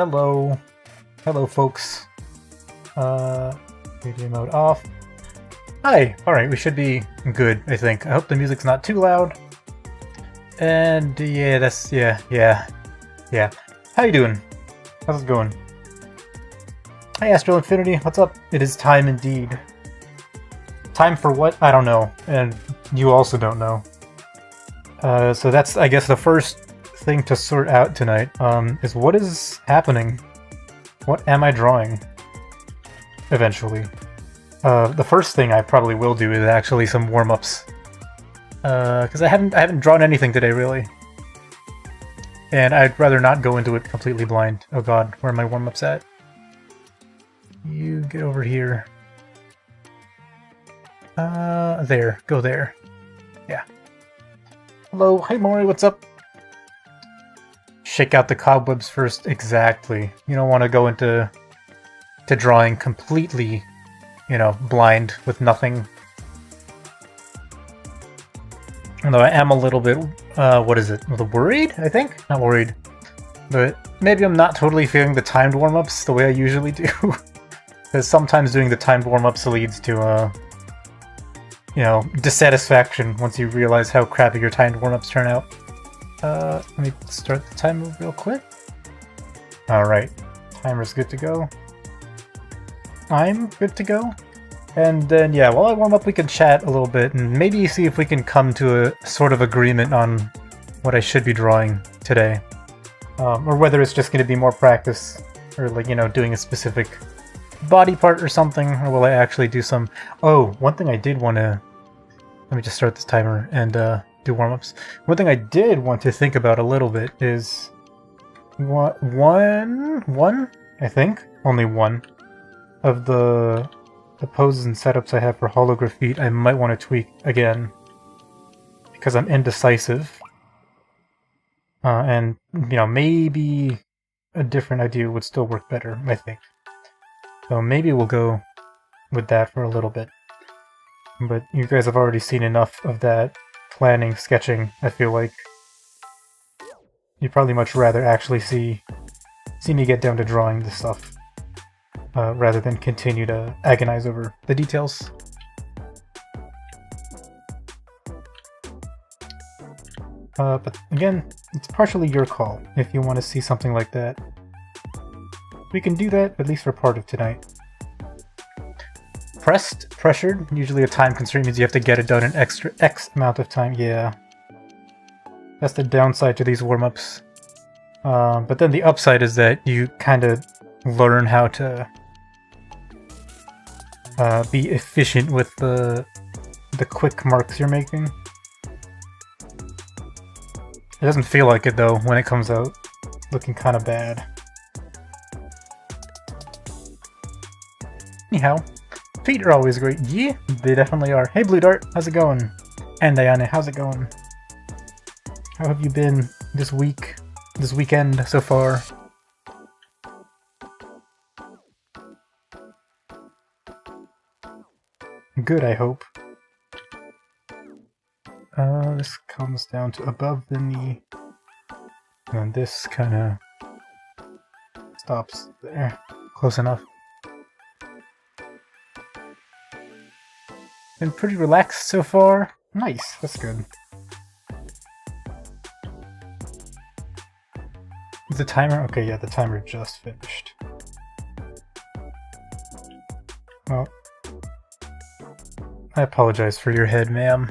Hello. Hello, folks. Radio mode off. Hi! Alright, we should be good, I think. I hope the music's not too loud. And yeah, yeah. How you doing? How's it going? Hi, Astral Infinity. What's up? It is time indeed. Time for what? I don't know. And you also don't know. So that's, I guess, the first thing to sort out tonight, is what is happening? What am I drawing? Eventually. The first thing I probably will do is actually some warm-ups. Because I haven't drawn anything today, really. And I'd rather not go into it completely blind. Oh god, where are my warm-ups at? You get over here. There. Go there. Yeah. Hello, hey Maury, what's up? Shake out the cobwebs first. Exactly. You don't want to go into drawing completely, you know, blind with nothing. Although I am a little bit, what is it? Worried, I think? Not worried. But maybe I'm not totally feeling the timed warm-ups the way I usually do. Because sometimes doing the timed warm-ups leads to, you know, dissatisfaction once you realize how crappy your timed warm-ups turn out. Let me start the timer real quick. Alright, timer's good to go. I'm good to go. And then, yeah, while I warm up, we can chat a little bit and maybe see if we can come to a sort of agreement on what I should be drawing today. Or whether it's just going to be more practice, or like, you know, doing a specific body part or something, or will I actually do some... Oh, one thing I did want to... Let me just start this timer and do warm-ups. One thing I did want to think about a little bit is... One, I think, only one, of the poses and setups I have for holography I might want to tweak again. Because I'm indecisive. And, you know, maybe a different idea would still work better, I think. So maybe we'll go with that for a little bit. But you guys have already seen enough of that planning, sketching, I feel like. You'd probably much rather actually see me get down to drawing this stuff. Rather than continue to agonize over the details. But again, it's partially your call if you want to see something like that. We can do that, at least for part of tonight. Pressured, usually a time constraint means you have to get it done in X amount of time, yeah. That's the downside to these warm-ups. But then the upside is that you kind of learn how to be efficient with the quick marks you're making. It doesn't feel like it though when it comes out looking kind of bad. Anyhow, feet are always great. Yeah, they definitely are. Hey Blue Dart, how's it going? And Diana, how's it going? How have you been this week, this weekend so far? Good, I hope. This comes down to above the knee. And this kind of stops there. Close enough. Been pretty relaxed so far. Nice, that's good. Is the timer? Okay, yeah, the timer just finished. Well, I apologize for your head, ma'am.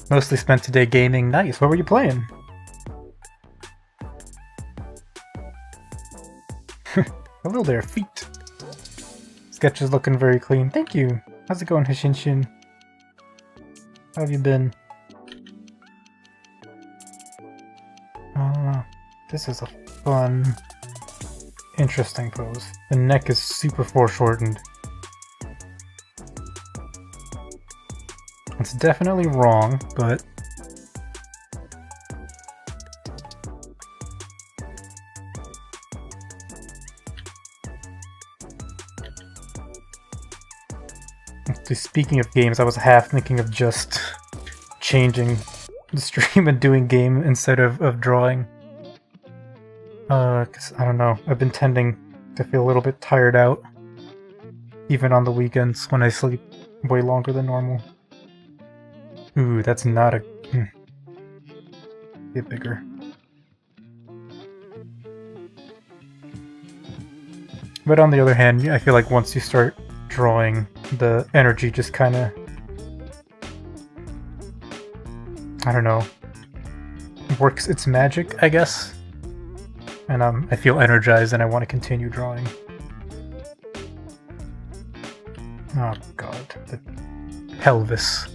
Mostly spent today gaming. Nice. What were you playing? Hello there, feet. Sketch is looking very clean. Thank you. How's it going, Hishinshin? How have you been? This is a fun, interesting pose. The neck is super foreshortened. It's definitely wrong, but... Speaking of games, I was half thinking of just changing the stream and doing game instead of drawing. 'Cause I don't know, I've been tending to feel a little bit tired out, even on the weekends when I sleep way longer than normal. Ooh, that's not a... Get bigger. But on the other hand, I feel like once you start drawing, the energy just kinda... I don't know, works its magic, I guess. And I feel energized and I want to continue drawing. Oh god, the pelvis.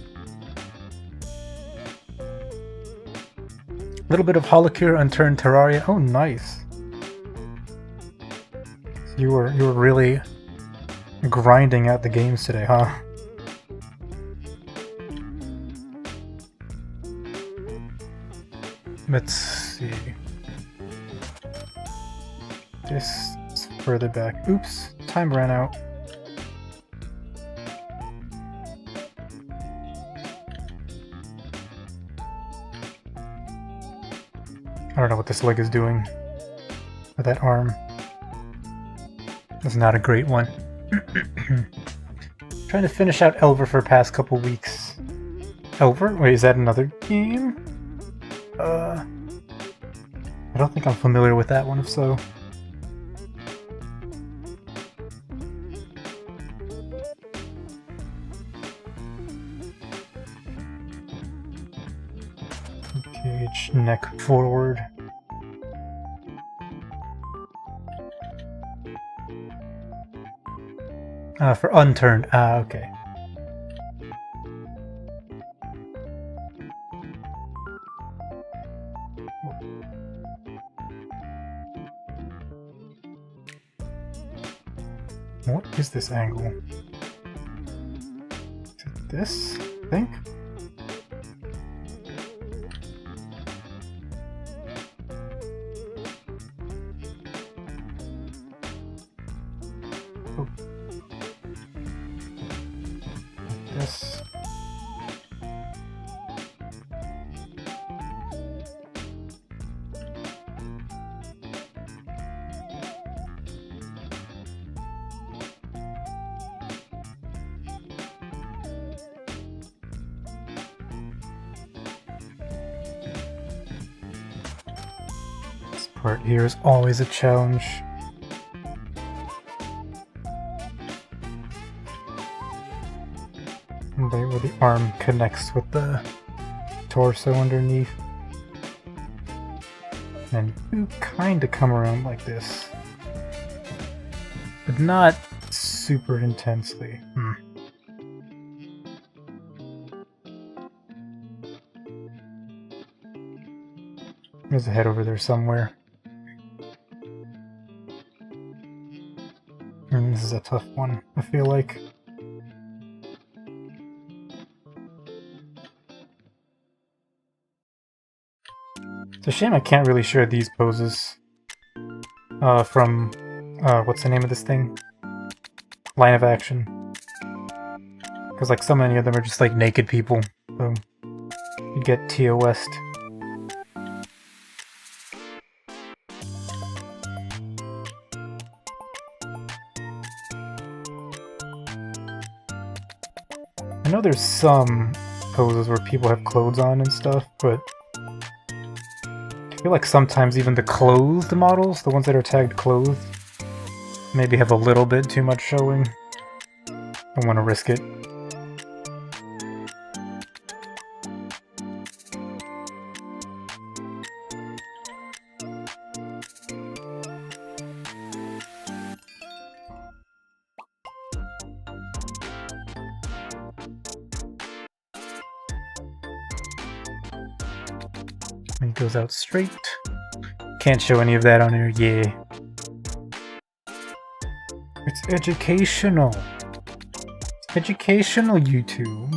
A little bit of Holocure, Unturned Terraria. Oh, nice. You were really grinding out the games today, huh? Let's see. This is further back. Oops, time ran out. I don't know what this leg is doing. Or that arm. That's not a great one. Trying to finish out Elver for the past couple weeks. Elver? Wait, is that another game? I don't think I'm familiar with that one, if so. Cage, neck forward. For unturned. Ah, okay. What is this angle? Is it this, I think? Oh. Like this. This part here is always a challenge. Where the arm connects with the torso underneath. And you kind of come around like this. But not super intensely. There's a head over there somewhere. And this is a tough one, I feel like. It's a shame I can't really share these poses from, what's the name of this thing? Line of Action. Because like so many of them are just like naked people, so you get TOS'd. I know there's some poses where people have clothes on and stuff, but I feel like sometimes even the clothed models, the ones that are tagged clothed, maybe have a little bit too much showing. Don't want to risk it. And it goes out straight. Can't show any of that on here, yeah. It's educational. It's educational, YouTube.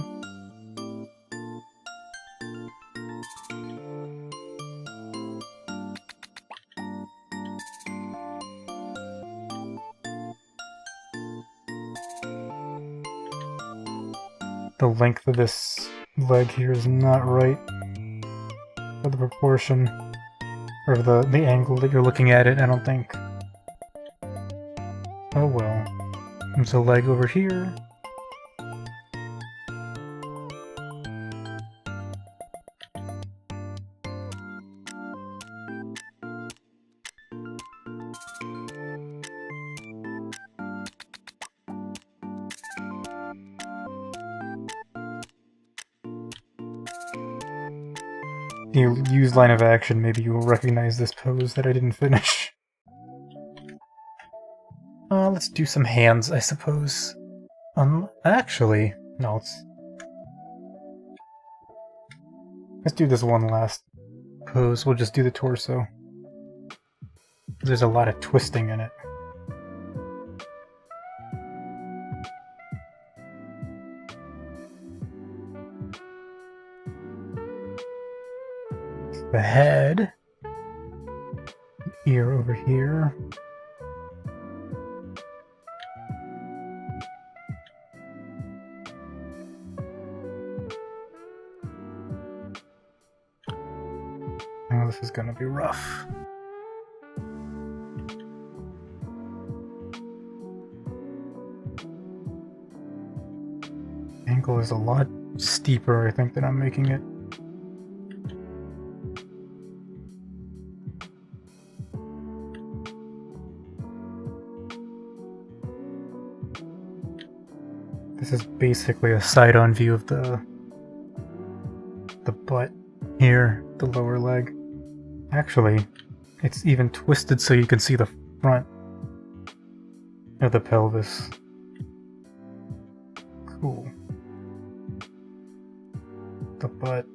The length of this leg here is not right for the proportion. Or the angle that you're looking at it, I don't think. Oh well. There's a leg over here. If you use line of action, maybe you will recognize this pose that I didn't finish. Let's do some hands, I suppose. Actually, no, let's do this one last pose. We'll just do the torso. There's a lot of twisting in it. The head. Ear over here. Oh, this is gonna be rough. Ankle is a lot steeper, I think, than I'm making it. This is basically a side-on view of the butt here, the lower leg. Actually, it's even twisted so you can see the front of the pelvis. Cool. The butt.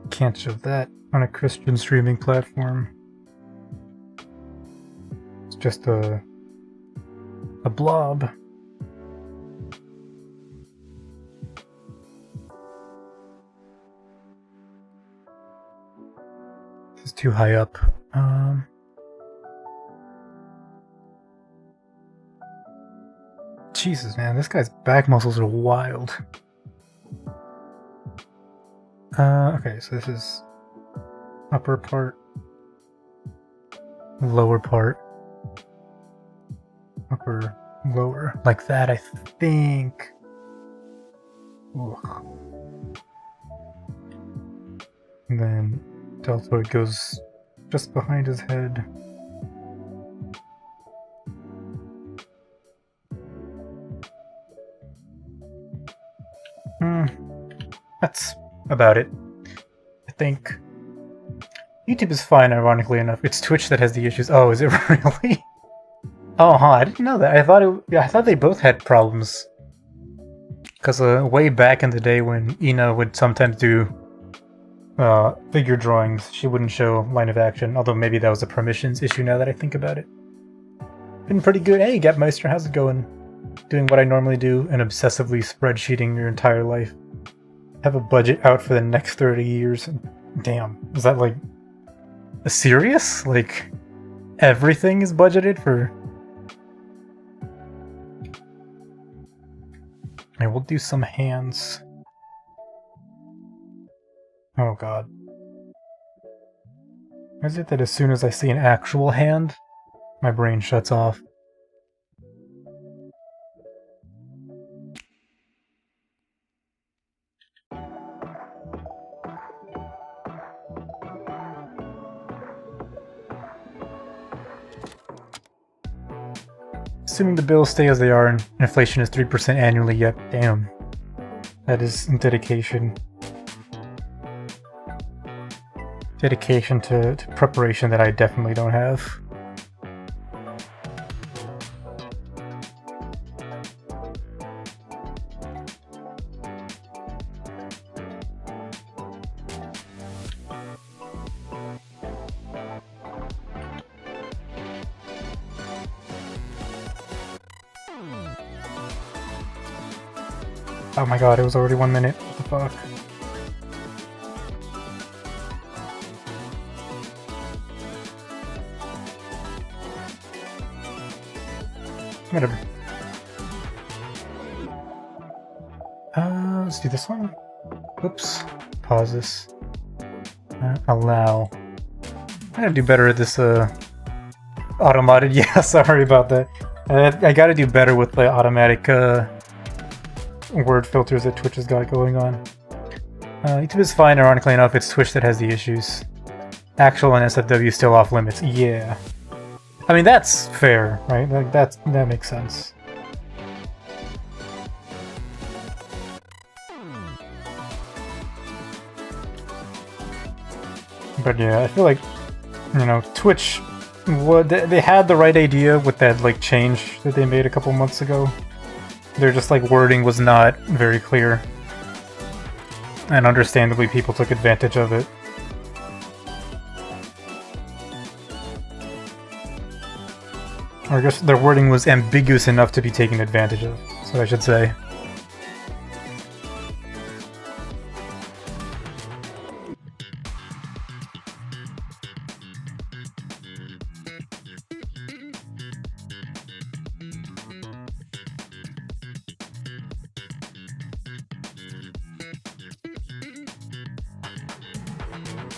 Can't show that on a Christian streaming platform. It's just a blob. This is too high up. Jesus, man, this guy's back muscles are wild. Okay, so this is upper part, lower part, upper, lower, like that, I think. Ugh. And then deltoid goes just behind his head. That's about it. I think YouTube is fine, ironically enough. It's Twitch that has the issues. Oh, is it really? Oh, huh, I didn't know that. I thought they both had problems. Because way back in the day when Ina would sometimes do figure drawings, she wouldn't show line of action, although maybe that was a permissions issue now that I think about it. Been pretty good. Hey, Gapmeister, how's it going? Doing what I normally do and obsessively spreadsheeting your entire life. Have a budget out for the next 30 years. Damn, is that like serious? Like everything is budgeted for? I will do some hands. Oh god. Is it that as soon as I see an actual hand, my brain shuts off? Assuming the bills stay as they are and inflation is 3% annually, yep, damn. That is dedication. Dedication to preparation that I definitely don't have. Oh my god, it was already 1 minute. What the fuck? Whatever. Let's do this one. Oops. Pause this. Allow. I gotta do better at this, automated. Yeah, sorry about that. I gotta do better with the automatic, word filters that Twitch has got going on. YouTube is fine, ironically enough, it's Twitch that has the issues. Actual and SFW still off limits. Yeah. I mean, that's fair, right? Like, that makes sense. But yeah, I feel like, you know, Twitch, they had the right idea with that, like, change that they made a couple months ago. They're just like, wording was not very clear. And understandably, people took advantage of it. Or I guess their wording was ambiguous enough to be taken advantage of, so I should say.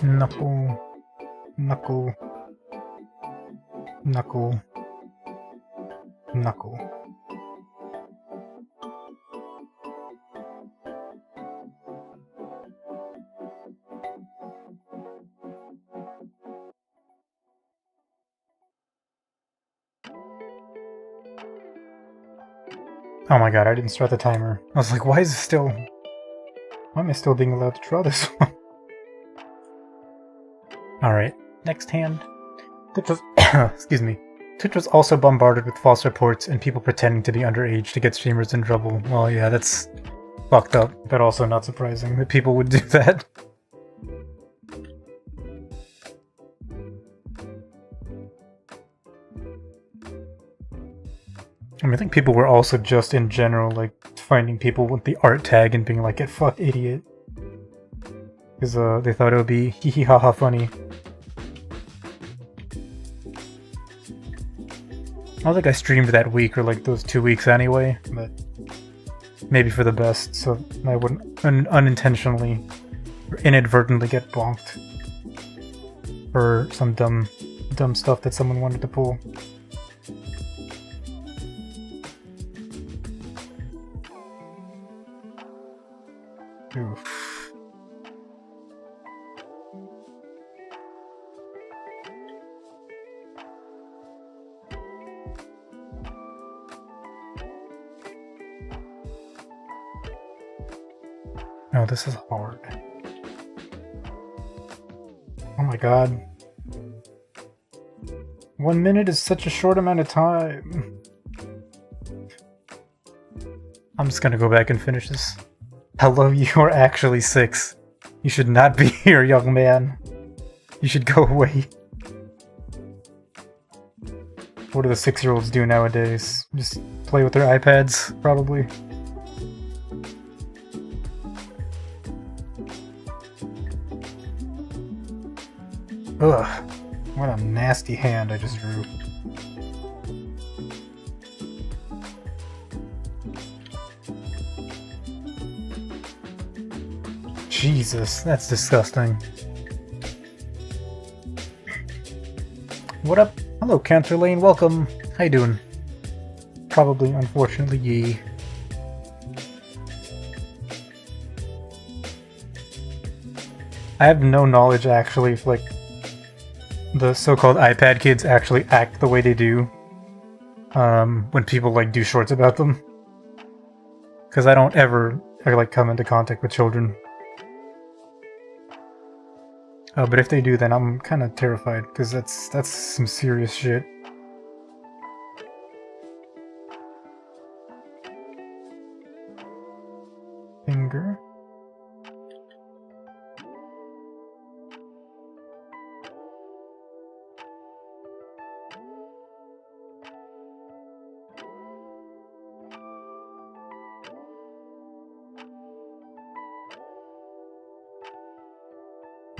Knuckle. Knuckle. Knuckle. Knuckle. Oh my god, I didn't start the timer. I was like, why is it still... Why am I still being allowed to draw this one? Alright, next hand. Twitch was... excuse me. Twitch was also bombarded with false reports and people pretending to be underage to get streamers in trouble. Well, yeah, that's fucked up, but also not surprising that people would do that. I mean, I think people were also just in general, like, finding people with the art tag and being like, get fucked, idiot. Because they thought it would be hee hee ha ha funny. I don't think I streamed that week or like those 2 weeks anyway, but maybe for the best, so I wouldn't unintentionally or inadvertently get bonked for some dumb stuff that someone wanted to pull. Oof. No, this is hard. Oh my god. 1 minute is such a short amount of time. I'm just gonna go back and finish this. Hello, you are actually 6. You should not be here, young man. You should go away. What do the 6-year-olds do nowadays? Just play with their iPads, probably. Ugh, what a nasty hand I just drew. Jesus, that's disgusting. What up? Hello, Cancer Lane, welcome. How you doing? Probably, unfortunately, ye. I have no knowledge, actually, if, like, the so-called iPad kids actually act the way they do when people, like, do shorts about them. Because I don't ever, like, come into contact with children. But if they do, then I'm kind of terrified, because that's some serious shit. Finger.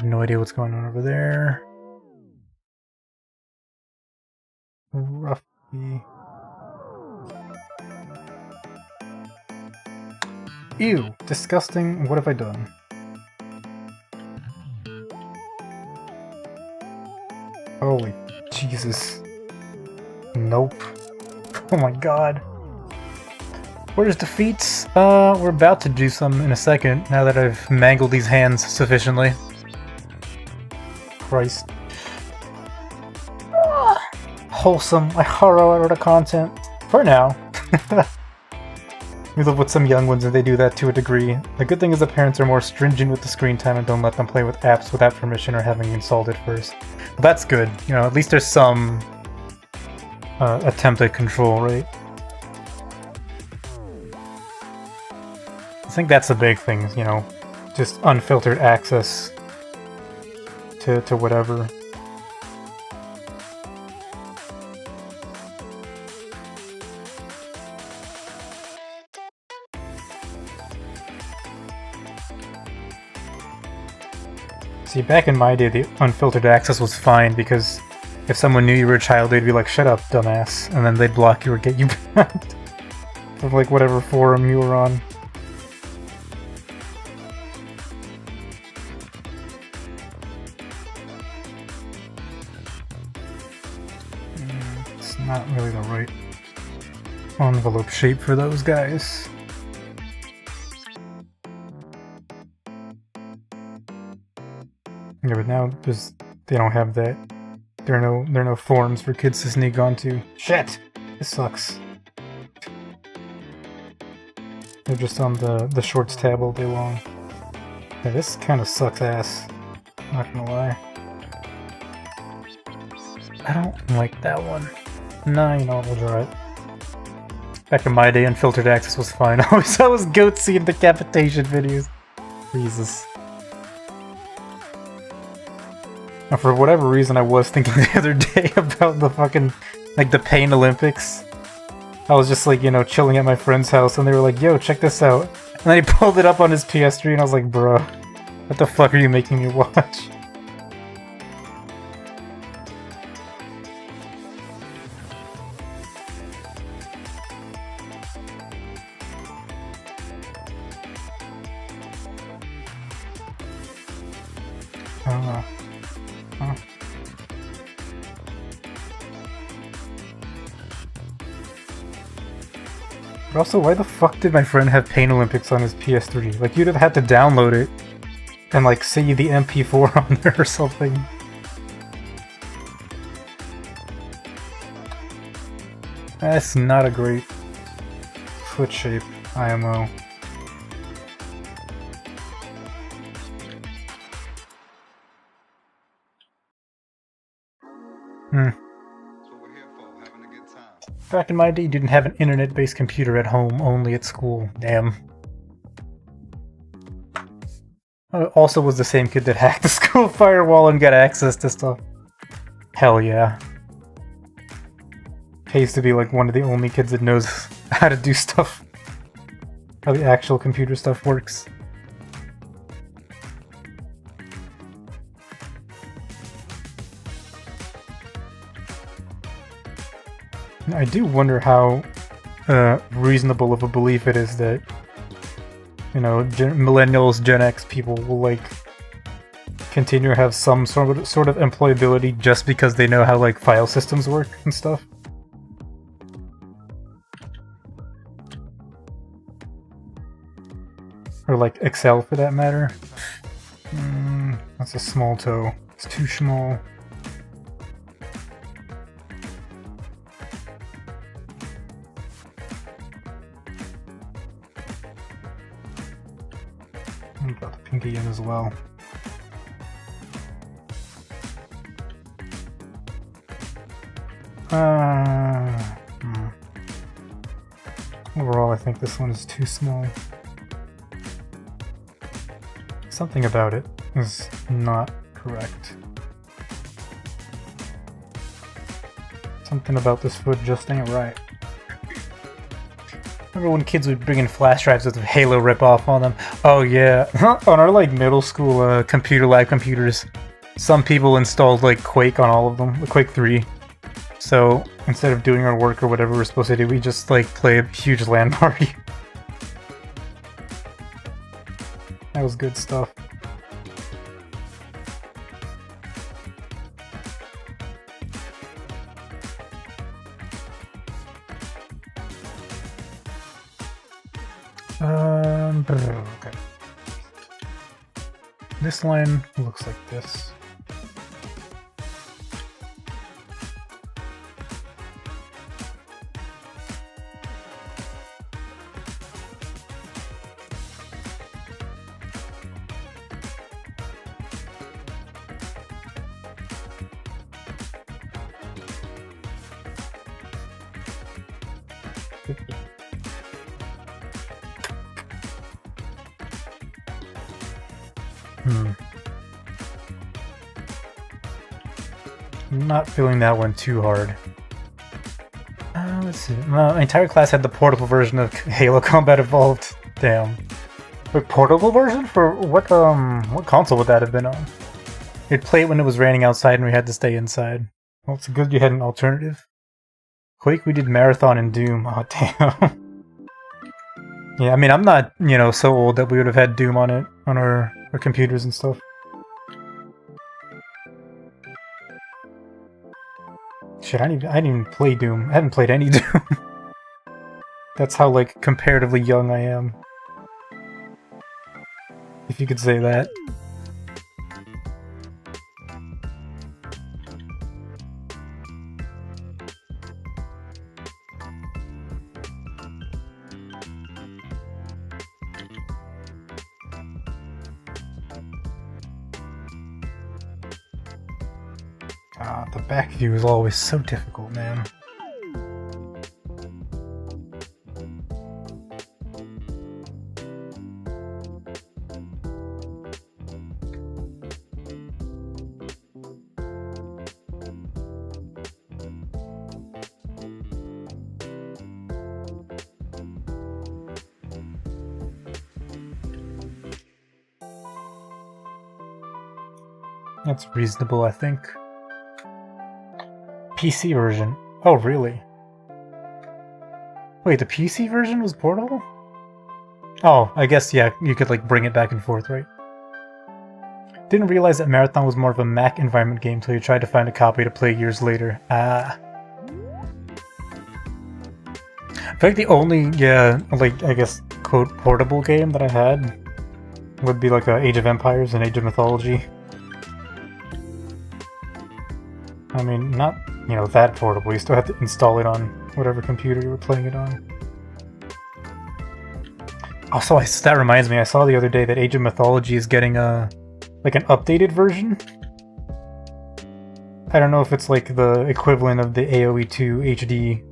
No idea what's going on over there. Roughly. Ew, disgusting. What have I done? Holy Jesus. Nope. Oh my god. Where's defeats? We're about to do some in a second, now that I've mangled these hands sufficiently. Christ. Wholesome. I horror out of content. For now. We live with some young ones and they do that to a degree. The good thing is the parents are more stringent with the screen time and don't let them play with apps without permission or having installed it first. Well, that's good. You know, at least there's some attempt at control, right? I think that's the big thing, you know, just unfiltered access to whatever. See, back in my day, the unfiltered access was fine because if someone knew you were a child, they'd be like, "Shut up, dumbass," and then they'd block you or get you banned from like whatever forum you were on. It's not really the right envelope shape for those guys. Yeah, but now they don't have that. There are no forums for kids to sneak onto. Shit! This sucks. They're just on the shorts tab all day long. Yeah, this kind of sucks ass. Not gonna lie. I don't like that one. Nah, you know what, we'll draw it. Back in my day, unfiltered access was fine. All I saw was goatsy and decapitation videos. Jesus. Now, for whatever reason, I was thinking the other day about the fucking, like, the Pain Olympics. I was just, like, you know, chilling at my friend's house, and they were like, "Yo, check this out." And then he pulled it up on his PS3, and I was like, "Bruh, what the fuck are you making me watch?" I don't know. Huh. But also, why the fuck did my friend have Pain Olympics on his PS3? Like, you'd have had to download it and, like, save the MP4 on there or something. That's not a great foot shape, IMO. Back in my day, you didn't have an internet-based computer at home, only at school. Damn. I also was the same kid that hacked the school firewall and got access to stuff. Hell yeah. I used to be like one of the only kids that knows how to do stuff. How the actual computer stuff works. I do wonder how reasonable of a belief it is that, you know, millennials, Gen X people will, like, continue to have some sort of employability just because they know how, like, file systems work and stuff. Or, like, Excel for that matter. That's a small toe. It's too small. Got the pinky in as well. Overall, I think this one is too small. Something about it is not correct. Something about this foot just ain't right. Remember when kids would bring in flash drives with Halo ripoff on them? Oh yeah, on our like middle school computer lab computers, some people installed like Quake on all of them, the Quake 3. So instead of doing our work or whatever we're supposed to do, we just like play a huge LAN party. That was good stuff. Okay. This line looks like this. I'm not feeling that one too hard. Let's see. My entire class had the portable version of Halo Combat Evolved. Damn. Wait, portable version? For what console would that have been on? You'd play it when it was raining outside and we had to stay inside. Well, it's good you had an alternative. Quake, we did Marathon and Doom. Oh, damn. Yeah, I mean, I'm not, you know, so old that we would have had Doom on it, on our computers and stuff. Shit, I didn't even play Doom. I haven't played any Doom. That's how, like, comparatively young I am. If you could say that. Ah, the back view is always so difficult, man. That's reasonable, I think. PC version. Oh, really? Wait, the PC version was portable? Oh, I guess, yeah, you could, like, bring it back and forth, right? Didn't realize that Marathon was more of a Mac environment game till you tried to find a copy to play years later. Ah. I think the only, yeah, like, I guess, quote, portable game that I had would be, like, Age of Empires and Age of Mythology. I mean, not, you know, that portable. You still have to install it on whatever computer you were playing it on. Also, that reminds me, I saw the other day that Age of Mythology is getting like an updated version. I don't know if it's like the equivalent of the AoE 2 HD,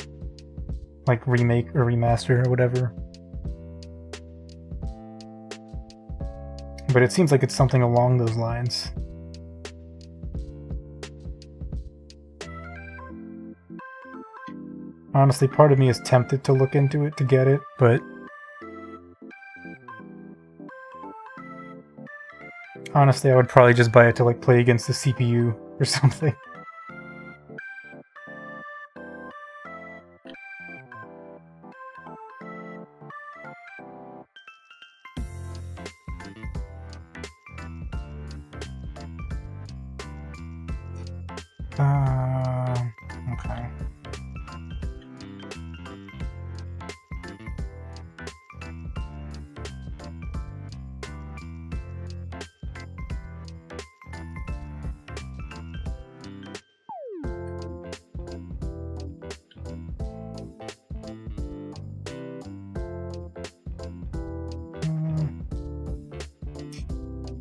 like remake or remaster or whatever. But it seems like it's something along those lines. Honestly, part of me is tempted to look into it to get it, but honestly, I would probably just buy it to like play against the CPU or something. Okay.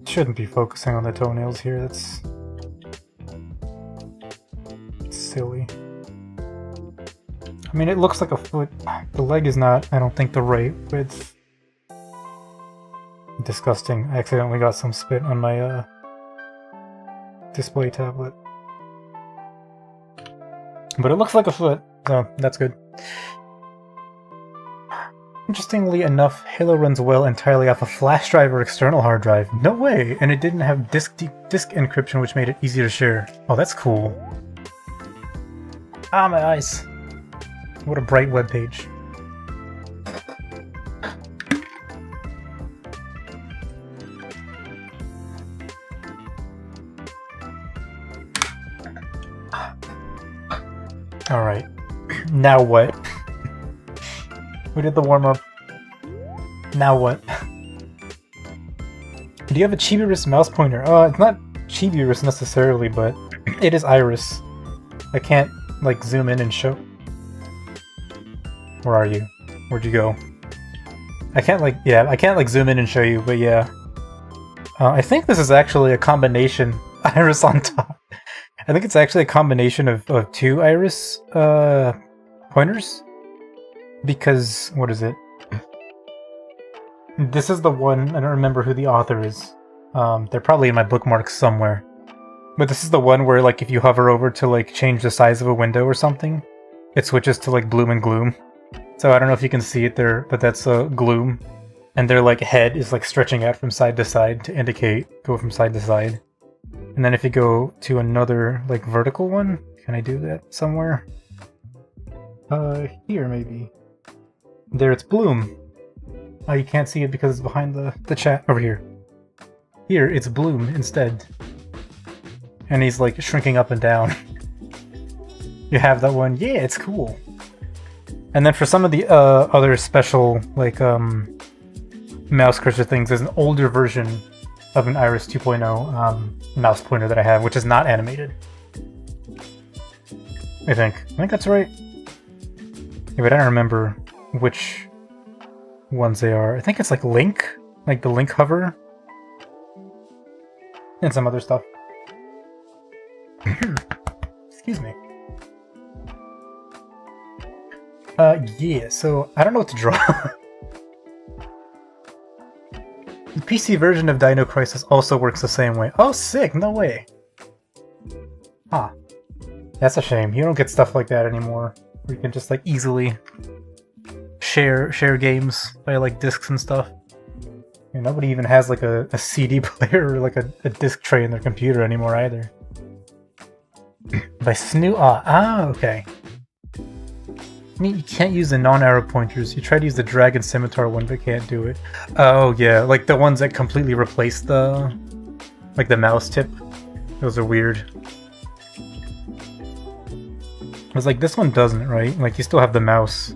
Shouldn't be focusing on the toenails here, that's silly. I mean, it looks like a foot. The leg is not, I don't think, the right width. Disgusting. I accidentally got some spit on my display tablet. But it looks like a foot, so that's good. Interestingly enough, Halo runs well entirely off a flash drive or external hard drive. No way! And it didn't have disk encryption, which made it easy to share. Oh, that's cool. Ah, my eyes. What a bright webpage. Alright. Now what? We did the warm-up. Now what? Do you have a Chibiris mouse pointer? It's not Chibiris necessarily, but it is Iris. I can't, like, zoom in and show... Where are you? Where'd you go? I can't, like, yeah, I can't, like, zoom in and show you, but yeah. I think this is actually a combination... Iris on top. I think it's actually a combination of two Iris, pointers. Because, what is it? This is the one, I don't remember who the author is. They're probably in my bookmarks somewhere. But this is the one where, like, if you hover over to, like, change the size of a window or something, it switches to, like, bloom and gloom. So I don't know if you can see it there, but that's gloom. And their, like, head is, like, stretching out from side to side to indicate go from side to side. And then if you go to another, like, vertical one, can I do that somewhere? Here, maybe. There, it's bloom. Oh, you can't see it because it's behind the chat. Over here. Here, it's bloom instead. And he's, like, shrinking up and down. You have that one. Yeah, it's cool. And then for some of the other special, like, mouse cursor things, there's an older version of an Iris 2.0 mouse pointer that I have, which is not animated. I think that's right. Yeah, but I don't remember which ones they are. I think it's like Link, like the Link hover, and some other stuff. Excuse me. Yeah, so I don't know what to draw. The PC version of Dino Crisis also works the same way. Oh, sick! No way! Huh. That's a shame. You don't get stuff like that anymore. Where you can just, like, easily share games by, like, discs and stuff. You know, nobody even has, like, a CD player or, like, a disc tray in their computer anymore, either. By Snoo... okay. You can't use the non-arrow pointers. You try to use the Dragon Scimitar one, but can't do it. Oh, yeah. Like, the ones that completely replace the... like, the mouse tip. Those are weird. It's like, this one doesn't, right? Like, you still have the mouse.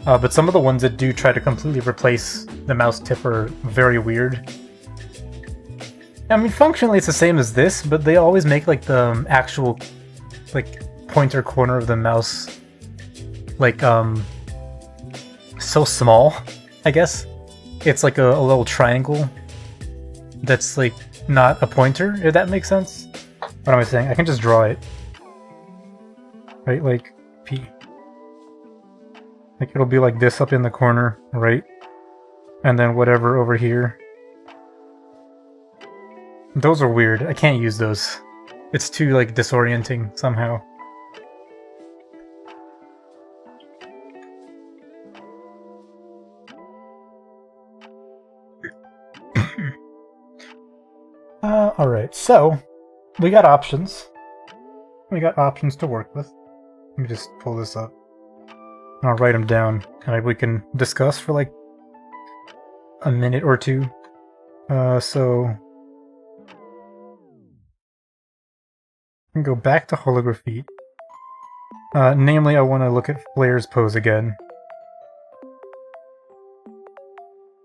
But some of the ones that do try to completely replace the mouse tip are very weird. I mean, functionally it's the same as this, but they always make, like, the actual, like, pointer corner of the mouse... like, so small, I guess. It's like a little triangle that's, like, not a pointer, if that makes sense. What am I saying? I can just draw it. Right, like, P. Like, it'll be like this up in the corner, right? And then whatever over here. Those are weird. I can't use those. It's too, like, disorienting somehow. Alright, so we got options. We got options to work with. Let me just pull this up. I'll write them down, and we can discuss for like a minute or two. So I can go back to holography. Namely, I want to look at Flair's pose again.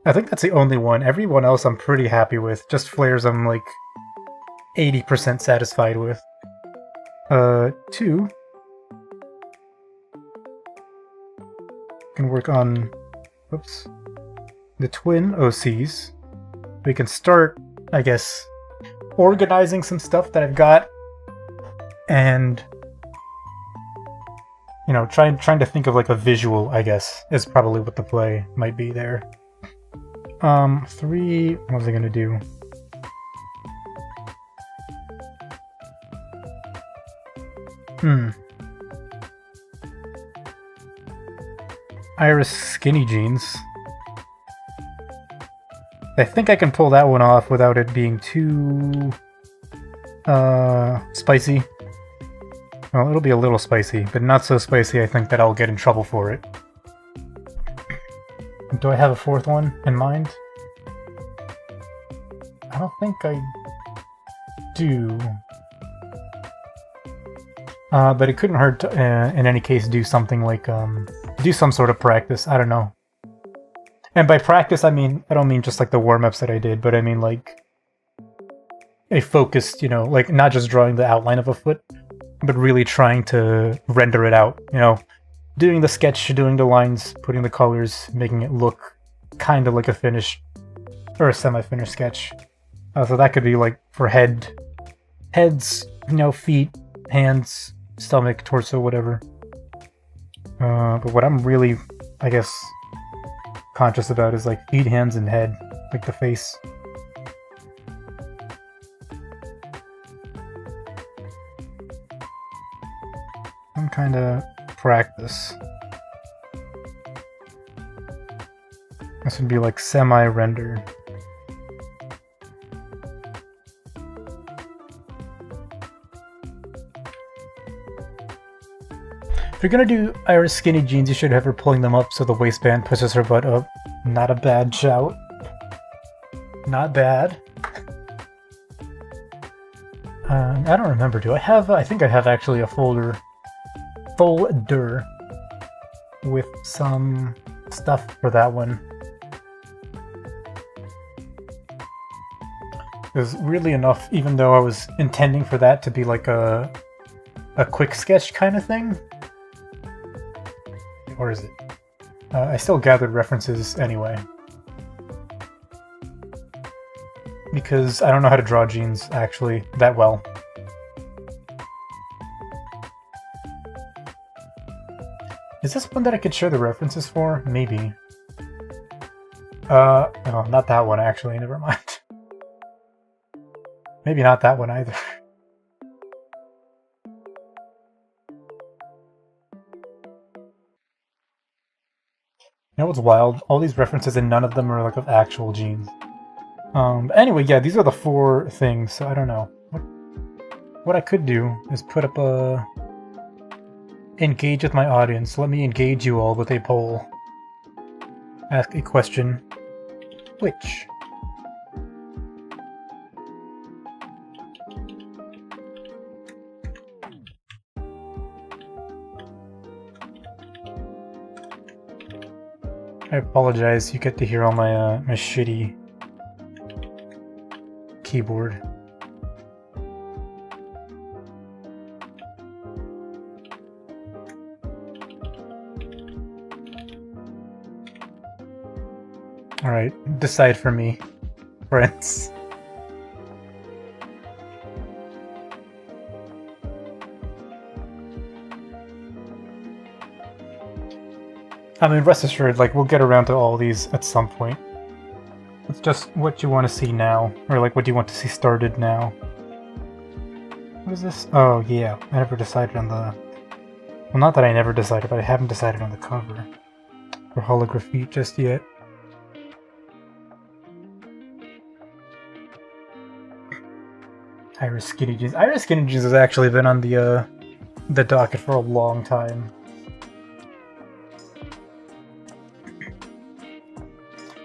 I think that's the only one. Everyone else I'm pretty happy with. Just Flair's I'm like 80% satisfied with. 2. Can work on, whoops, the twin OCs. We can start, I guess, organizing some stuff that I've got, and you know, trying to think of like a visual, I guess, is probably what the play might be there. 3, what was I gonna do? Iris skinny jeans. I think I can pull that one off without it being too spicy. Well, it'll be a little spicy, but not so spicy I think that I'll get in trouble for it. Do I have a 4th one in mind? I don't think I do. But it couldn't hurt to, in any case, do something like, do some sort of practice, I don't know. And by practice, I don't mean just like the warm-ups that I did, but I mean like a focused, you know, like not just drawing the outline of a foot, but really trying to render it out, you know, doing the sketch, doing the lines, putting the colors, making it look kind of like a finished or a semi-finished sketch. So that could be like for heads, you know, feet, hands, stomach, torso, whatever. But what I'm really, I guess, conscious about is like feet, hands, and head, like the face. Some kind of practice. This would be like semi-rendered. If you're gonna do Iris skinny jeans, you should have her pulling them up so the waistband pushes her butt up. Not a bad shout. Not bad. I don't remember, do I have... I think I have actually a folder with some stuff for that one. Because really enough, even though I was intending for that to be like a quick sketch kind of thing, or is it? I still gathered references anyway. Because I don't know how to draw jeans, actually, that well. Is this one that I could share the references for? Maybe. No, not that one, actually, never mind. Maybe not that one either. You know what's wild? All these references and none of them are like of actual jeans. Anyway, yeah, these are the 4 things, so I don't know. What I could do is put up a... engage with my audience. Let me engage you all with a poll. Ask a question. Which? I apologize, you get to hear all my my shitty keyboard. Alright, decide for me, friends. I mean, rest assured, like, we'll get around to all these at some point. It's just what you want to see now, or like, what do you want to see started now? What is this? Oh, yeah, I never decided on the... Well, not that I never decided, but I haven't decided on the cover for holography just yet. Iris Skinny Jeans. Iris Skinny Jeans has actually been on the docket for a long time.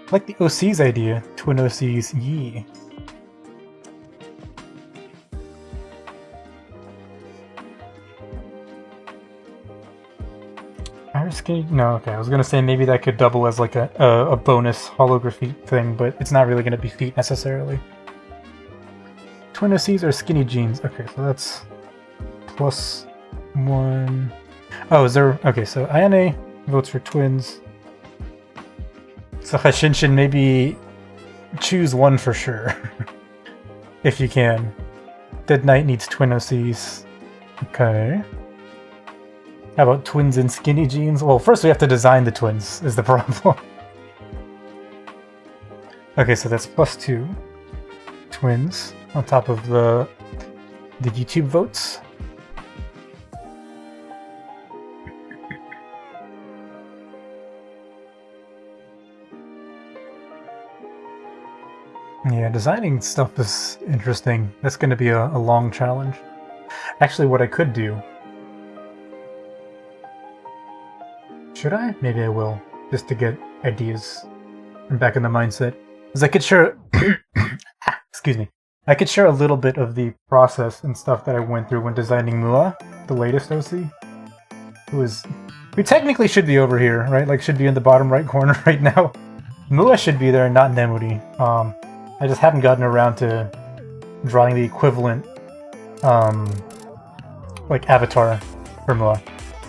I like the OC's idea. Twin OC's, yee. Iris Skinny... No, okay, I was gonna say maybe that could double as like a bonus holography thing, but it's not really gonna be feet necessarily. Twin OCs or skinny jeans? Okay, so that's +1. Oh, is there... Okay, so Ayane votes for twins. So Hashinshin, maybe choose one for sure. If you can. Dead Knight needs twin OCs. Okay. How about twins and skinny jeans? Well, first we have to design the twins, is the problem. Okay, so that's +2 twins on top of the YouTube votes. Yeah, designing stuff is interesting. That's going to be a long challenge. Actually, what I could do... Should I? Maybe I will, just to get ideas. I'm back in the mindset. Because I could share... Excuse me. I could share a little bit of the process and stuff that I went through when designing Mua, the latest OC, who technically should be over here, right? Like, should be in the bottom right corner right now. Mua should be there, not Nemuri. I just haven't gotten around to drawing the equivalent, like, avatar for Mua,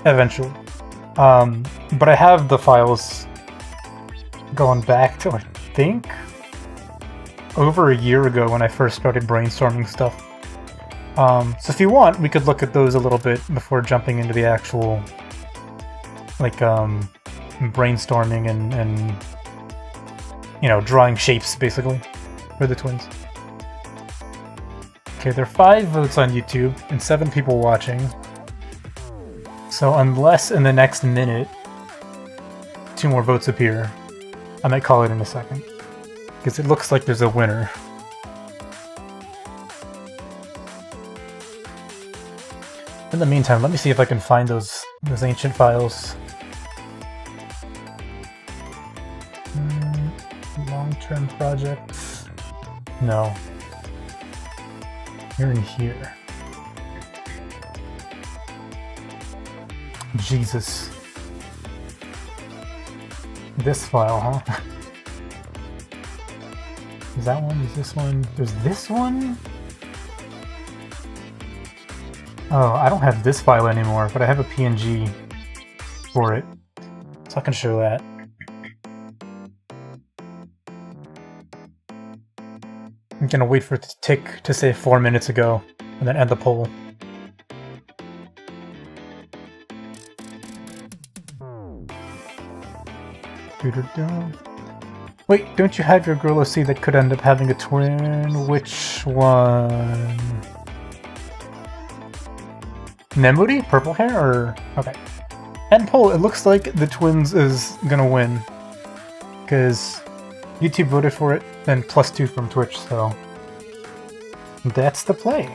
eventually. But I have the files going back to, I think, over a year ago when I first started brainstorming stuff. So if you want, we could look at those a little bit before jumping into the actual, like, brainstorming and you know, drawing shapes, basically, for the twins. Okay, there are 5 votes on YouTube and 7 people watching. So unless in the next minute 2 more votes appear, I might call it in a second. Because it looks like there's a winner. In the meantime, let me see if I can find those ancient files. Long-term projects. No. You're in here. Jesus. This file, huh? Is that one? Is this one? There's this one? Oh, I don't have this file anymore, but I have a PNG for it. So I can show that. I'm gonna wait for it to tick to say 4 minutes ago, and then end the poll. Wait, don't you have your girl OC that could end up having a twin? Which one? Nemuri? Purple hair? Or... okay. End poll, it looks like the twins is gonna win. Because YouTube voted for it, and +2 from Twitch, so... that's the play.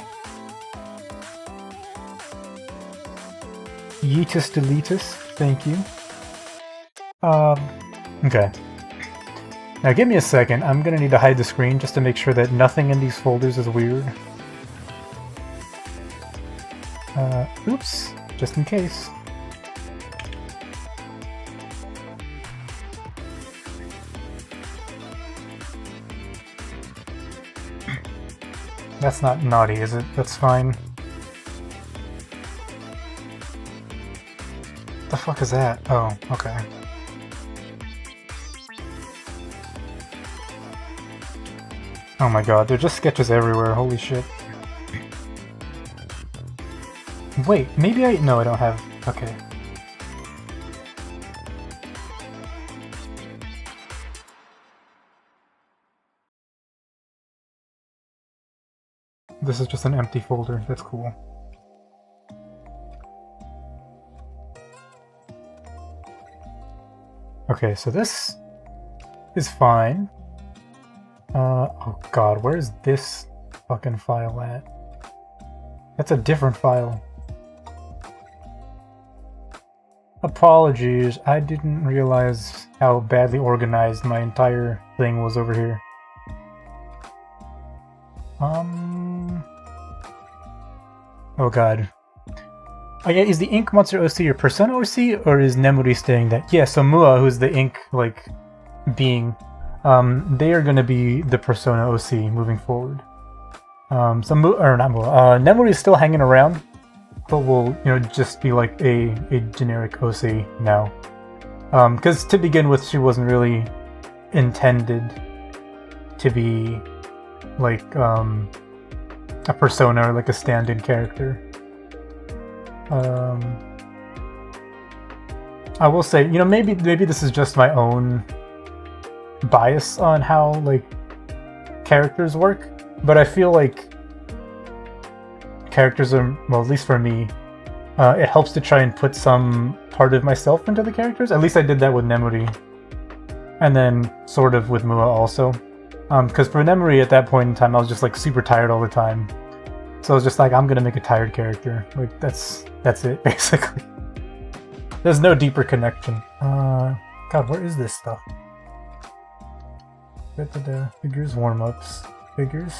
Yeetus deletus, thank you. Okay. Now give me a second, I'm gonna need to hide the screen just to make sure that nothing in these folders is weird. Oops, just in case. That's not naughty, is it? That's fine. What the fuck is that? Oh, okay. Oh my god, there are just sketches everywhere, holy shit. Wait, maybe I... no, I don't have... okay. This is just an empty folder, that's cool. Okay, so this is fine. Oh god, where is this fucking file at? That's a different file. Apologies, I didn't realize how badly organized my entire thing was over here. Oh god. Oh yeah, is the Ink Monster OC your Persona OC, or is Nemuri staying that? Yeah, so Mua, who's the Ink, like, being, they are gonna be the Persona OC moving forward. So Nemuri is still hanging around, but will, you know, just be like a generic OC now. Because to begin with, she wasn't really intended to be like a persona or like a stand-in character. I will say, you know, maybe this is just my own bias on how like characters work, but I feel like characters are, well, at least for me, it helps to try and put some part of myself into the characters. At least I did that with Nemuri, and then sort of with Mua also. Because for Nemuri at that point in time, I was just like super tired all the time. So I was just like, I'm gonna make a tired character. Like, that's it, basically. There's no deeper connection. God, where is this stuff? Figures, warm-ups, figures.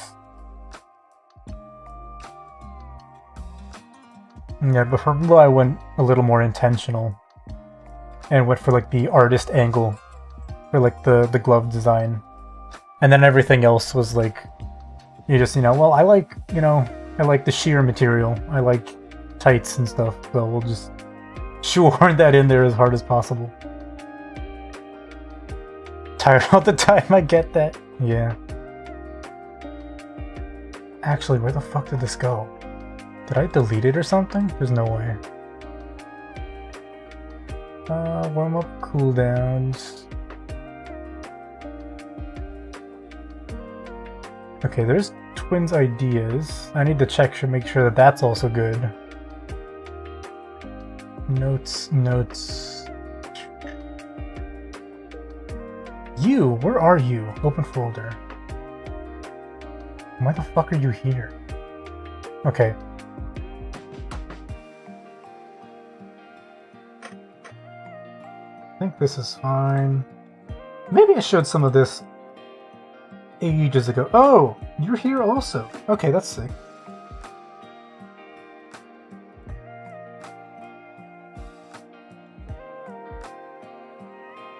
Yeah, but for Blue I went a little more intentional. And went for like the artist angle. For like the glove design. And then everything else was like... You just, well, I like, I like the sheer material. I like tights and stuff. So we'll just shoehorn that in there as hard as possible. Tired all the time, I get that. Yeah. Actually, where the fuck did this go? Did I delete it or something? There's no way. Warm-up cooldowns. Okay, there's Twins ideas. I need to check to make sure that that's also good. Notes, notes. You, where are you? Open folder. Why the fuck are you here? Okay. I think this is fine. Maybe I showed some of this ages ago. Oh, you're here also. Okay, that's sick.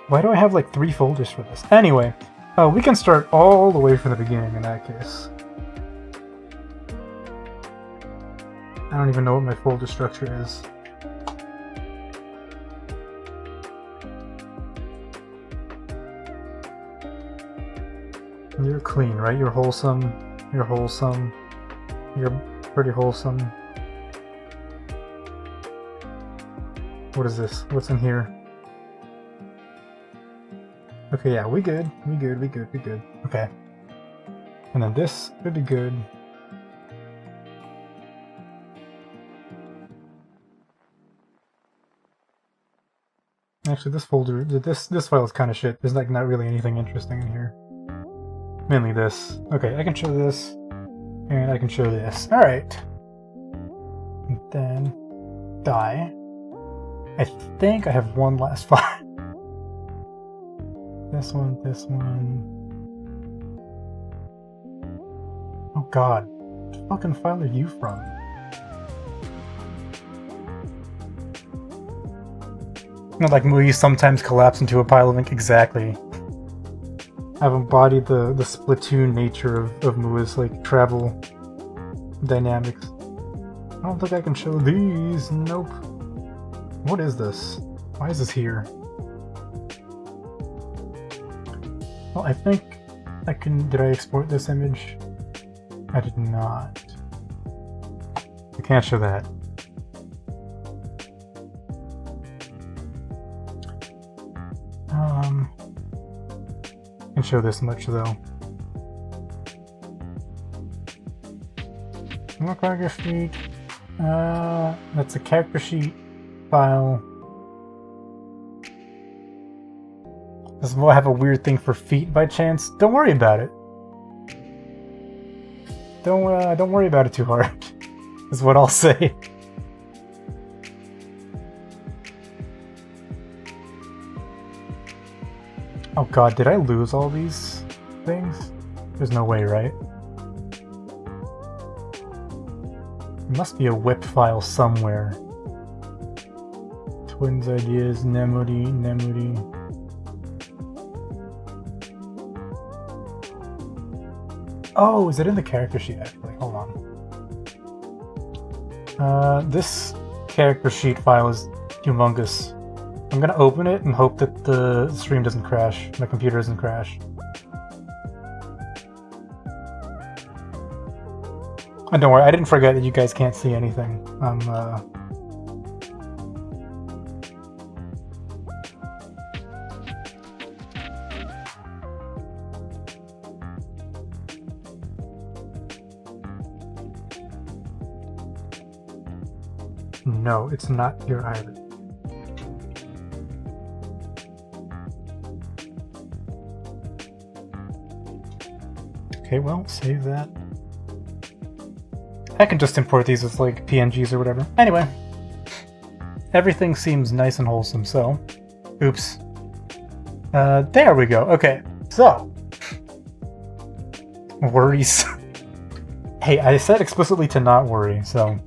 Why do I have like 3 folders for this? Anyway, we can start all the way from the beginning in that case. I don't even know what my folder structure is. You're clean, right? You're wholesome. You're wholesome. You're pretty wholesome. What is this? What's in here? Okay, yeah, we good. We good, we good, we good. Okay. And then this would be good. Actually, this folder, this file is kind of shit. There's like not really anything interesting in here. Mainly this. Okay, I can show this. And I can show this. Alright. And then die. I think I have one last file. This one, this one. Oh god. What fucking file are you from? Like movies sometimes collapse into a pile of ink. Exactly. I've embodied the Splatoon nature of Mua's like travel dynamics. I don't think I can show these. Nope. What is this? Why is this here? Well, I think I can... Did I export this image? I did not. I can't show that. I can show this much though. Character sheet. That's a character sheet file. Does Mo have a weird thing for feet by chance? Don't worry about it. Don't worry about it too hard. Is what I'll say. Oh god, did I lose all these things? There's no way, right? There must be a whip file somewhere. Twins ideas, Nemuri. Oh, is it in the character sheet actually? Hold on. This character sheet file is humongous. I'm gonna open it and hope that the stream doesn't crash. My computer doesn't crash. And don't worry, I didn't forget that you guys can't see anything. No, it's not here either. Okay, well, save that. I can just import these as like PNGs or whatever. Anyway, everything seems nice and wholesome, so... Oops. There we go. Okay, so... Worries. Hey, I said explicitly to not worry, so...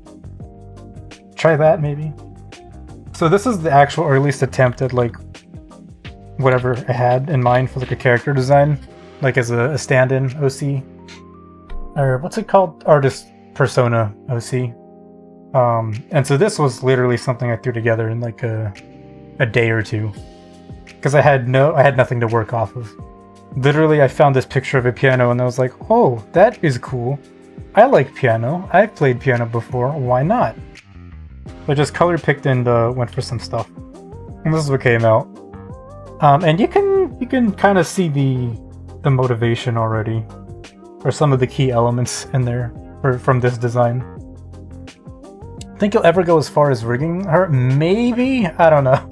try that maybe. So this is the actual earliest attempt at like whatever I had in mind for like a character design, like as a stand-in OC, or what's it called, artist persona OC. And so this was literally something I threw together in like a day or two, because I had nothing to work off of. Literally, I found this picture of a piano and I was like, oh, that is cool. I like piano. I've played piano before. Why not? So I just color picked and went for some stuff. And this is what came out. And you can kind of see the motivation already, or some of the key elements in there from this design. Think you'll ever go as far as rigging her? Maybe? I don't know.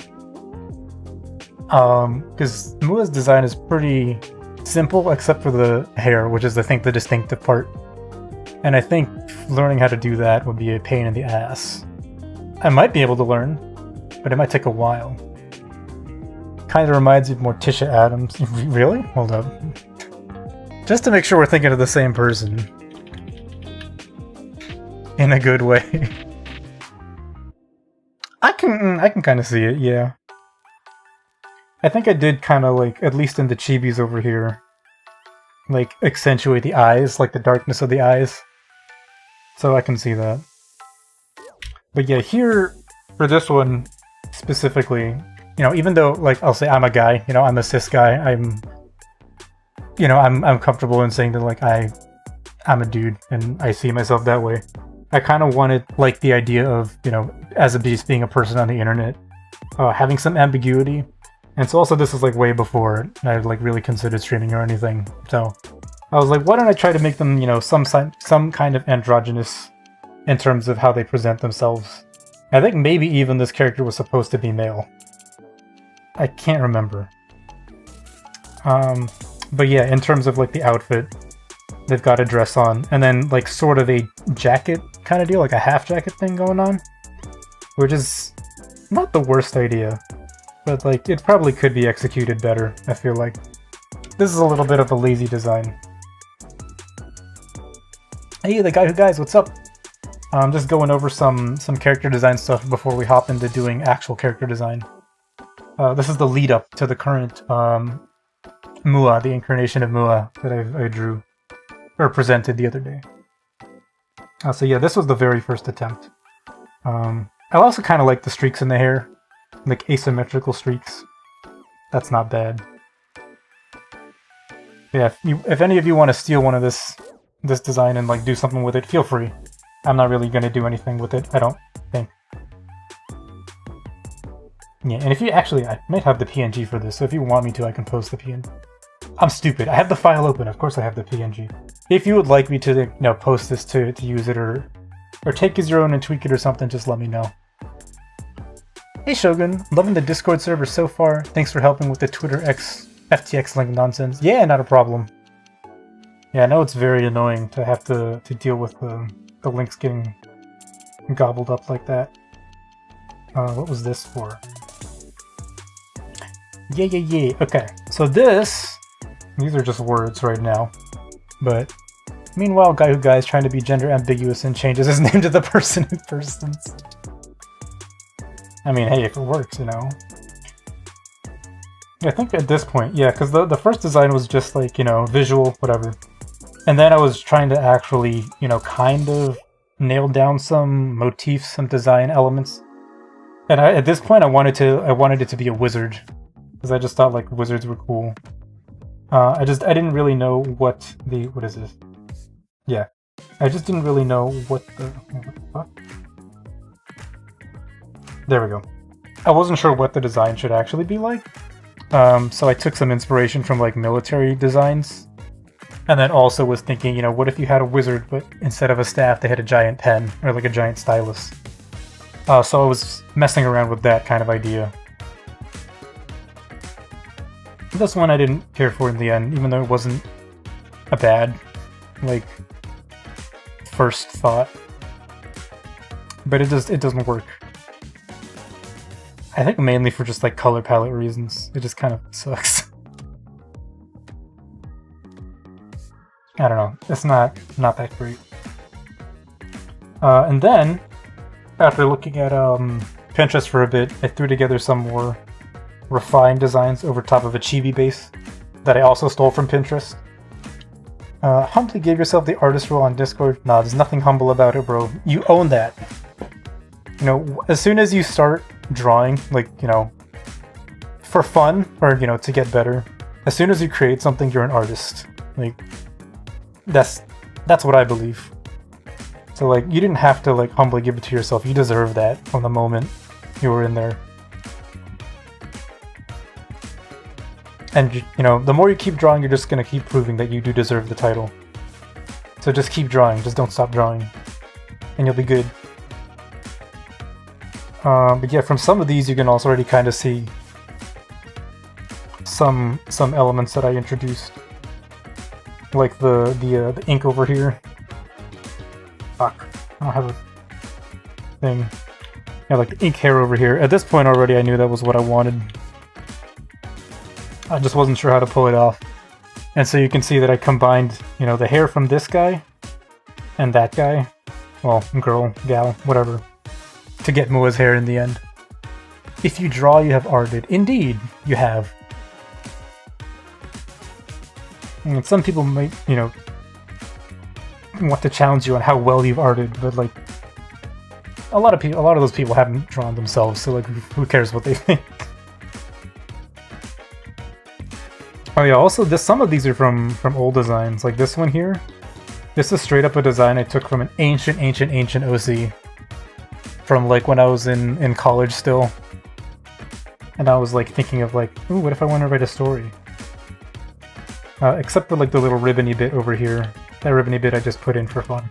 Because Mua's design is pretty simple, except for the hair, which is, I think, the distinctive part. And I think learning how to do that would be a pain in the ass. I might be able to learn, but it might take a while. Kind of reminds me of Morticia Adams. Really? Hold up. Just to make sure we're thinking of the same person. In a good way. I can kind of see it, yeah. I think I did kind of like, at least in the chibis over here, like accentuate the eyes, like the darkness of the eyes. So I can see that. But yeah, here, for this one specifically, you know, even though, like, I'll say I'm a guy, you know, I'm a cis guy, I'm comfortable in saying that, like, I'm a dude, and I see myself that way. I kind of wanted, like, the idea of, you know, as a beast being a person on the internet, having some ambiguity. And so also this is, like, way before I, like, really considered streaming or anything. So I was like, why don't I try to make them, you know, some kind of androgynous in terms of how they present themselves. I think maybe even this character was supposed to be male. I can't remember. But yeah, in terms of like the outfit, they've got a dress on, and then like sort of a jacket kind of deal, like a half jacket thing going on, which is not the worst idea, but like it probably could be executed better, I feel like. This is a little bit of a lazy design. Hey, the guy who guys, what's up? I'm just going over some character design stuff before we hop into doing actual character design. This is the lead up to the current Mua, the incarnation of Mua that I drew, or presented the other day. So yeah, this was the very first attempt. I also kind of like the streaks in the hair, like asymmetrical streaks. That's not bad. Yeah, if any of you want to steal one of this design and like do something with it, feel free. I'm not really going to do anything with it, I don't think. Yeah, and if you actually, I might have the PNG for this, so if you want me to, I can post the PNG. I'm stupid, I have the file open, of course I have the PNG. If you would like me to, you know, post this to use it, or take as your own and tweak it or something, just let me know. Hey Shogun, loving the Discord server so far. Thanks for helping with the Twitter X FTX link nonsense. Yeah, not a problem. Yeah, I know it's very annoying to have to deal with the links getting gobbled up like that. What was this for? Yeah. Okay, so these are just words right now. But meanwhile, guy who guy's trying to be gender ambiguous and changes his name to the person in persons. I mean, hey, if it works, you know. I think at this point, yeah, because the first design was just like, you know, visual, whatever. And then I was trying to actually, you know, kind of nail down some motifs, some design elements. And at this point, I wanted it to be a wizard, because I just thought like wizards were cool. I didn't really know what is this? Yeah, I just didn't really know what the fuck? There we go. I wasn't sure what the design should actually be like. So I took some inspiration from like military designs. And then also was thinking, you know, what if you had a wizard, but instead of a staff, they had a giant pen, or like a giant stylus. So I was messing around with that kind of idea. This one I didn't care for in the end, even though it wasn't a bad, like, first thought. But it doesn't work. I think mainly for just like color palette reasons. It just kind of sucks. I don't know. It's not that great. And then after looking at Pinterest for a bit, I threw together some more refined designs over top of a chibi base that I also stole from Pinterest. Humbly gave yourself the artist role on Discord. Nah, there's nothing humble about it, bro. You own that. You know, as soon as you start drawing, like, you know, for fun, or, you know, to get better, as soon as you create something, you're an artist. Like, that's what I believe. So, like, you didn't have to, like, humbly give it to yourself. You deserve that from the moment you were in there. And, you know, the more you keep drawing, you're just gonna keep proving that you do deserve the title. So just keep drawing, just don't stop drawing. And you'll be good. But yeah, from some of these you can also already kind of see some elements that I introduced. Like the ink over here. Fuck, I don't have a thing. Yeah, like the ink hair over here. At this point already I knew that was what I wanted. I just wasn't sure how to pull it off. And so you can see that I combined, you know, the hair from this guy and that guy. Well, girl, gal, whatever. To get Mua's hair in the end. If you draw, you have arted. Indeed, you have. And some people might, you know, want to challenge you on how well you've arted, but like, a lot of those people haven't drawn themselves, so like, who cares what they think? Oh yeah, also some of these are from old designs, like this one here. This is straight up a design I took from an ancient OC. From like when I was in college still. And I was like thinking of like, ooh, what if I want to write a story? Except for like the little ribbony bit over here. That ribbony bit I just put in for fun.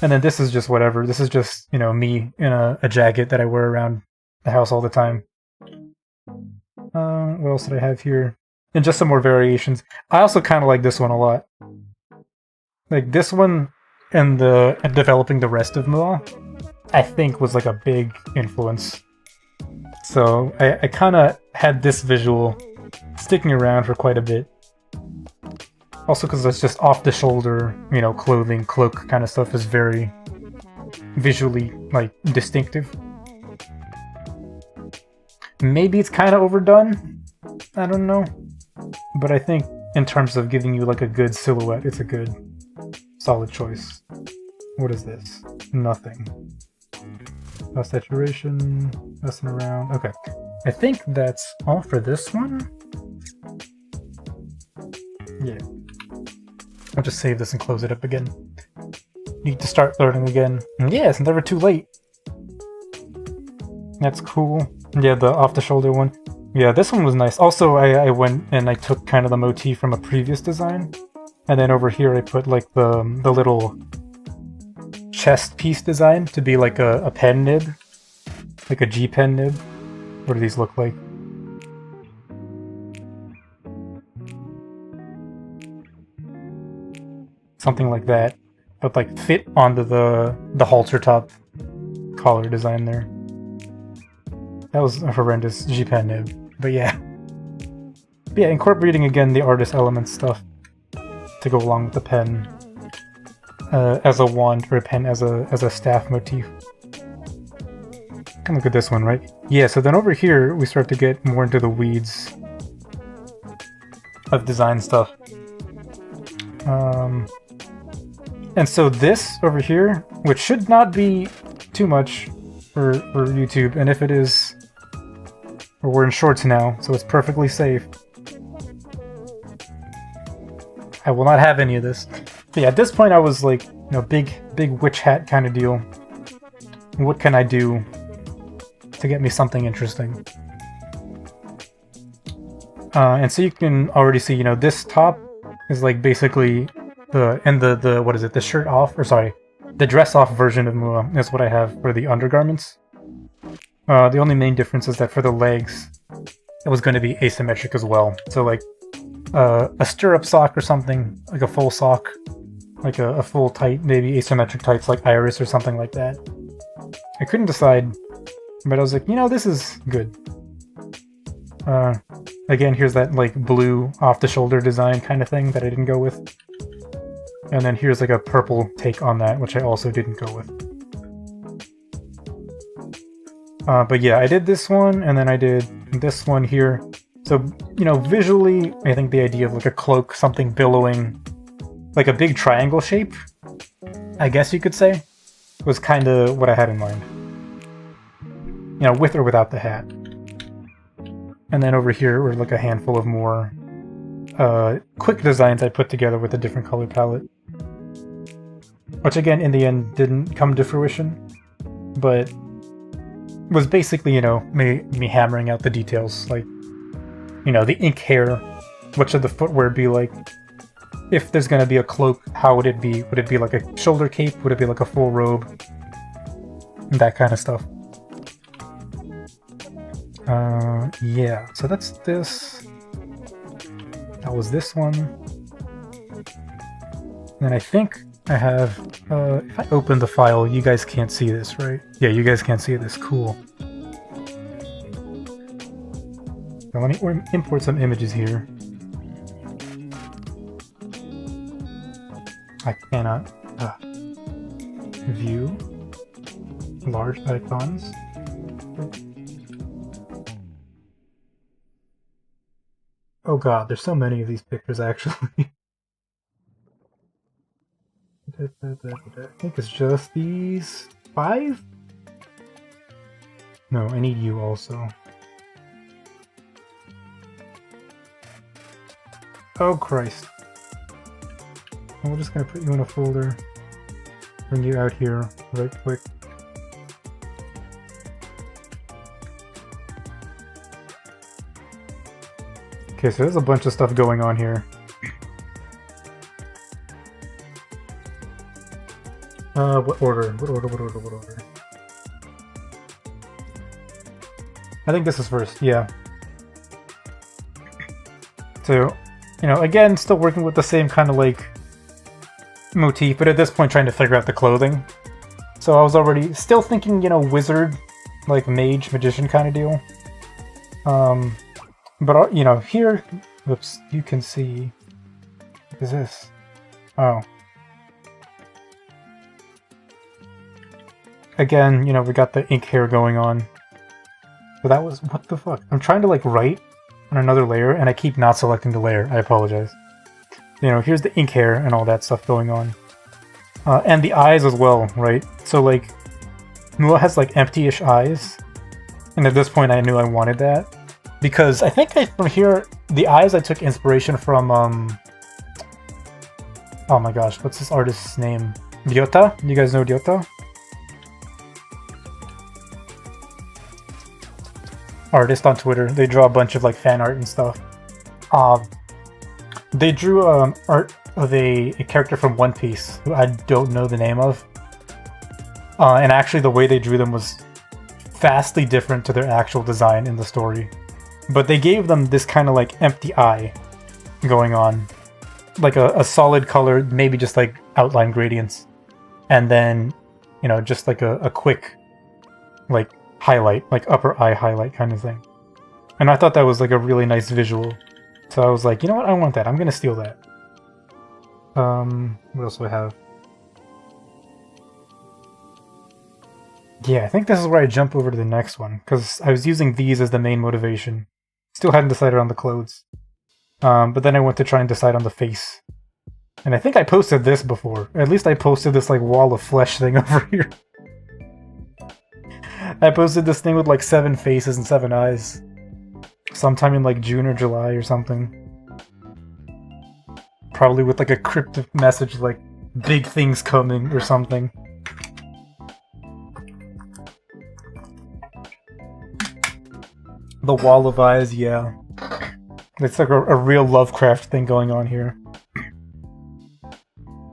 And then this is just whatever. This is just, you know, me in a jacket that I wear around the house all the time. What else did I have here? And just some more variations. I also kind of like this one a lot. Like this one and developing the rest of Mua, I think was like a big influence. So I kind of had this visual sticking around for quite a bit. Also because it's just off the shoulder, you know, clothing, cloak kind of stuff is very visually like distinctive. Maybe it's kind of overdone. I don't know. But I think in terms of giving you like a good silhouette, it's a good, solid choice. What is this? Nothing. No saturation, messing around. Okay. I think that's all for this one. Yeah. I'll just save this and close it up again. Need to start learning again. And yeah, it's never too late. That's cool. Yeah, the off-the-shoulder one. Yeah, this one was nice. Also, I went and I took kind of the motif from a previous design. And then over here I put like the little chest piece design to be like a pen nib. Like a G pen nib. What do these look like? Something like that. But like fit onto the halter top collar design there. That was a horrendous G-Pen nib, but yeah. But yeah, incorporating again the artist element stuff to go along with the pen as a wand or a pen as a staff motif. Kind of look at this one, right? Yeah, so then over here we start to get more into the weeds of design stuff. And so this over here, which should not be too much for YouTube, and if it is, we're in shorts now, so it's perfectly safe. I will not have any of this. But yeah, at this point I was like, you know, big witch hat kind of deal. What can I do to get me something interesting? And so you can already see, you know, this top is like basically the what is it? The shirt off, or sorry, the dress off version of Mua is what I have for the undergarments. The only main difference is that for the legs, it was going to be asymmetric as well. So like a stirrup sock or something, like a full sock, like a full tight, maybe asymmetric tights like Iris or something like that. I couldn't decide, but I was like, you know, this is good. Again, here's that like blue off-the-shoulder design kind of thing that I didn't go with. And then here's like a purple take on that, which I also didn't go with. But yeah, I did this one, and then I did this one here. So, you know, visually, I think the idea of like a cloak, something billowing, like a big triangle shape, I guess you could say, was kind of what I had in mind. You know, with or without the hat. And then over here were like a handful of more quick designs I put together with a different color palette. Which again, in the end, didn't come to fruition, but was basically, you know, me hammering out the details, like, you know, the ink hair, what should the footwear be like? If there's gonna be a cloak, how would it be? Would it be like a shoulder cape? Would it be like a full robe? That kind of stuff. Yeah, so that's this. That was this one. And I think I have, if I open the file, you guys can't see this, right? Yeah, you guys can't see this. Cool. Now let me import some images here. I cannot. View. Large icons. Oh god, there's so many of these pictures actually. I think it's just these 5? No, I need you also. Oh Christ. We're just gonna put you in a folder. Bring you out here right quick. Okay, so there's a bunch of stuff going on here. What order? What order? I think this is first, yeah. So, you know, again, still working with the same kind of, like, motif, but at this point trying to figure out the clothing. So I was already still thinking, you know, wizard, like mage, magician kind of deal. But, you know, here, whoops, you can see, what is this? Oh. Again, you know, we got the ink hair going on. But that was, what the fuck? I'm trying to, like, write on another layer, and I keep not selecting the layer. I apologize. You know, here's the ink hair and all that stuff going on. And the eyes as well, right? So, like, Mua has, like, empty-ish eyes. And at this point, I knew I wanted that. Because I think from here, the eyes I took inspiration from, oh my gosh, what's this artist's name? Ryota? You guys know Ryota? Artist on Twitter. They draw a bunch of, like, fan art and stuff. They drew art of a character from One Piece, who I don't know the name of. And actually the way they drew them was vastly different to their actual design in the story. But they gave them this kind of like empty eye going on. Like a solid color, maybe just like outline gradients. And then, you know, just like a quick like highlight, like upper eye highlight kind of thing. And I thought that was like a really nice visual. So I was like, you know what, I want that. I'm gonna steal that. What else do I have? Yeah, I think this is where I jump over to the next one, because I was using these as the main motivation. Still hadn't decided on the clothes. But then I went to try and decide on the face. And I think I posted this before. At least I posted this like wall of flesh thing over here. I posted this thing with like 7 faces and 7 eyes. Sometime in like June or July or something. Probably with like a cryptic message like, big things coming or something. The wall of eyes, yeah. It's like a real Lovecraft thing going on here.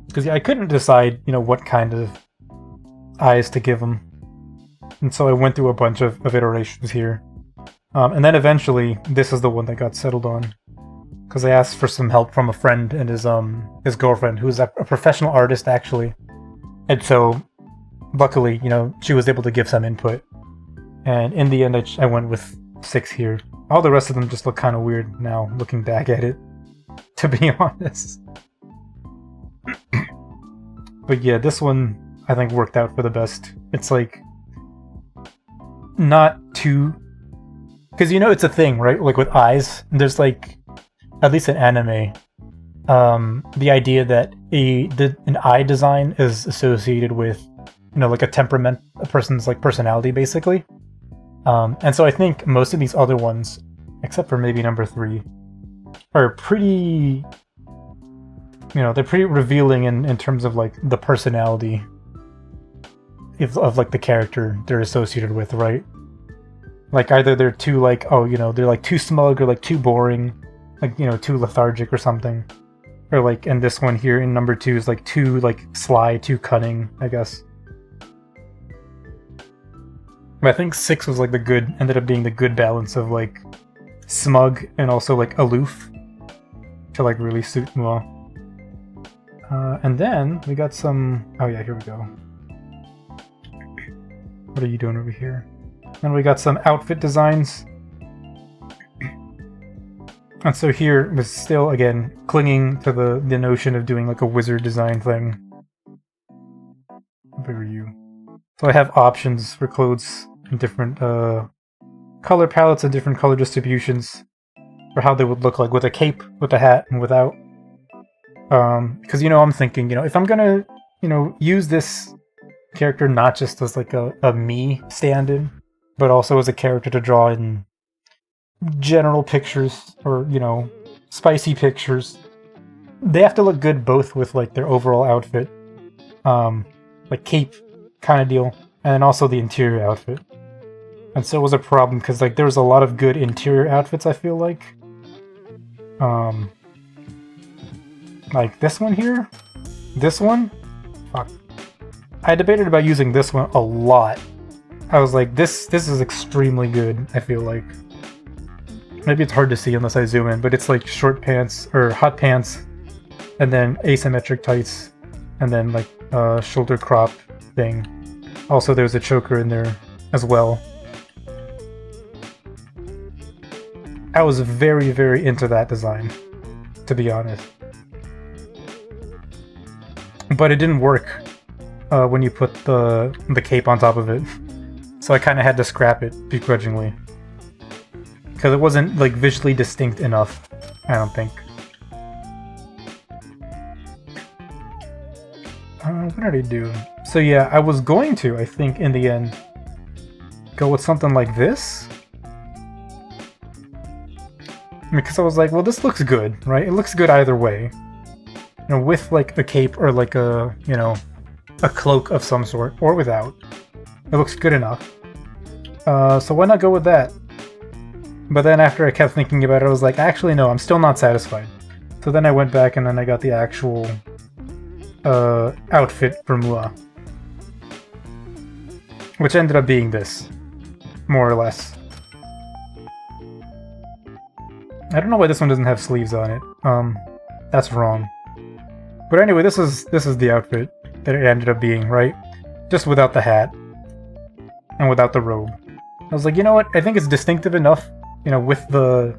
Because yeah, I couldn't decide, you know, what kind of eyes to give him. And so I went through a bunch of iterations here. And then eventually, this is the one that got settled on. Because I asked for some help from a friend and his girlfriend, who's a professional artist, actually. And so, luckily, you know, she was able to give some input. And in the end, I went with 6 here. All the rest of them just look kind of weird now, looking back at it, to be honest. But yeah, this one, I think, worked out for the best. It's like... not too... Because you know it's a thing, right? Like with eyes, there's like, at least in anime, the idea that an eye design is associated with, you know, like a temperament, a person's like personality, basically. And so I think most of these other ones, except for maybe number 3, are pretty, you know, they're pretty revealing in terms of like the personality of like the character they're associated with, right? Like either they're too like, oh, you know, they're like too smug or like too boring, like, you know, too lethargic or something. Or like, and this one here in number 2 is like too like sly, too cunning, I guess. But I think 6 was like ended up being the good balance of like smug and also like aloof to like really suit Mua. And then we got some, oh yeah, here we go. What are you doing over here? And we got some outfit designs. And so here was still, again, clinging to the notion of doing like a wizard design thing. How big are you? So I have options for clothes in different color palettes and different color distributions for how they would look like with a cape, with a hat, and without. Because, you know, I'm thinking, you know, if I'm gonna, you know, use this character not just as like a me stand-in, but also as a character to draw in general pictures or, you know, spicy pictures, they have to look good both with like their overall outfit, like cape kind of deal, and also the interior outfit. And so it was a problem because like there was a lot of good interior outfits, I feel like. Like this one here, this one, fuck. I debated about using this one a lot. I was like, this is extremely good, I feel like. Maybe it's hard to see unless I zoom in, but it's like short pants, or hot pants, and then asymmetric tights, and then like shoulder crop thing. Also there's a choker in there as well. I was very, very into that design, to be honest. But it didn't work when you put the cape on top of it. So I kind of had to scrap it, begrudgingly. Because it wasn't, like, visually distinct enough, I don't think. What did I do? So yeah, I was going to, I think, in the end, go with something like this. Because I was like, well, this looks good, right? It looks good either way. You know, with, like, a cape or, like, a, you know, a cloak of some sort, or without. It looks good enough. So why not go with that? But then after I kept thinking about it, I was like, actually no, I'm still not satisfied. So then I went back and then I got the actual outfit for Mua. Which ended up being this, more or less. I don't know why this one doesn't have sleeves on it. That's wrong. But anyway, this is the outfit that it ended up being, right? Just without the hat. And without the robe. I was like, you know what? I think it's distinctive enough, you know, with the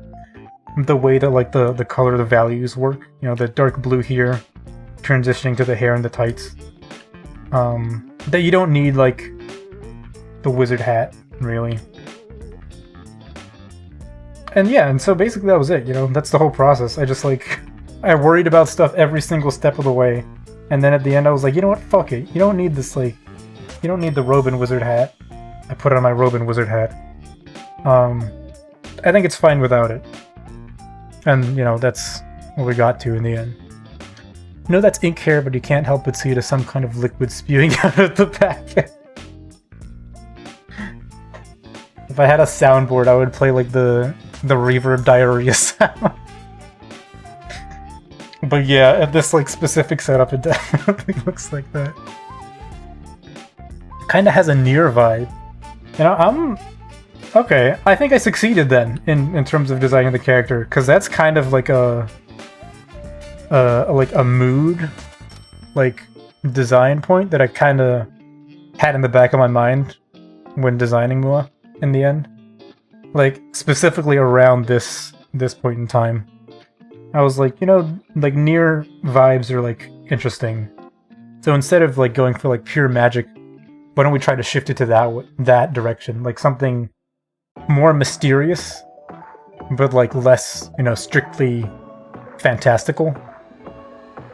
way that like the color of the values work. You know, the dark blue here, transitioning to the hair and the tights. That you don't need like the wizard hat, really. And yeah, and so basically that was it, you know, that's the whole process. I just like, I worried about stuff every single step of the way. And then at the end I was like, you know what, fuck it. You don't need this, like, you don't need the robe and wizard hat. I put on my robe and wizard hat. I think it's fine without it. And, you know, that's what we got to in the end. You know that's ink hair, but you can't help but see it as some kind of liquid spewing out of the packet. If I had a soundboard, I would play like the reverb diarrhea sound. But yeah, at this like specific setup, it definitely looks like that. Kinda has a Nier vibe. You know, okay, I think I succeeded then in terms of designing the character, because that's kind of like a mood, like, design point that I kind of had in the back of my mind when designing Mua in the end. Like, specifically around this point in time. I was like, you know, like, Nier vibes are, like, interesting. So instead of, like, going for, like, pure magic why don't we try to shift it to that direction, like something more mysterious, but like less, you know, strictly fantastical.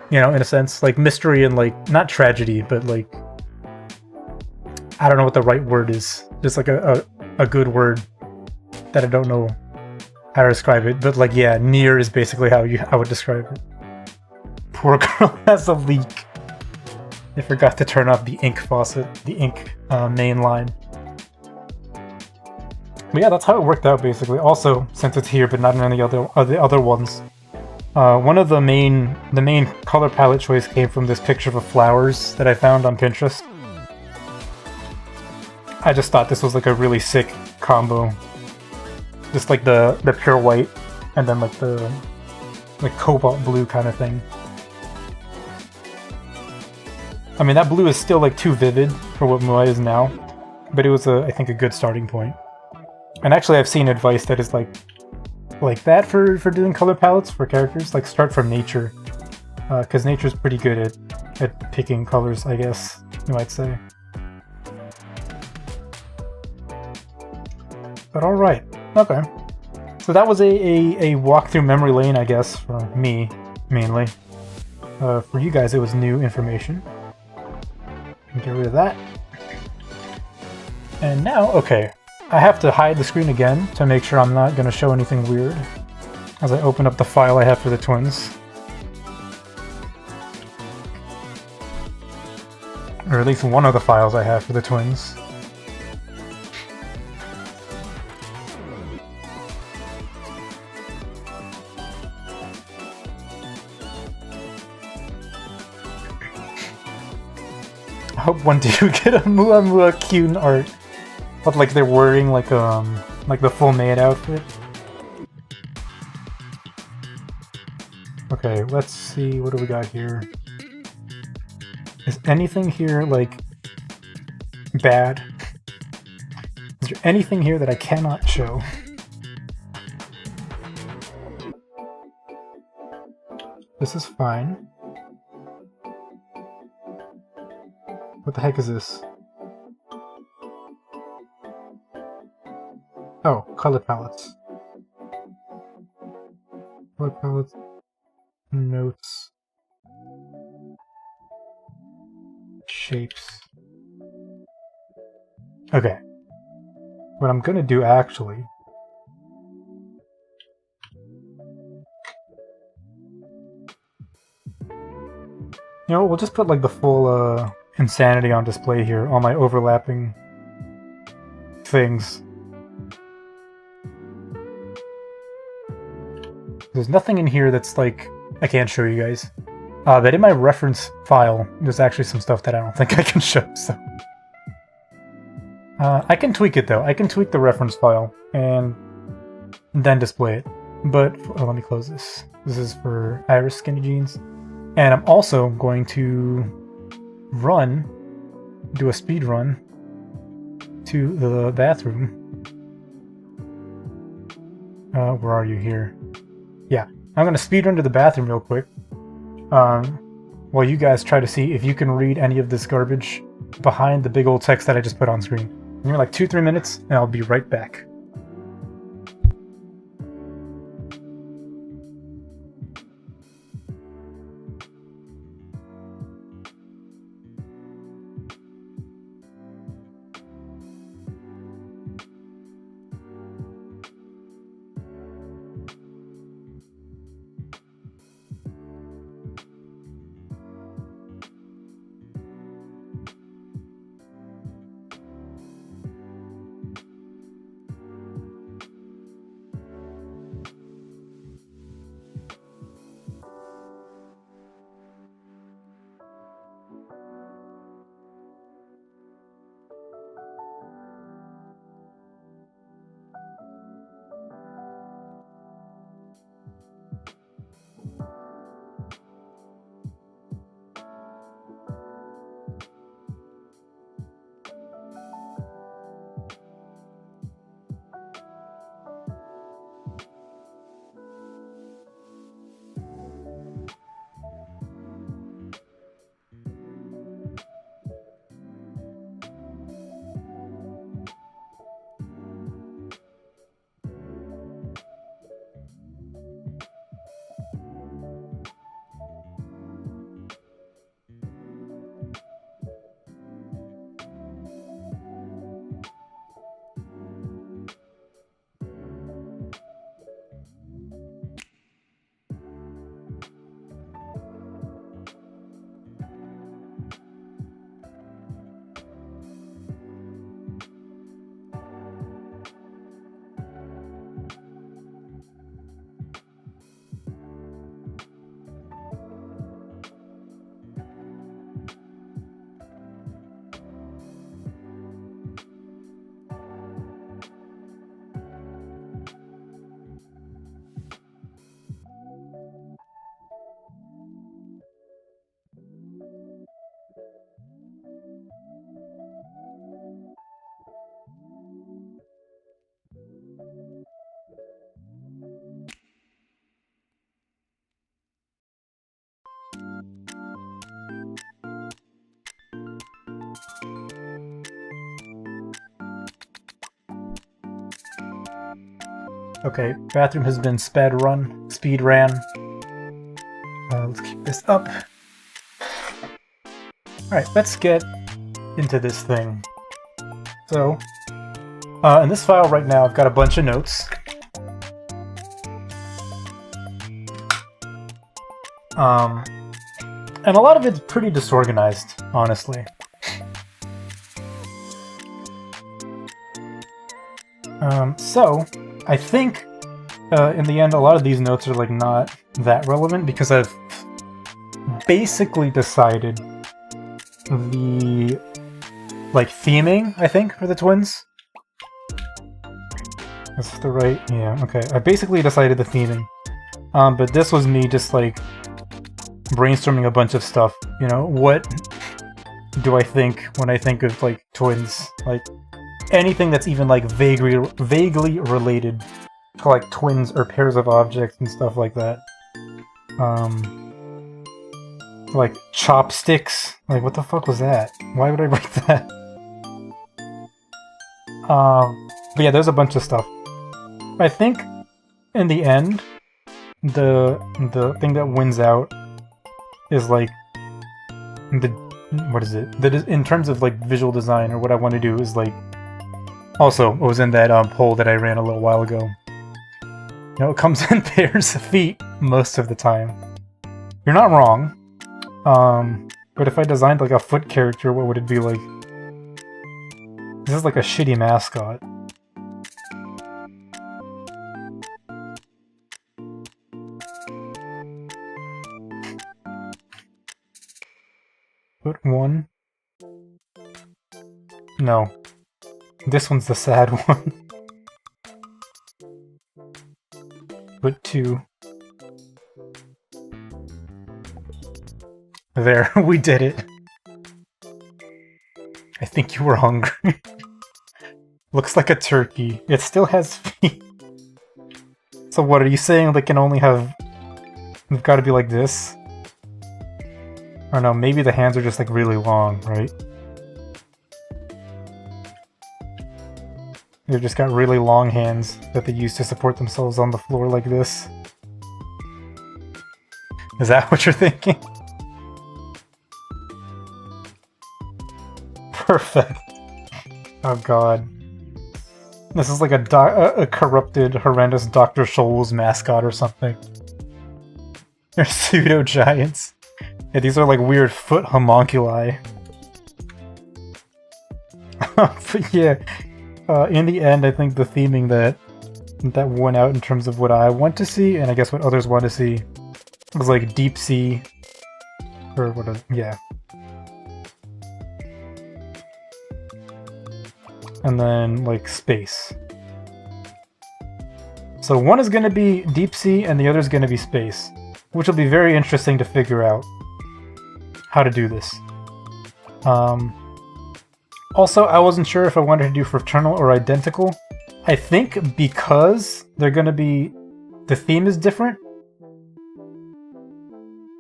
You know, in a sense, like mystery and like not tragedy, but like I don't know what the right word is. Just like a good word that I don't know how to describe it, but like yeah, near is basically how I would describe it. Poor girl has a leak. I forgot to turn off the ink faucet, the ink main line. But yeah, that's how it worked out basically. Also, since it's here but not in any other ones, one of the main color palette choice came from this picture of flowers that I found on Pinterest. I just thought this was like a really sick combo. Just like the pure white and then like the cobalt blue kind of thing. I mean, that blue is still like too vivid for what Moai is now, but it was I think a good starting point. And actually I've seen advice that is like that for doing color palettes for characters, like start from nature, because nature's pretty good at picking colors, I guess you might say. But alright, okay. So that was a walk through memory lane, I guess, for me, mainly. For you guys, it was new information. Get rid of that. And now, okay, I have to hide the screen again to make sure I'm not going to show anything weird as I open up the file I have for the twins. Or at least one of the files I have for the twins. I hope one day we get a Muamua Kyun art, but like they're wearing like the full maid outfit. Okay, let's see, what do we got here? Is anything here like bad? Is there anything here that I cannot show? This is fine. What the heck is this? Oh, color palettes. Color palettes. Notes. Shapes. Okay. What I'm gonna do actually... You know, we'll just put like the full insanity on display here, all my overlapping things. There's nothing in here that's like, I can't show you guys. But in my reference file, there's actually some stuff that I don't think I can show, so... I can tweak it though, I can tweak the reference file, and then display it. But, oh, let me close this. This is for Iris Skinny Jeans. And I'm also going to do a speed run to the bathroom. Where are you here? Yeah, I'm gonna speed run to the bathroom real quick. While you guys try to see if you can read any of this garbage behind the big old text that I just put on screen. Give me like 2-3 minutes, and I'll be right back. Okay, bathroom has been speed ran. Let's keep this up. Alright, let's get into this thing. So, in this file right now, I've got a bunch of notes. And a lot of it's pretty disorganized, honestly. So, I think, in the end, a lot of these notes are, like, not that relevant, because I've basically decided the, like, theming, I think, for the twins. Is this the right? Yeah, okay. I basically decided the theming. But this was me just, like, brainstorming a bunch of stuff, you know? What do I think when I think of, like, twins? Like, anything that's even, like, vaguely related to, like, twins or pairs of objects and stuff like that. Like, chopsticks? Like, what the fuck was that? Why would I write that? But yeah, there's a bunch of stuff. I think, in the end, the thing that wins out is, like, what is it? That is, in terms of, like, visual design, or what I want to do is, like, also, it was in that poll that I ran a little while ago. You know, it comes in pairs of feet most of the time. You're not wrong. But if I designed, like, a foot character, what would it be like? This is like a shitty mascot. Foot 1. No. This one's the sad one. Foot 2. There, we did it. I think you were hungry. Looks like a turkey. It still has feet. So what, are you saying they can only have... They've got to be like this? Or no, maybe the hands are just, like, really long, right? They've just got really long hands that they use to support themselves on the floor like this. Is that what you're thinking? Perfect. Oh god. This is like a corrupted, horrendous Dr. Scholl's mascot or something. They're pseudo-giants. Yeah, these are like weird foot homunculi. But yeah, in the end, I think the theming that won out in terms of what I want to see, and I guess what others want to see, was like deep sea, or what? Yeah. And then, like, space. So one is going to be deep sea, and the other is going to be space. Which will be very interesting to figure out how to do this. Also, I wasn't sure if I wanted to do fraternal or identical. I think because they're going to be... the theme is different.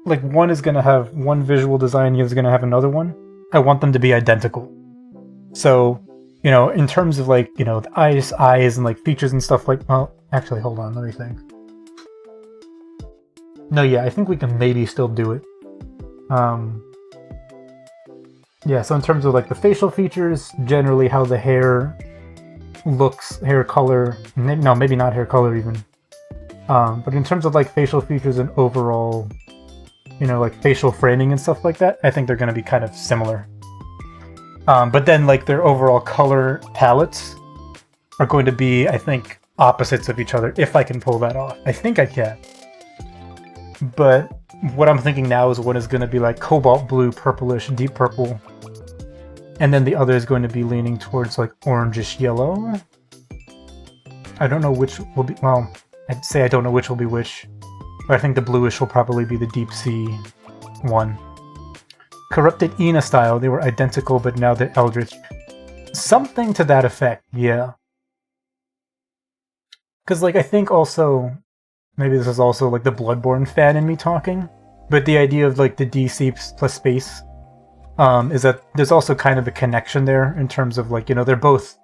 Like, one is going to have one visual design, the other is going to have another one. I want them to be identical. So... you know, in terms of, like, you know, the eyes, and, like, features and stuff like... well, actually, hold on, let me think. No, yeah, I think we can maybe still do it. Yeah, so in terms of, like, the facial features, generally how the hair looks, hair color... no, maybe not hair color, even. But in terms of, like, facial features and overall, you know, like, facial framing and stuff like that, I think they're going to be kind of similar. But then, like, their overall color palettes are going to be, I think, opposites of each other, if I can pull that off. I think I can. But what I'm thinking now is one is going to be, like, cobalt blue, purplish, deep purple. And then the other is going to be leaning towards, like, orangish yellow. I don't know which will be... well, I'd say I don't know which will be which. But I think the bluish will probably be the deep sea one. Corrupted Ina style, they were identical, but now they're eldritch. Something to that effect, yeah. Because, like, I think also... maybe this is also, like, the Bloodborne fan in me talking. But the idea of, like, the DC plus space is that there's also kind of a connection there in terms of, like, you know, they're both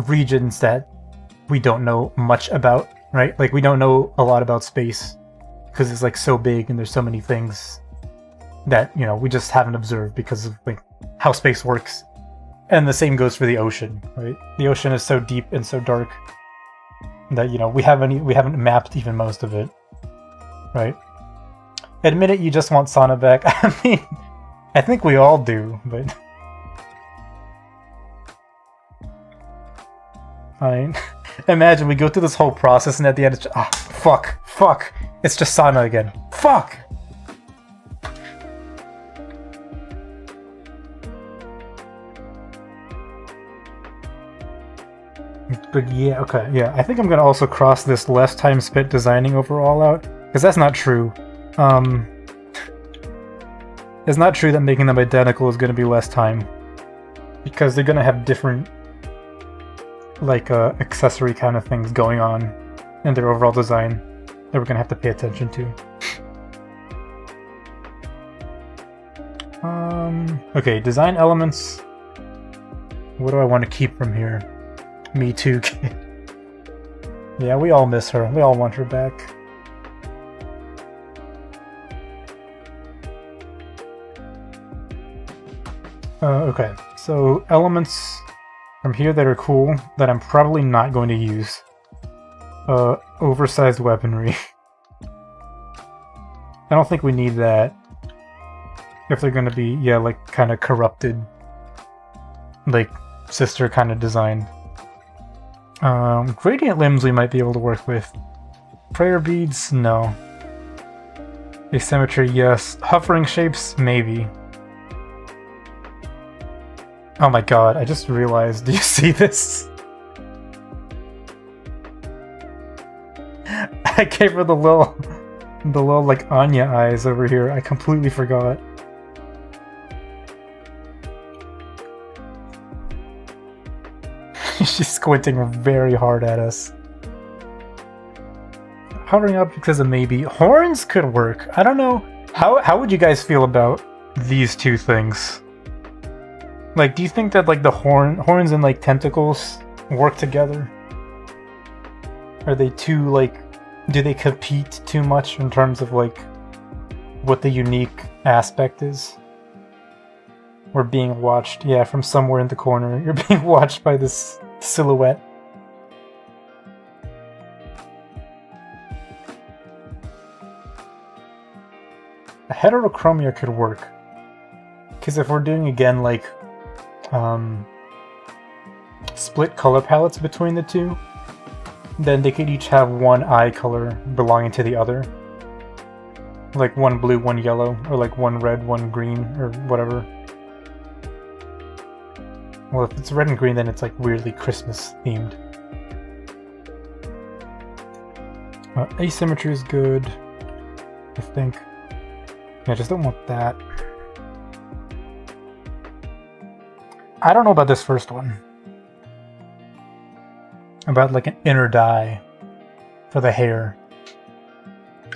regions that we don't know much about, right? Like, we don't know a lot about space because it's like so big and there's so many things that, you know, we just haven't observed because of like how space works. And the same goes for the ocean, right? The ocean is so deep and so dark that, you know, we haven't mapped even most of it, right? Admit it, you just want Sana back. I mean, I think we all do, but I mean, imagine we go through this whole process and at the end it's just, fuck, it's just Sana again. Fuck! But yeah, okay, yeah. I think I'm gonna also cross this less time spent designing overall out, because that's not true. It's not true that making them identical is gonna be less time, because they're gonna have different, like, accessory kind of things going on in their overall design that we're gonna have to pay attention to. Okay, design elements. What do I want to keep from here? Me too, kid. Yeah, we all miss her. We all want her back. Okay, so elements from here that are cool that I'm probably not going to use. Oversized weaponry. I don't think we need that. If they're gonna be, yeah, like, kind of corrupted, like, sister kind of design. Gradient limbs we might be able to work with. Prayer beads, no. Asymmetry, yes. Hovering shapes, maybe. Oh my god, I just realized, do you see this? I gave her the little, like, Anya eyes over here. I completely forgot. She's squinting very hard at us. Hovering up because of maybe. Horns could work. I don't know. How would you guys feel about these two things? Like, do you think that, like, the horns and, like, tentacles work together? Are they too, like, do they compete too much in terms of, like, what the unique aspect is? We're being watched, yeah, from somewhere in the corner. You're being watched by this silhouette. A heterochromia could work. Because if we're doing, again, like, split color palettes between the two, then they could each have one eye color belonging to the other. Like one blue, one yellow, or like one red, one green, or whatever. Well, if it's red and green, then it's like weirdly Christmas themed. Asymmetry is good, I think. Yeah, I just don't want that. I don't know about this first one. About like an inner dye for the hair.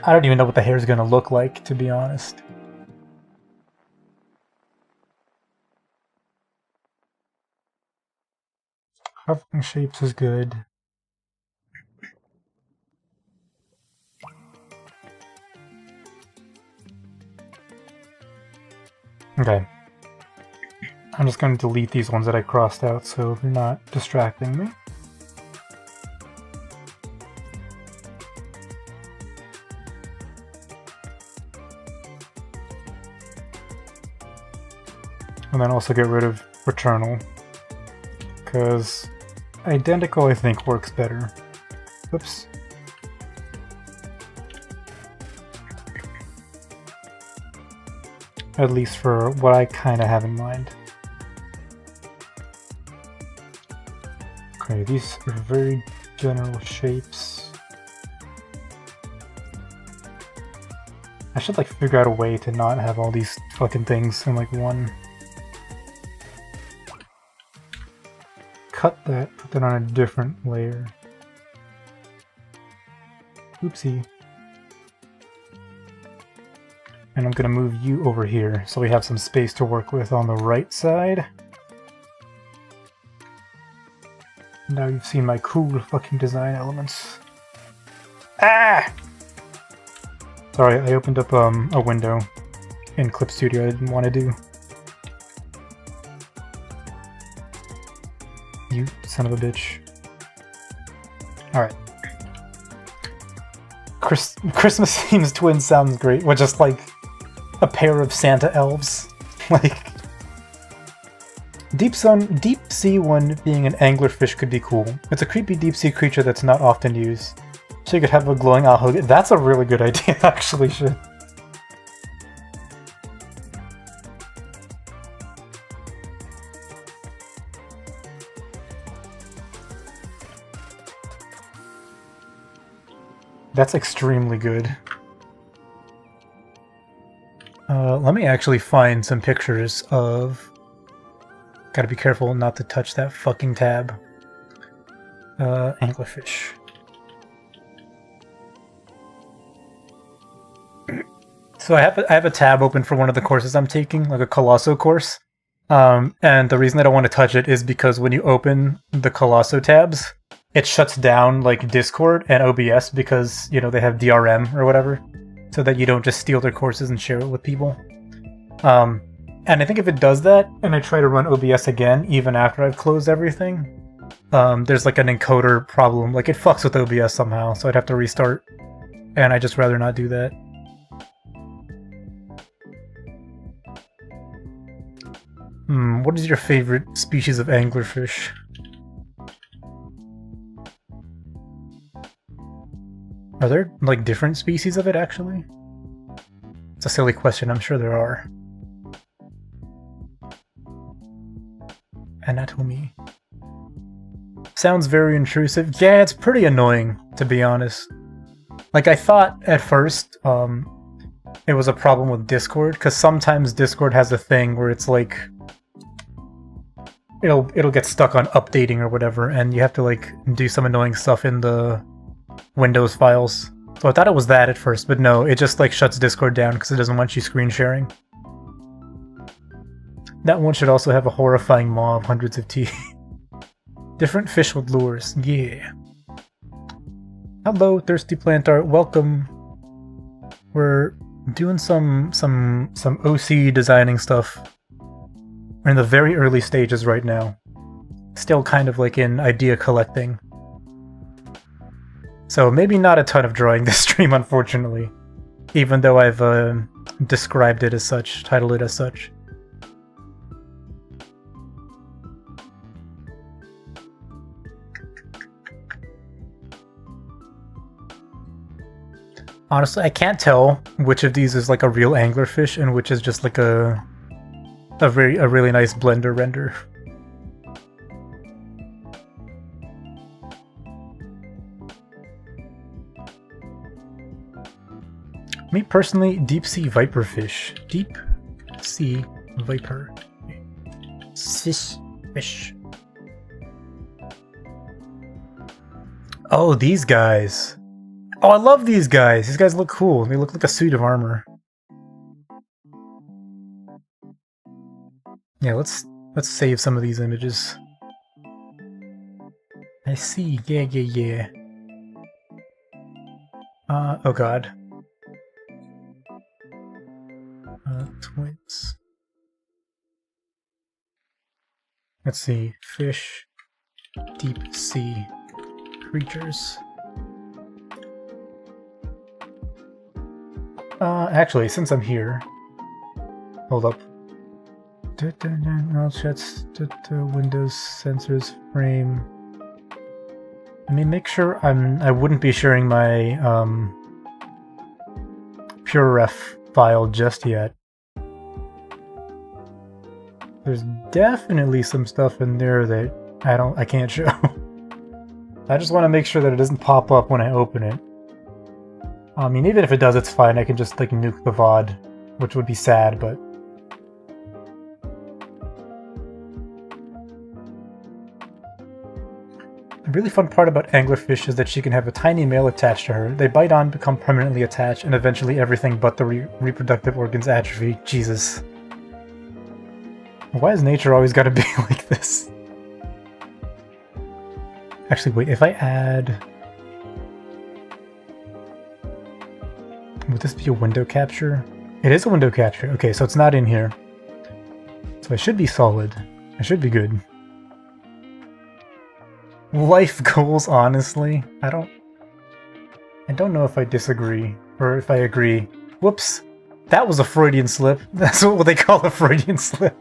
I don't even know what the hair is going to look like, to be honest. Hovering shapes is good. Okay. I'm just going to delete these ones that I crossed out so they're not distracting me. And then also get rid of Returnal, because identical I think works better. Oops. At least for what I kind of have in mind. Okay, these are very general shapes. I should like figure out a way to not have all these fucking things in like one. Cut that, put that on a different layer. Oopsie. And I'm gonna move you over here so we have some space to work with on the right side. Now you've seen my cool fucking design elements. Ah! Sorry, I opened up a window in Clip Studio I didn't want to do. You son of a bitch. Alright. Christmas themes twins sounds great. With just like a pair of Santa elves. Like deep sea one being an anglerfish could be cool. It's a creepy deep sea creature that's not often used. So you could have a glowing eye hug. That's a really good idea, actually. Shit. That's extremely good. Let me actually find some pictures of... Gotta be careful not to touch that fucking tab. Anglerfish. So I have a tab open for one of the courses I'm taking, like a Colosso course. And the reason I don't want to touch it is because when you open the Colosso tabs, it shuts down like Discord and OBS because, you know, they have DRM or whatever, so that you don't just steal their courses and share it with people. And I think if it does that, and I try to run OBS again, even after I've closed everything, there's like an encoder problem. Like it fucks with OBS somehow, so I'd have to restart. And I'd just rather not do that. What is your favorite species of anglerfish? Are there, like, different species of it, actually? It's a silly question, I'm sure there are. Anatomy. Sounds very intrusive. Yeah, it's pretty annoying, to be honest. Like, I thought at first, it was a problem with Discord, because sometimes Discord has a thing where it's like... It'll get stuck on updating or whatever, and you have to, like, do some annoying stuff in the Windows files. So I thought it was that at first, but no, it just, like, shuts Discord down because it doesn't want you screen sharing. That one should also have a horrifying maw of hundreds of teeth. Different fish with lures, yeah. Hello, Thirsty Plant Art, welcome. We're doing some OC designing stuff. We're in the very early stages right now. Still kind of like in idea collecting. So maybe not a ton of drawing this stream, unfortunately. Even though I've described it as such, titled it as such. Honestly, I can't tell which of these is like a real anglerfish and which is just like a really nice Blender render. Me personally, deep sea viperfish. Deep sea viper fish. Oh, these guys. Oh, I love these guys. These guys look cool. They look like a suit of armor. Yeah, let's save some of these images. I see. Yeah. Oh god. Twins. Let's see. Fish. Deep sea creatures. Actually, since I'm here, hold up. All chats, Windows sensors frame. Let me make sure I wouldn't be sharing my PureRef file just yet. There's definitely some stuff in there that I can't show. I just want to make sure that it doesn't pop up when I open it. I mean, even if it does, it's fine. I can just, like, nuke the VOD, which would be sad, but... The really fun part about anglerfish is that she can have a tiny male attached to her. They bite on, become permanently attached, and eventually everything but the reproductive organs atrophy. Jesus. Why has nature always got to be like this? Actually, wait, if I add... Would this be a window capture? It is a window capture. Okay, so it's not in here. So I should be solid. I should be good. Life goals, honestly. I don't know if I disagree, or if I agree. Whoops. That was a Freudian slip. That's what they call a Freudian slip.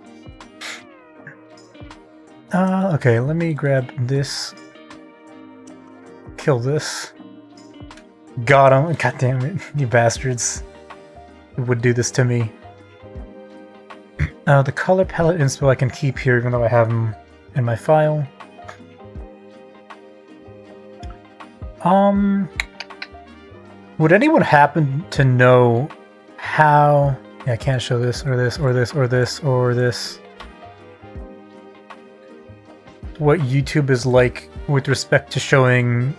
Okay, let me grab this. Kill this. Got him. God damn it, you bastards. Who would do this to me? The color palette inspo I can keep here, even though I have them in my file. Would anyone happen to know how... Yeah, I can't show this, or this, or this, or this, or this. What YouTube is like with respect to showing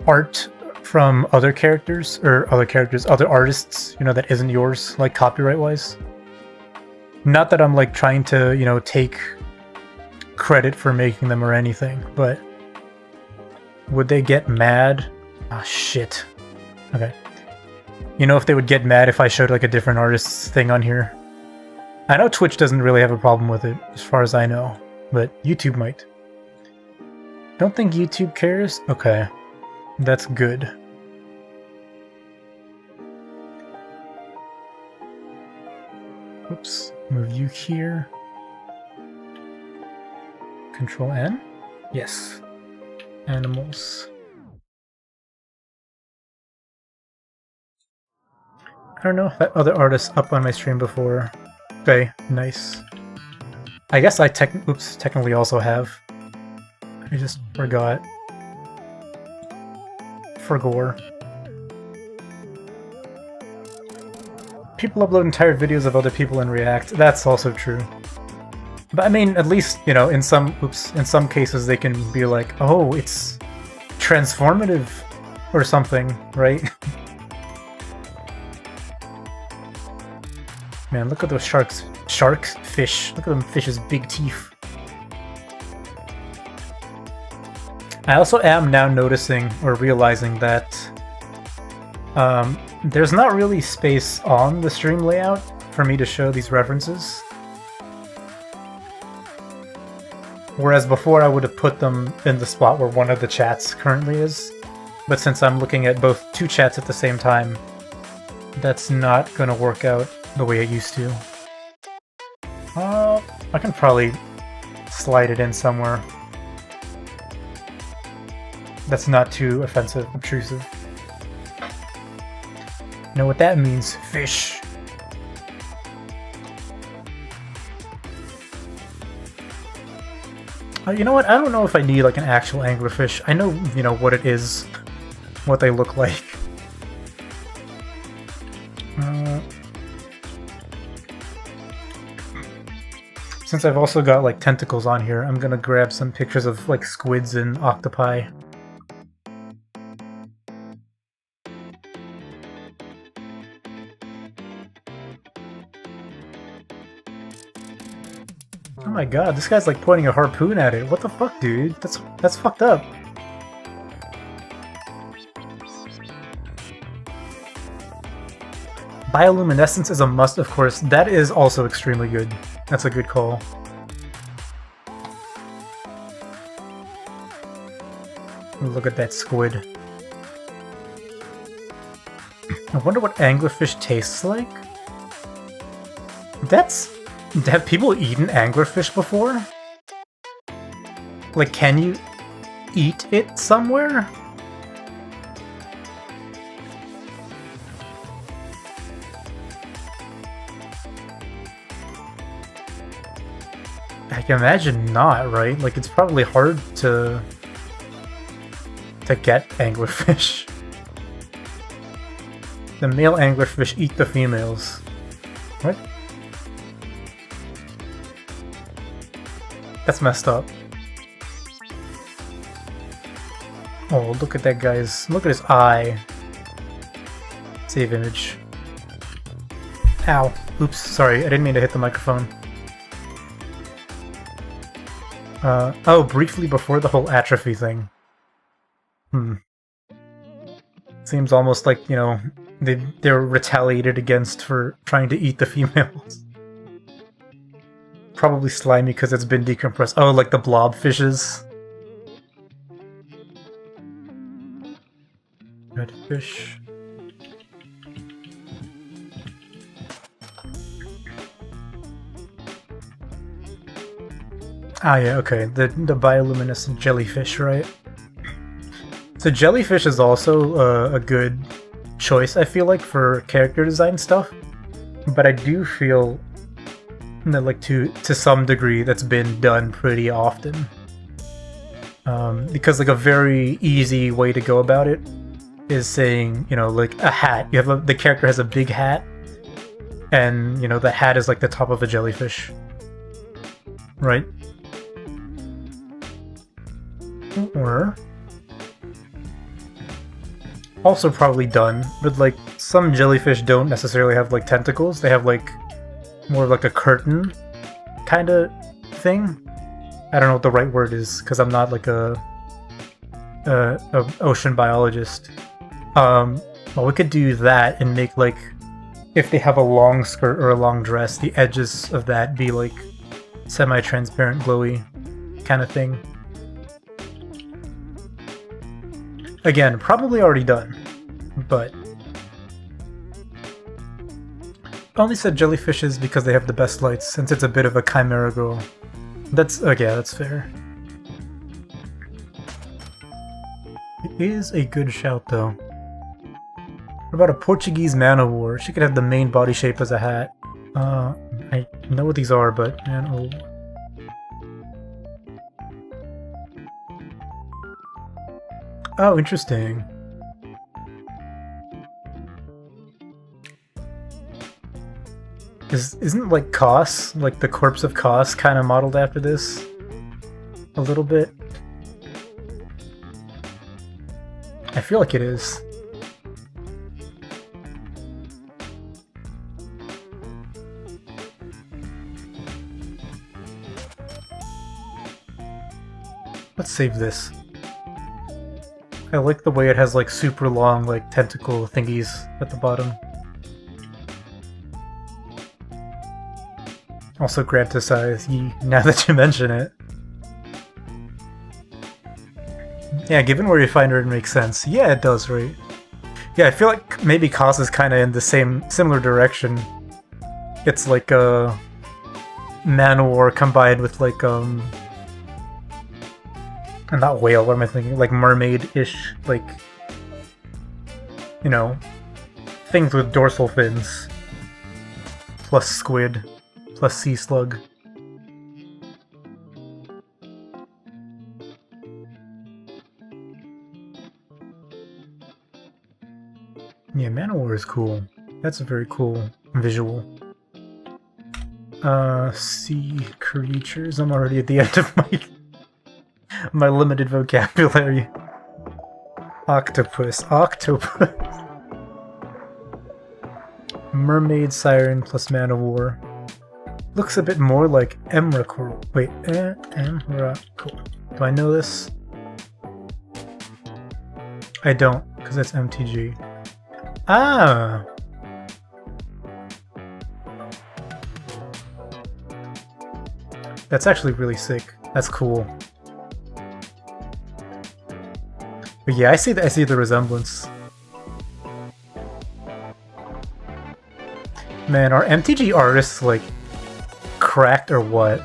art from other characters, or other artists, you know, that isn't yours, like copyright-wise. Not that I'm like trying to, you know, take credit for making them or anything, but would they get mad? Oh shit. Okay. You know, if they would get mad if I showed like a different artist's thing on here. I know Twitch doesn't really have a problem with it, as far as I know, but YouTube might. Don't think YouTube cares? Okay. That's good. Oops. Move you here. Control N? Yes. Animals. I don't know if that other artist's up on my stream before. Okay, nice. I guess I technically also have. I just forgot. Forgore. People upload entire videos of other people and react. That's also true. But I mean, at least, you know, in some cases they can be like, oh, it's transformative or something, right? Man, look at those fish. Look at them fish's big teeth. I also am now noticing or realizing that there's not really space on the stream layout for me to show these references. Whereas before I would have put them in the spot where one of the chats currently is. But since I'm looking at both two chats at the same time, that's not gonna work out the way it used to. I can probably slide it in somewhere. That's not too offensive, obtrusive. You know what that means? Fish. You know what? I don't know if I need like an actual anglerfish. I know, you know, what it is, what they look like. Since I've also got like tentacles on here, I'm gonna grab some pictures of like squids and octopi. Oh my god, this guy's like pointing a harpoon at it. What the fuck, dude? That's fucked up. Bioluminescence is a must, of course. That is also extremely good. That's a good call. Look at that squid. I wonder what anglerfish tastes like? Have people eaten anglerfish before? Like, can you eat it somewhere? I can imagine not, right? Like, it's probably hard to get anglerfish. The male anglerfish eat the females. What? That's messed up. Oh, look at that guy's... Look at his eye. Save image. Ow. Oops, sorry, I didn't mean to hit the microphone. Oh, briefly before the whole atrophy thing. Seems almost like, you know, they're retaliated against for trying to eat the females. Probably slimy because it's been decompressed. Oh, like the blob fishes. Red fish. Ah yeah, okay. The bioluminescent jellyfish, right? So jellyfish is also a good choice, I feel like, for character design stuff. But I do feel that, like, to some degree, that's been done pretty often. Because, like, a very easy way to go about it is saying, you know, like, a hat. You have the character has a big hat, and, you know, the hat is, like, the top of a jellyfish. Right? Or... also probably done, but like some jellyfish don't necessarily have like tentacles. They have like more like a curtain kind of thing. I don't know what the right word is because I'm not like a ocean biologist. Well, we could do that and make like, if they have a long skirt or a long dress, the edges of that be like semi-transparent, glowy kind of thing. Again, probably already done, but I only said jellyfishes because they have the best lights, since it's a bit of a chimera girl. That's okay, that's fair. It is a good shout, though. What about a Portuguese man-o'-war? She could have the main body shape as a hat. I know what these are, but man-o'-war. Oh, interesting. Isn't like Kos, like the corpse of Kos, kind of modeled after this? A little bit? I feel like it is. Let's save this. I like the way it has like super long like tentacle thingies at the bottom. Also grab to size, now that you mention it. Yeah, given where you find her, it makes sense. Yeah, it does, right? Yeah, I feel like maybe Kos is kind of in the similar direction. It's like a man-o'-war combined with like not whale, what am I thinking? Like mermaid-ish, like, you know, things with dorsal fins. Plus squid. Plus sea slug. Yeah, man-o'-war is cool. That's a very cool visual. Sea creatures. I'm already at the end of my limited vocabulary. Octopus. Mermaid siren plus man-o'-war. Looks a bit more like Emrakul. Wait, Emrakul. Do I know this? I don't, because it's MTG. Ah! That's actually really sick. That's cool. But yeah, I see the resemblance. Man, are MTG artists like cracked or what?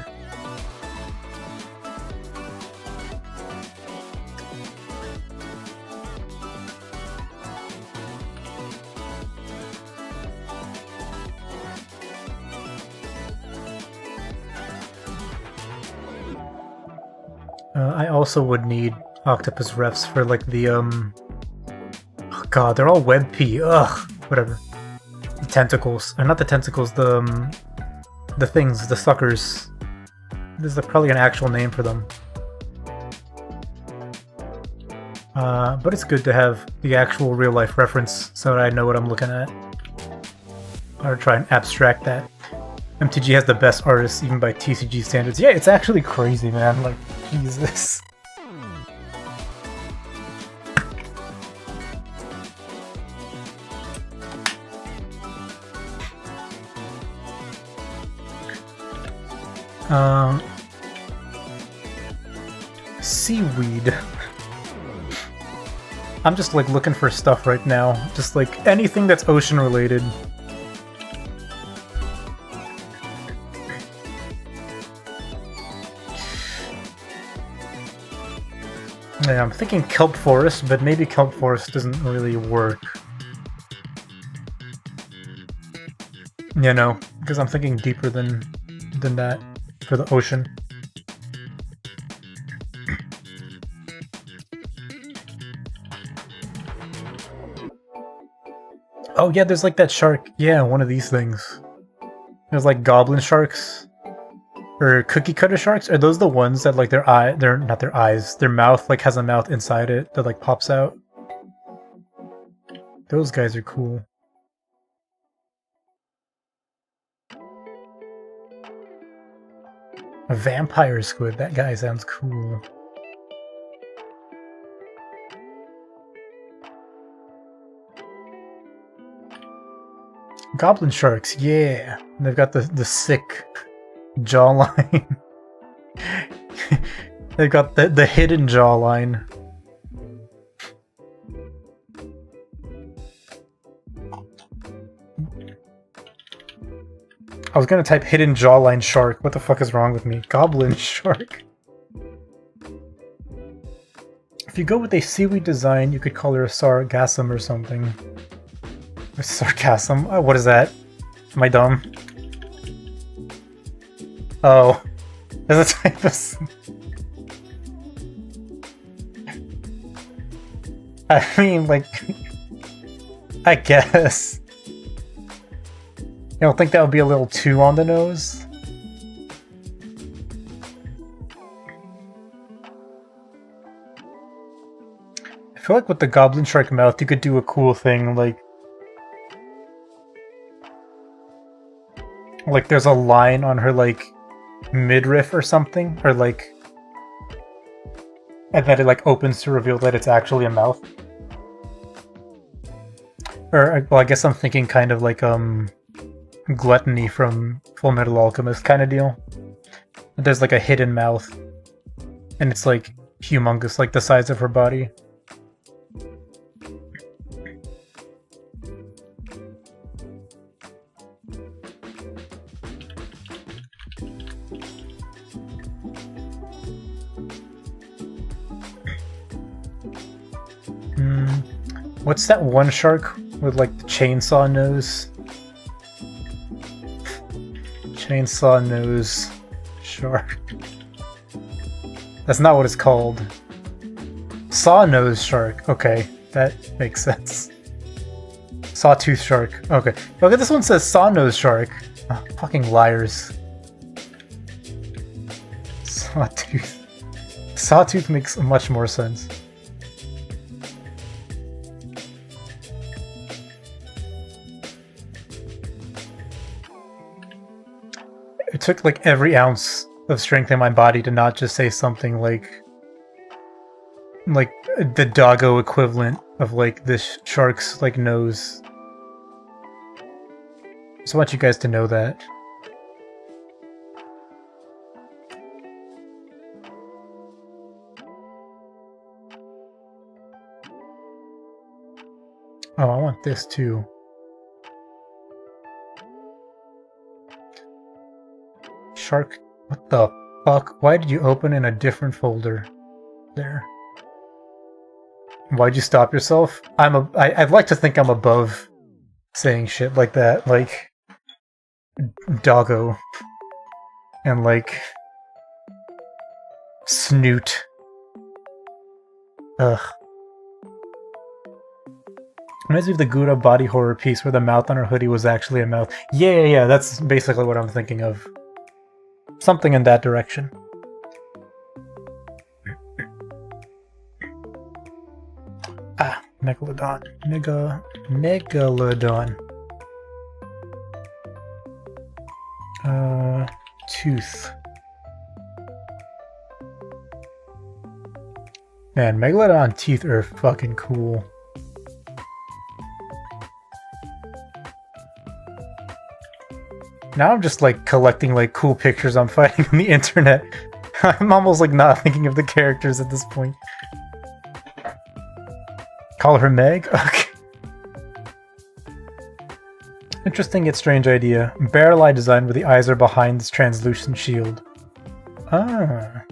I also would need octopus refs for like the oh god, they're all web P. Ugh, whatever. The tentacles, or not the tentacles, the things, the suckers. There's probably an actual name for them. But it's good to have the actual real life reference so that I know what I'm looking at. Or try and abstract that. MTG has the best artists even by TCG standards. Yeah, it's actually crazy, man. Like, Jesus. Seaweed. I'm just like looking for stuff right now. Just like anything that's ocean related. Yeah, I'm thinking kelp forest, but maybe kelp forest doesn't really work. You know, because I'm thinking deeper than that for the ocean. Oh yeah, there's like that shark. Yeah, one of these things. There's like goblin sharks. Or cookie cutter sharks? Are those the ones that like they're not their eyes, their mouth like has a mouth inside it that like pops out? Those guys are cool. A vampire squid, that guy sounds cool. Goblin sharks, yeah. And they've got the sick jawline. They've got the hidden jawline. I was gonna type hidden jawline shark. What the fuck is wrong with me? Goblin shark. If you go with a seaweed design, you could call her a sargassum or something. A sargassum? Oh, what is that? Am I dumb? Oh. There's a type of... I mean, like... I guess. You don't think that would be a little too on the nose? I feel like with the goblin shark mouth, you could do a cool thing, like there's a line on her, like, midriff or something, or like... and then it, like, opens to reveal that it's actually a mouth. Or, well, I guess I'm thinking kind of like, Gluttony from Fullmetal Alchemist kind of deal. There's like a hidden mouth, and it's like humongous, like the size of her body. What's that one shark with like the chainsaw nose? Chainsaw nose shark. That's not what it's called. Saw nose shark. Okay, that makes sense. Sawtooth shark. Okay. Look at this one, says saw nose shark. Oh, fucking liars. Sawtooth. Sawtooth makes much more sense. It took like every ounce of strength in my body to not just say something like the doggo equivalent of like this shark's like nose. Just want you guys to know that. Oh, I want this too. Shark, what the fuck? Why did you open in a different folder? There. Why'd you stop yourself? I'd like to think I'm above saying shit like that, like doggo and like snoot. Ugh. Reminds me of the Gouda body horror piece where the mouth on her hoodie was actually a mouth. Yeah, that's basically what I'm thinking of. Something in that direction. Ah, Megalodon. Megalodon. tooth. Man, Megalodon teeth are fucking cool. Now I'm just like collecting like cool pictures I'm finding on the internet. I'm almost like not thinking of the characters at this point. Call her Meg? Okay. Interesting yet strange idea. Barrel eye design where the eyes are behind this translucent shield. Ah.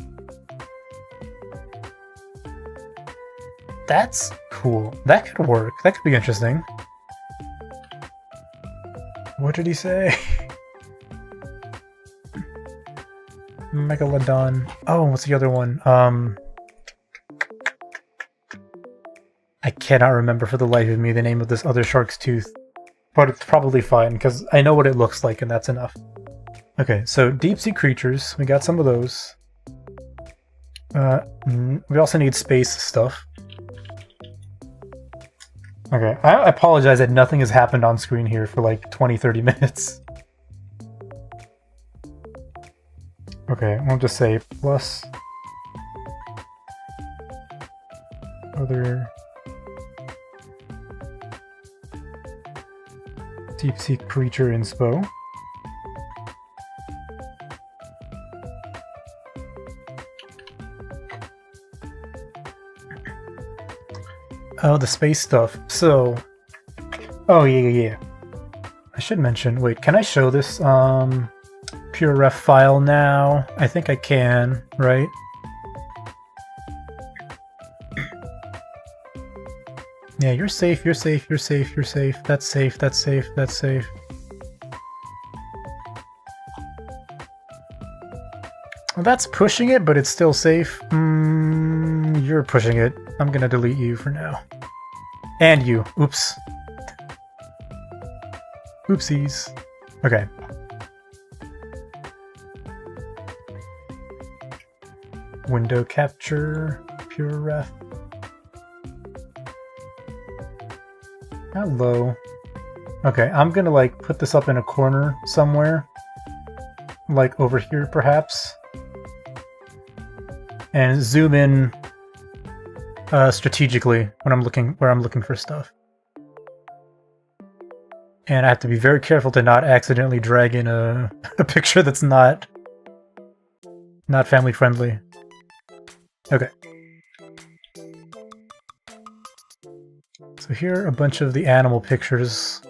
That's cool. That could work. That could be interesting. What did he say? Megalodon. Oh, what's the other one? I cannot remember for the life of me the name of this other shark's tooth. But it's probably fine, because I know what it looks like, and that's enough. Okay, so deep sea creatures. We got some of those. We also need space stuff. Okay, I apologize that nothing has happened on screen here for like 20-30 minutes. Okay, we'll just say plus other deep sea creature inspo. Oh, the space stuff. So, oh yeah. I should mention. Wait, can I show this pure ref file now? I think I can, right? Yeah, you're safe. You're safe. You're safe. You're safe. That's safe. That's safe. That's safe. Well, that's pushing it, but it's still safe. You're pushing it. I'm gonna delete you for now. And you. Oops. Oopsies. Okay. Window capture. Pure ref. Hello. Okay, I'm gonna like put this up in a corner somewhere. Like over here perhaps. And zoom in strategically when I'm looking for stuff. And I have to be very careful to not accidentally drag in a picture that's not family friendly. Okay. So here are a bunch of the animal pictures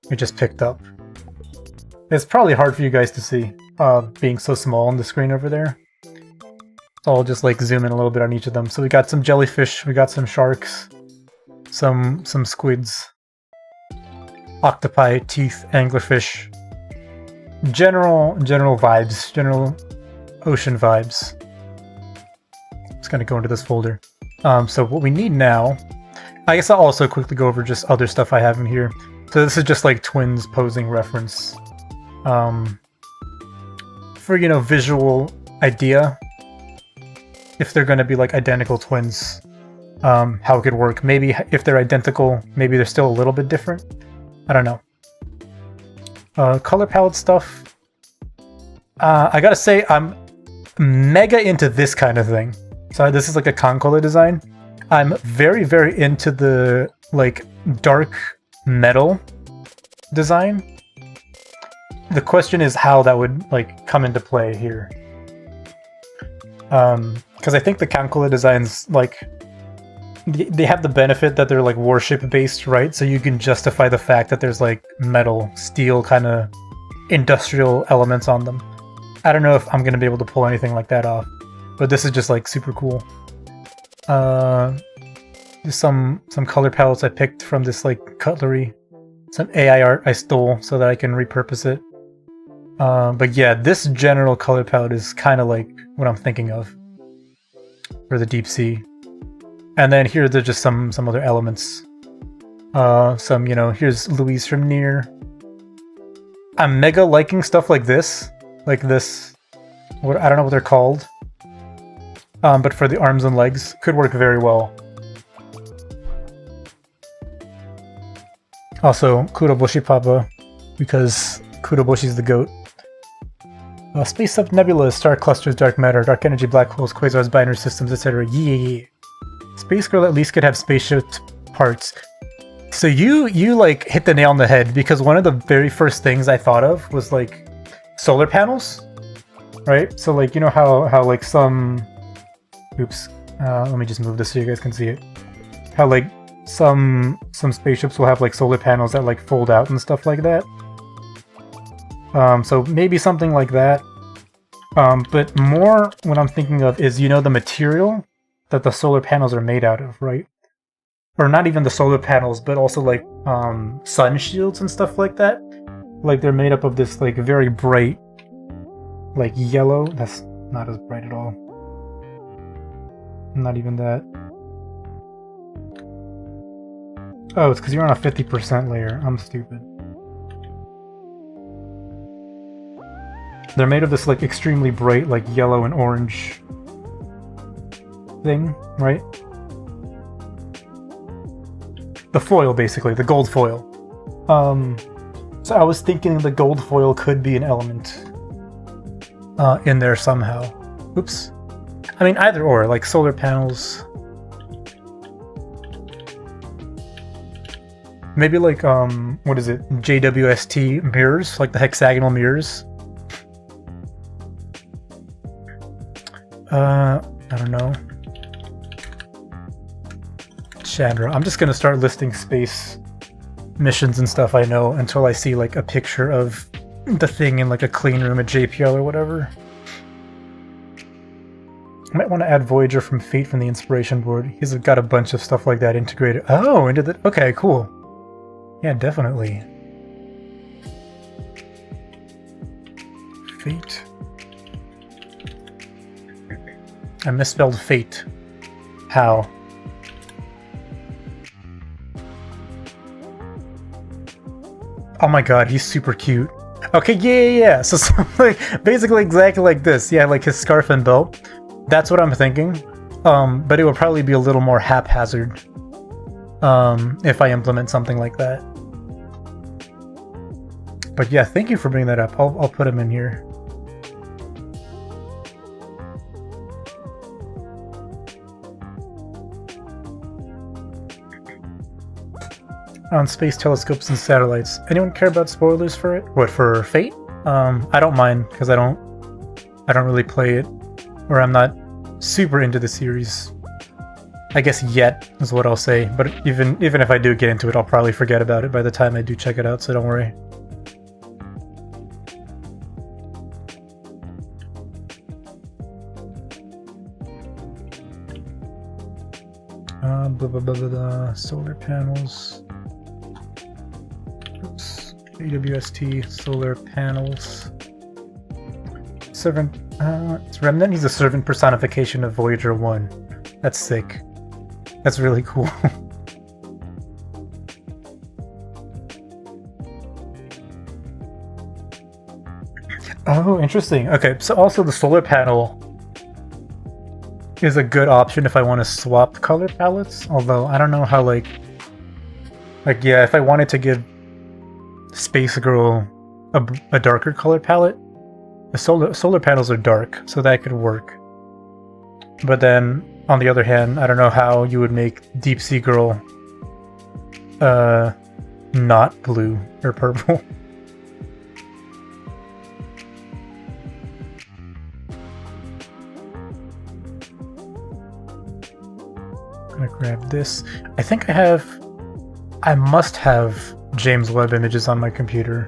we just picked up. It's probably hard for you guys to see, being so small on the screen over there. So I'll just like zoom in a little bit on each of them. So we got some jellyfish, we got some sharks, some squids, octopi, teeth, anglerfish. General vibes, general ocean vibes. Just gonna go into this folder. So what we need now, I guess I'll also quickly go over just other stuff I have in here. So this is just like twins posing reference. For, you know, visual idea. If they're going to be like identical twins, how it could work. Maybe if they're identical, maybe they're still a little bit different. I don't know. Color palette stuff. I gotta say, I'm mega into this kind of thing. So this is like a Concola design. I'm very, very into the like dark metal design. The question is how that would like come into play here. Because I think the Concola designs, like, they have the benefit that they're like warship based, right? So you can justify the fact that there's like metal, steel kind of industrial elements on them. I don't know if I'm gonna be able to pull anything like that off, but this is just like super cool. There's some color palettes I picked from this like cutlery, some AI art I stole so that I can repurpose it. But yeah, this general color palette is kind of like what I'm thinking of for the deep sea. And then here there's just some other elements. Some, you know, here's Louise from Near. I'm mega liking stuff like this. Like this, what, I don't know what they're called. But for the arms and legs, could work very well. Also, Kuroboshi Papa, because Kuroboshi's the goat. Space sub-nebulas, star clusters, dark matter, dark energy, black holes, quasars, binary systems, etc. Yeah. Space Girl at least could have spaceship parts. So you like hit the nail on the head, because one of the very first things I thought of was like solar panels, right? So like, you know how like some, oops, let me just move this so you guys can see it. How like some spaceships will have like solar panels that like fold out and stuff like that. So maybe something like that. But more what I'm thinking of is, you know, the material that the solar panels are made out of, right? Or not even the solar panels, but also like sun shields and stuff like that. Like they're made up of this like very bright, like yellow. That's not as bright at all. Not even that. Oh, it's because you're on a 50% layer. I'm stupid. They're made of this like extremely bright, like yellow and orange thing, right? The foil, basically, the gold foil. So I was thinking the gold foil could be an element in there somehow. Oops. I mean, either or, like solar panels. Maybe like, what is it? JWST mirrors, like the hexagonal mirrors. I don't know. Chandra. I'm just gonna start listing space missions and stuff I know until I see like a picture of the thing in like a clean room at JPL or whatever. I might want to add Voyager from Fate from the inspiration board. He's got a bunch of stuff like that integrated. Oh, into the... Okay, cool. Yeah, definitely. Fate. I misspelled fate. How? Oh my god, he's super cute. Okay, yeah. So something basically exactly like this. Yeah, like his scarf and belt. That's what I'm thinking. But it would probably be a little more haphazard if I implement something like that. But yeah, thank you for bringing that up. I'll put him in here. On space telescopes and satellites. Anyone care about spoilers for it? What, for Fate? I don't mind, because I don't really play it, or I'm not super into the series. I guess yet is what I'll say, but even if I do get into it, I'll probably forget about it by the time I do check it out, so don't worry. Blah, blah, blah, blah, blah. Solar panels. Oops. AWST solar panels. Servant. It's Remnant. He's a servant personification of Voyager 1. That's sick. That's really cool. Oh, interesting. Okay, so also the solar panel is a good option if I want to swap color palettes, although I don't know how, like yeah, if I wanted to give Space Girl a darker color palette, the solar panels are dark, so that could work. But then, on the other hand, I don't know how you would make Deep Sea Girl not blue or purple. I'm gonna grab this. I think I must have James Webb images on my computer.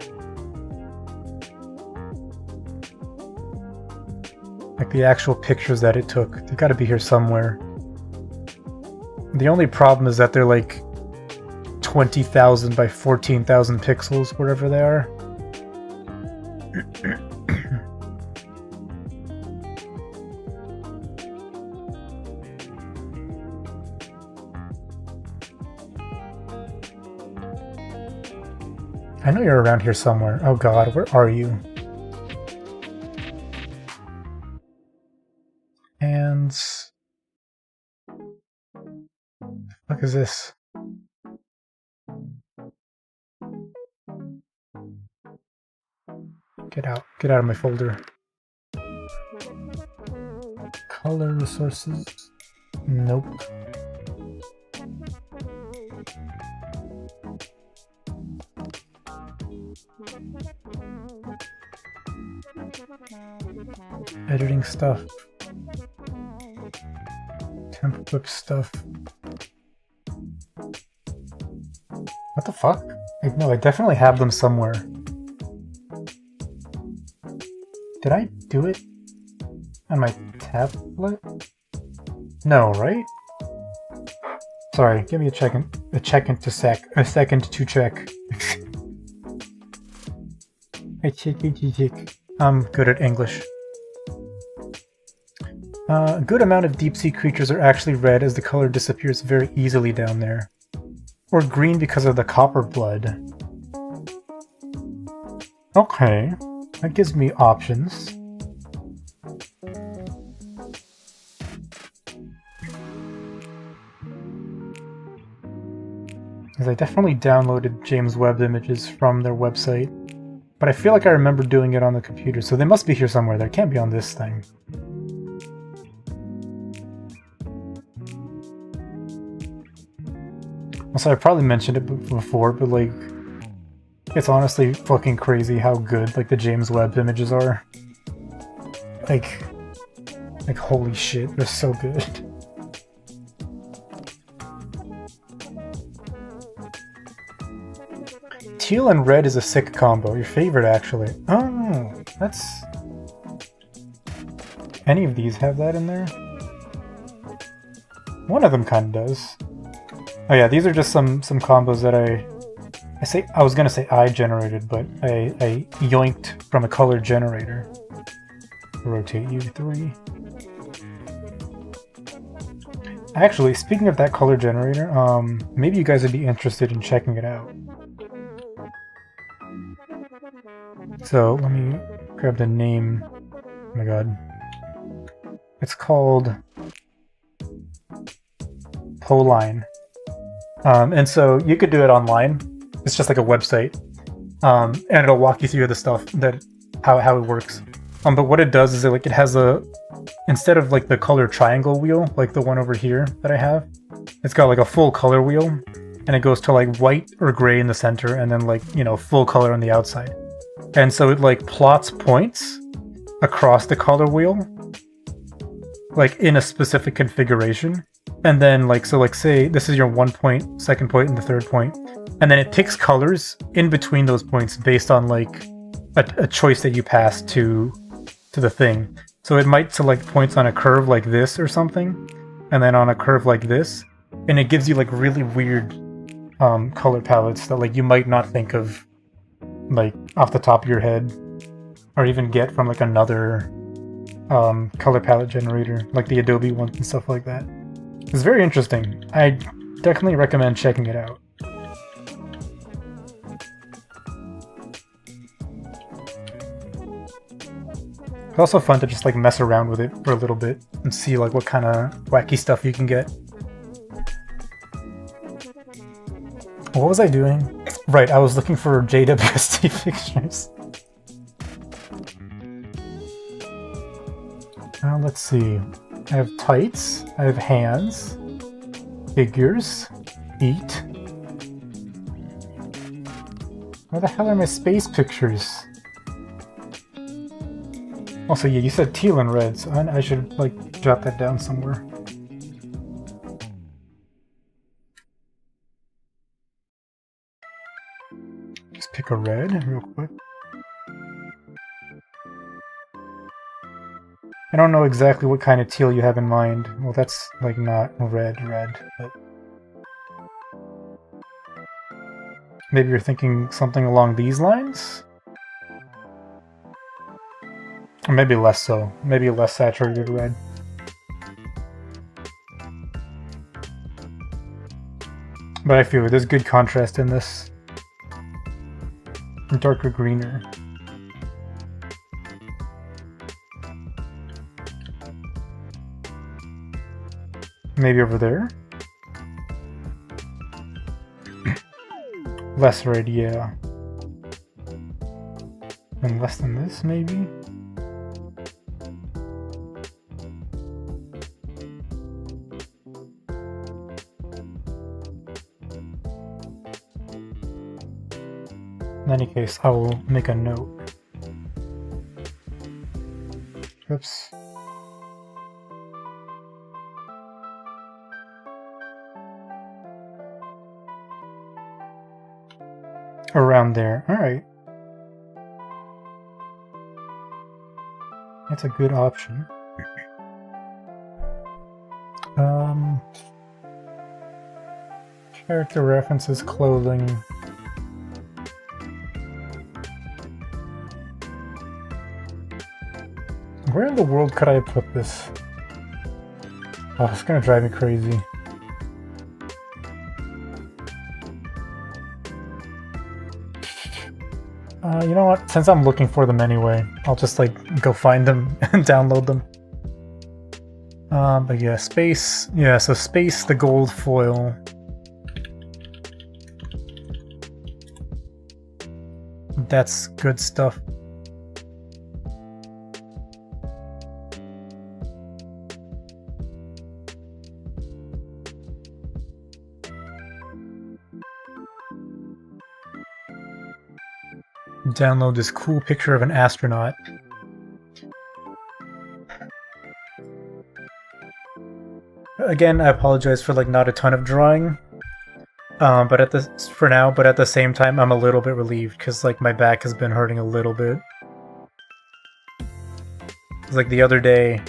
Like the actual pictures that it took. They've got to be here somewhere. The only problem is that they're like 20,000 by 14,000 pixels, wherever they are. I know you're around here somewhere. Oh god, where are you? And... what is this? Get out of my folder. Color resources. Nope. Editing stuff. Temp whip stuff. What the fuck? No, I definitely have them somewhere. Did I do it on my tablet? No, right? Sorry, give me a second to check. I'm good at English. A good amount of deep sea creatures are actually red as the color disappears very easily down there. Or green because of the copper blood. Okay, that gives me options. Because I definitely downloaded James Webb images from their website. But I feel like I remember doing it on the computer, so they must be here somewhere. They can't be on this thing. Also, I probably mentioned it before, but like, it's honestly fucking crazy how good like the James Webb images are. Like holy shit, they're so good. Teal and red is a sick combo. Your favorite, actually. Oh, that's... Any of these have that in there? One of them kind of does. Oh yeah, these are just some combos that I was gonna say I generated, but I yoinked from a color generator. Rotate you 3. Actually, speaking of that color generator, maybe you guys would be interested in checking it out. So let me grab the name. Oh my god. It's called Poline. And so you could do it online. It's just like a website. And it'll walk you through the stuff that how it works. But what it does is it has a, instead of like the color triangle wheel, like the one over here that I have, it's got like a full color wheel, and it goes to like white or gray in the center, and then like, you know, full color on the outside. And so it like plots points across the color wheel, like in a specific configuration. And then like, so like say this is your 1 point, 2nd point, and the 3rd point. And then it picks colors in between those points based on like a choice that you pass to the thing. So it might select points on a curve like this or something, and then on a curve like this. And it gives you like really weird color palettes that like you might not think of like off the top of your head, or even get from like another color palette generator, like the Adobe ones and stuff like that. It's very interesting. I definitely recommend checking it out. It's also fun to just like mess around with it for a little bit and see like what kind of wacky stuff you can get. What was I doing? Right, I was looking for JWST pictures. Let's see. I have tights, I have hands, figures, feet. Where the hell are my space pictures? Also, yeah, you said teal and red, so I should like jot that down somewhere. Just pick a red real quick. I don't know exactly what kind of teal you have in mind. Well, that's like not red, but maybe you're thinking something along these lines? Or maybe less so. Maybe a less saturated red. But I feel there's good contrast in this. Darker greener. Maybe over there? Less red, yeah. And less than this, maybe? In any case, I will make a note. Oops. Around there. Alright. That's a good option. Character references, clothing. Where in the world could I put this? Oh, it's gonna drive me crazy. You know what? Since I'm looking for them anyway, I'll just like go find them and download them. But yeah, space. Yeah, so space, the gold foil. That's good stuff. Download this cool picture of an astronaut. Again, I apologize for like not a ton of drawing. But at the same time, I'm a little bit relieved because like my back has been hurting a little bit. Like the other day,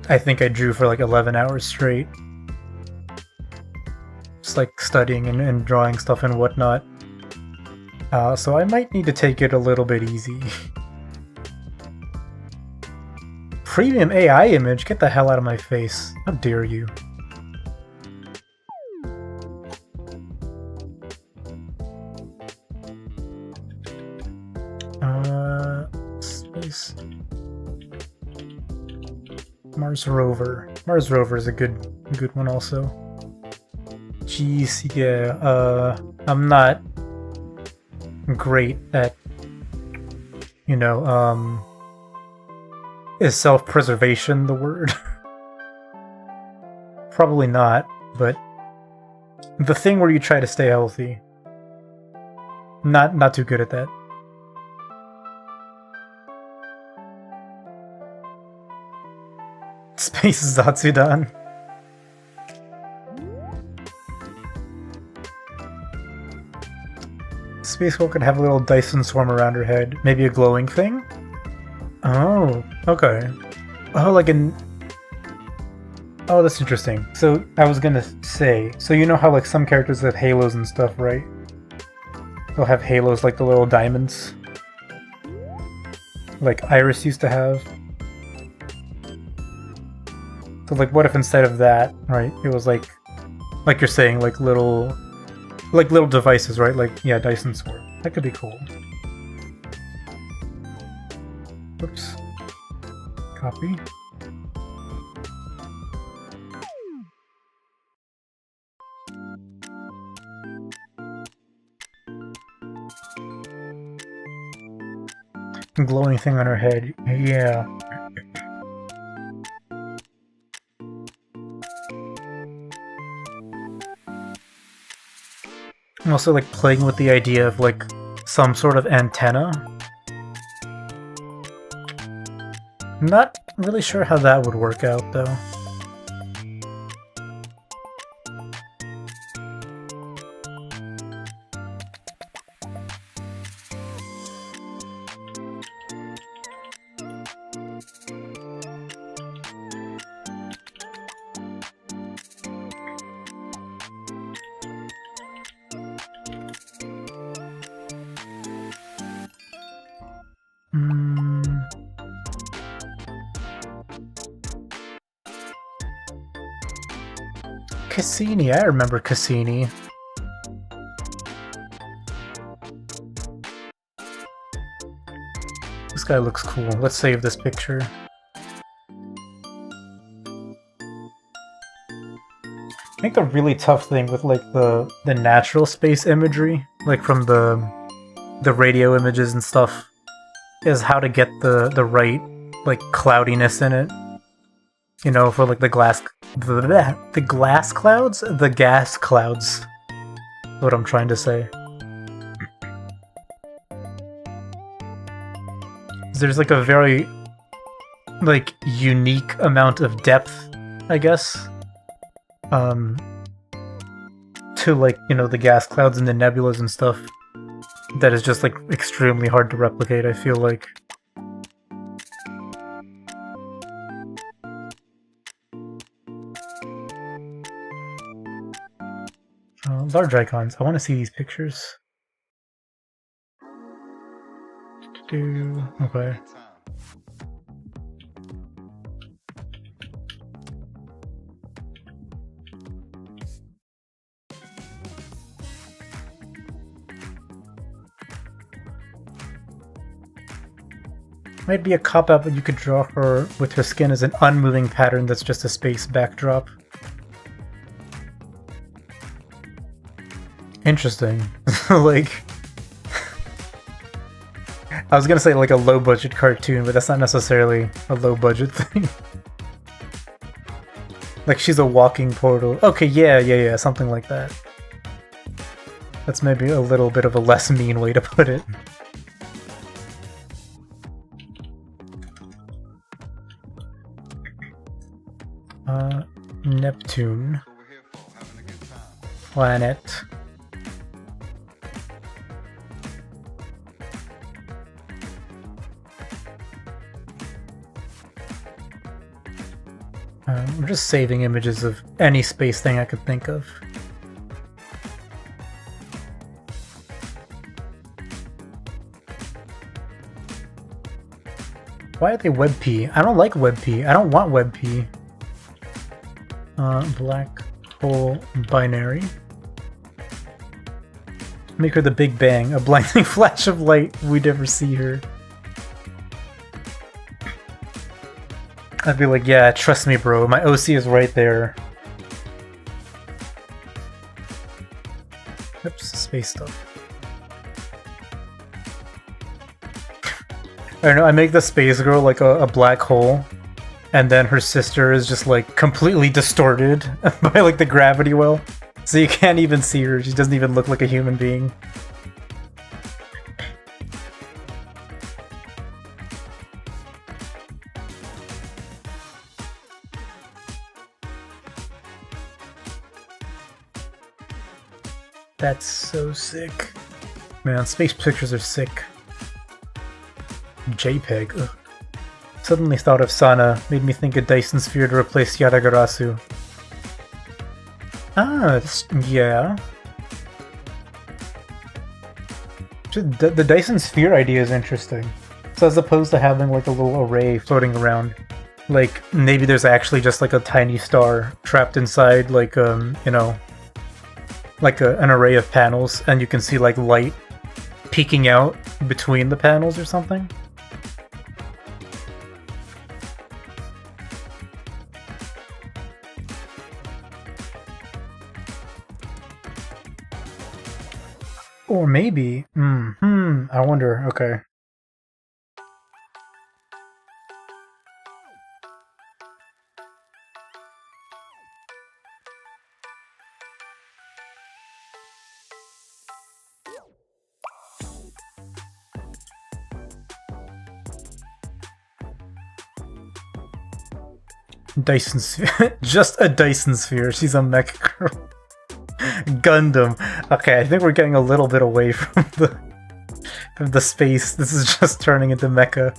I think I drew for like 11 hours straight. Just like studying and drawing stuff and whatnot. So I might need to take it a little bit easy. Premium AI image? Get the hell out of my face. How dare you. Space. Mars rover. Mars rover is a good one also. Jeez, yeah, I'm not great at, you know, is self-preservation the word? Probably not, but the thing where you try to stay healthy. Not too good at that. Space Zatsudan. Space Girl could have a little Dyson swarm around her head. Maybe a glowing thing? Oh, okay. Oh, like an... Oh, that's interesting. So, I was gonna say, so you know how like some characters have halos and stuff, right? They'll have halos like the little diamonds. Like Iris used to have. So like what if instead of that, right, it was like you're saying, like little devices, right? Like, yeah, Dyson Sword. That could be cool. Oops. Copy. Glowing thing on her head. Yeah. I'm also like playing with the idea of like some sort of antenna. I'm not really sure how that would work out though. Cassini, I remember Cassini. This guy looks cool. Let's save this picture. I think the really tough thing with like the natural space imagery, like from the radio images and stuff, is how to get the right like cloudiness in it. You know, for like the glass clouds? The gas clouds. What I'm trying to say. there's like a very like unique amount of depth, I guess, to like, you know, the gas clouds and the nebulas and stuff that is just like extremely hard to replicate, I feel like. Large icons. I want to see these pictures. Okay. Might be a cop-out, but you could draw her with her skin as an unmoving pattern that's just a space backdrop. Interesting. Like, I was gonna say like a low-budget cartoon, but that's not necessarily a low-budget thing. Like she's a walking portal. Okay, yeah, something like that. That's maybe a little bit of a less mean way to put it. Neptune. Planet. I'm just saving images of any space thing I could think of. Why are they WebP? I don't like WebP. I don't want WebP. Black hole binary. Make her the Big Bang, a blinding flash of light. We'd never see her. I'd be like, yeah, trust me, bro. My OC is right there. Oops, space stuff. I don't know, I make the space girl like a black hole, and then her sister is just like completely distorted by like the gravity well. So you can't even see her, she doesn't even look like a human being. That's so sick. Man, space pictures are sick. JPEG. Ugh. Suddenly thought of Sana, made me think a Dyson sphere to replace Yadagarasu. Ah, yeah. The Dyson sphere idea is interesting. So as opposed to having like a little array floating around, like maybe there's actually just like a tiny star trapped inside like you know, like an array of panels, and you can see like light peeking out between the panels or something. Or maybe, I wonder, okay. Dyson sphere. Just a Dyson sphere. She's a mech girl. Gundam. Okay, I think we're getting a little bit away from the space. This is just turning into mecha.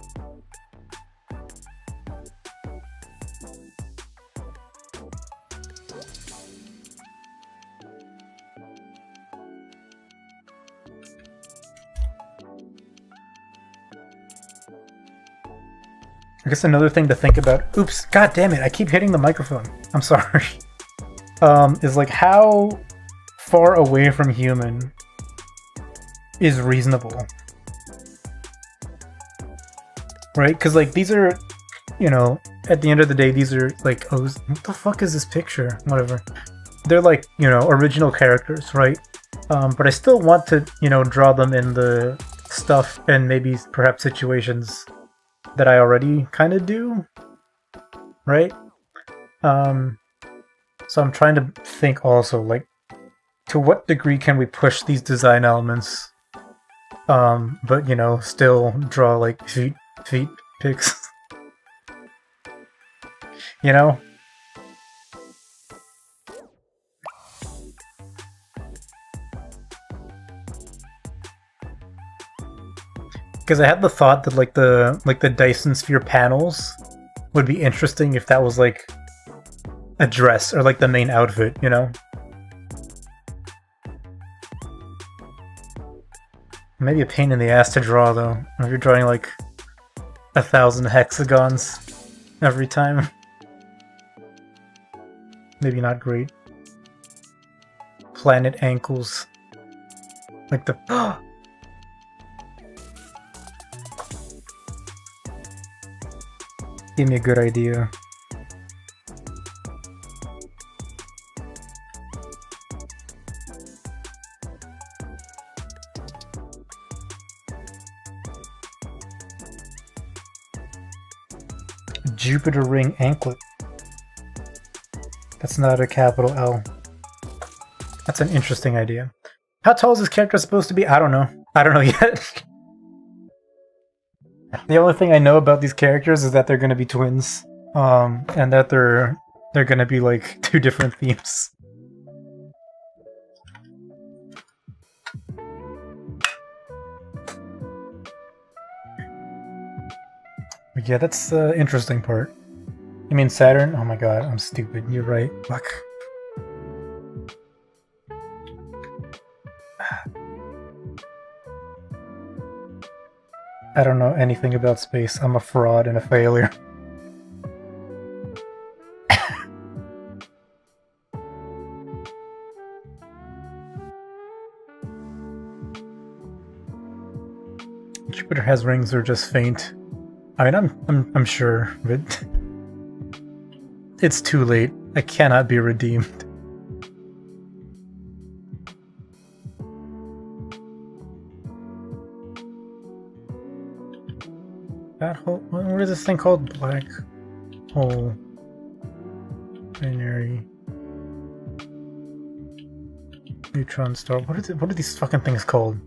I guess another thing to think about. Oops, god damn it, I keep hitting the microphone. I'm sorry. Is like how far away from human is reasonable. Right? Because like these are, you know, at the end of the day, these are like, oh, what the fuck is this picture? Whatever. They're like, you know, original characters, right? But I still want to, you know, draw them in the stuff and maybe perhaps situations that I already kind of do, right? So I'm trying to think also, like, to what degree can we push these design elements, but, you know, still draw, like, feet pics. You know? Because I had the thought that like the Dyson Sphere panels would be interesting if that was like a dress or like the main outfit, you know? Maybe a pain in the ass to draw though, if you're drawing like 1,000 hexagons every time. Maybe not great. Planet ankles. Like the... Give me a good idea. Jupiter ring anklet. That's not a capital L. That's an interesting idea. How tall is this character supposed to be? I don't know. I don't know yet. The only thing I know about these characters is that they're gonna be twins. And that they're gonna be like 2 different themes. But yeah, that's the interesting part. You mean Saturn? Oh my god, I'm stupid. You're right. Fuck. I don't know anything about space. I'm a fraud and a failure. Jupiter has rings or just faint. I mean, I'm sure, but it's too late. I cannot be redeemed. That whole... What is this thing called? Black hole. Binary. Neutron star. What is it? What are these fucking things called?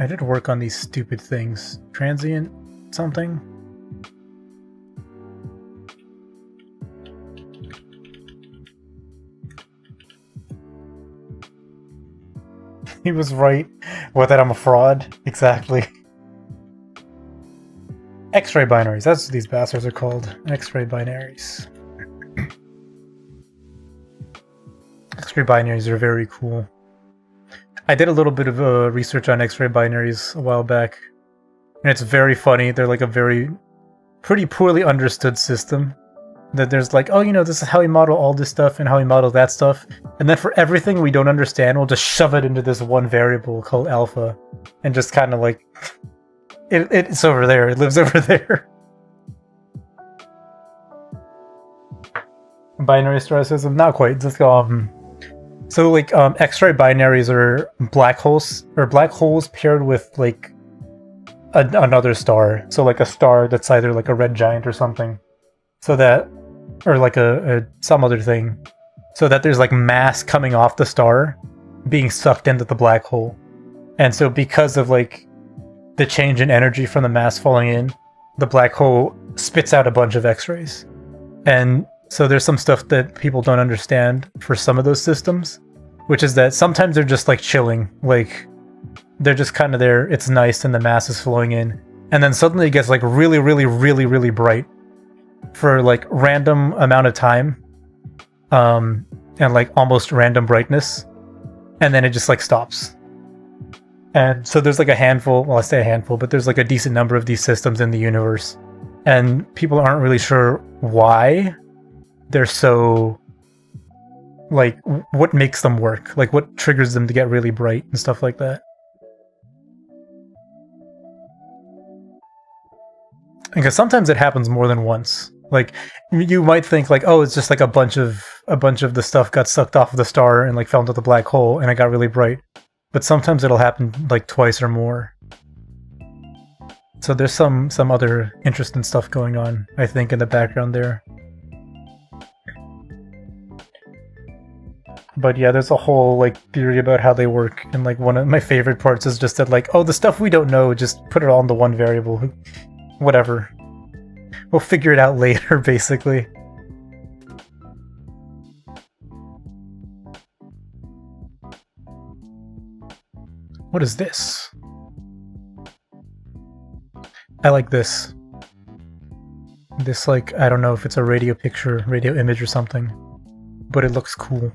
I did work on these stupid things. Transient something? He was right. What, that I'm a fraud? Exactly. X-ray binaries. That's what these bastards are called. X-ray binaries. X-ray binaries are very cool. I did a little bit of research on X-ray binaries a while back, and it's very funny. They're like a pretty poorly understood system. That there's like, oh, you know, this is how we model all this stuff and how we model that stuff, and then for everything we don't understand, we'll just shove it into this one variable called alpha, and just kind of like, it's over there. It lives over there. Binary star system, not quite. Just so like X-ray binaries are black holes paired with like another star. So like a star that's either like a red giant or something. So that, or like some other thing. So that there's like mass coming off the star being sucked into the black hole. And so because of like the change in energy from the mass falling in, the black hole spits out a bunch of X-rays. And so there's some stuff that people don't understand for some of those systems, which is that sometimes they're just like chilling, like they're just kind of there, it's nice and the mass is flowing in, and then suddenly it gets like really, really, really, really bright for like random amount of time, and like almost random brightness, and then it just like stops. And so there's like a handful, well I say a handful, but there's like a decent number of these systems in the universe, and people aren't really sure why they're so, like, what makes them work, like what triggers them to get really bright and stuff like that. Because sometimes it happens more than once. Like you might think like, oh, it's just like a bunch of the stuff got sucked off of the star and like fell into the black hole and it got really bright. But sometimes it'll happen like twice or more. So there's some other interesting stuff going on, I think, in the background there. But yeah, there's a whole like theory about how they work, and like one of my favorite parts is just that like, oh, the stuff we don't know, just put it all into one variable. Whatever. We'll figure it out later, basically. What is this? I like this. This, like, I don't know if it's a radio picture, radio image or something, but it looks cool.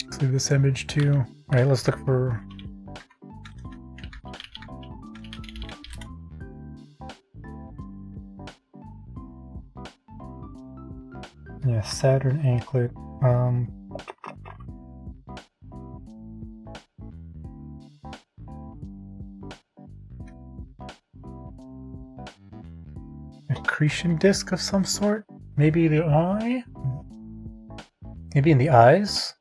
Let's leave this image too. Alright, let's look for... yeah, Saturn anklet. Accretion disc of some sort? Maybe the eye? Maybe in the eyes?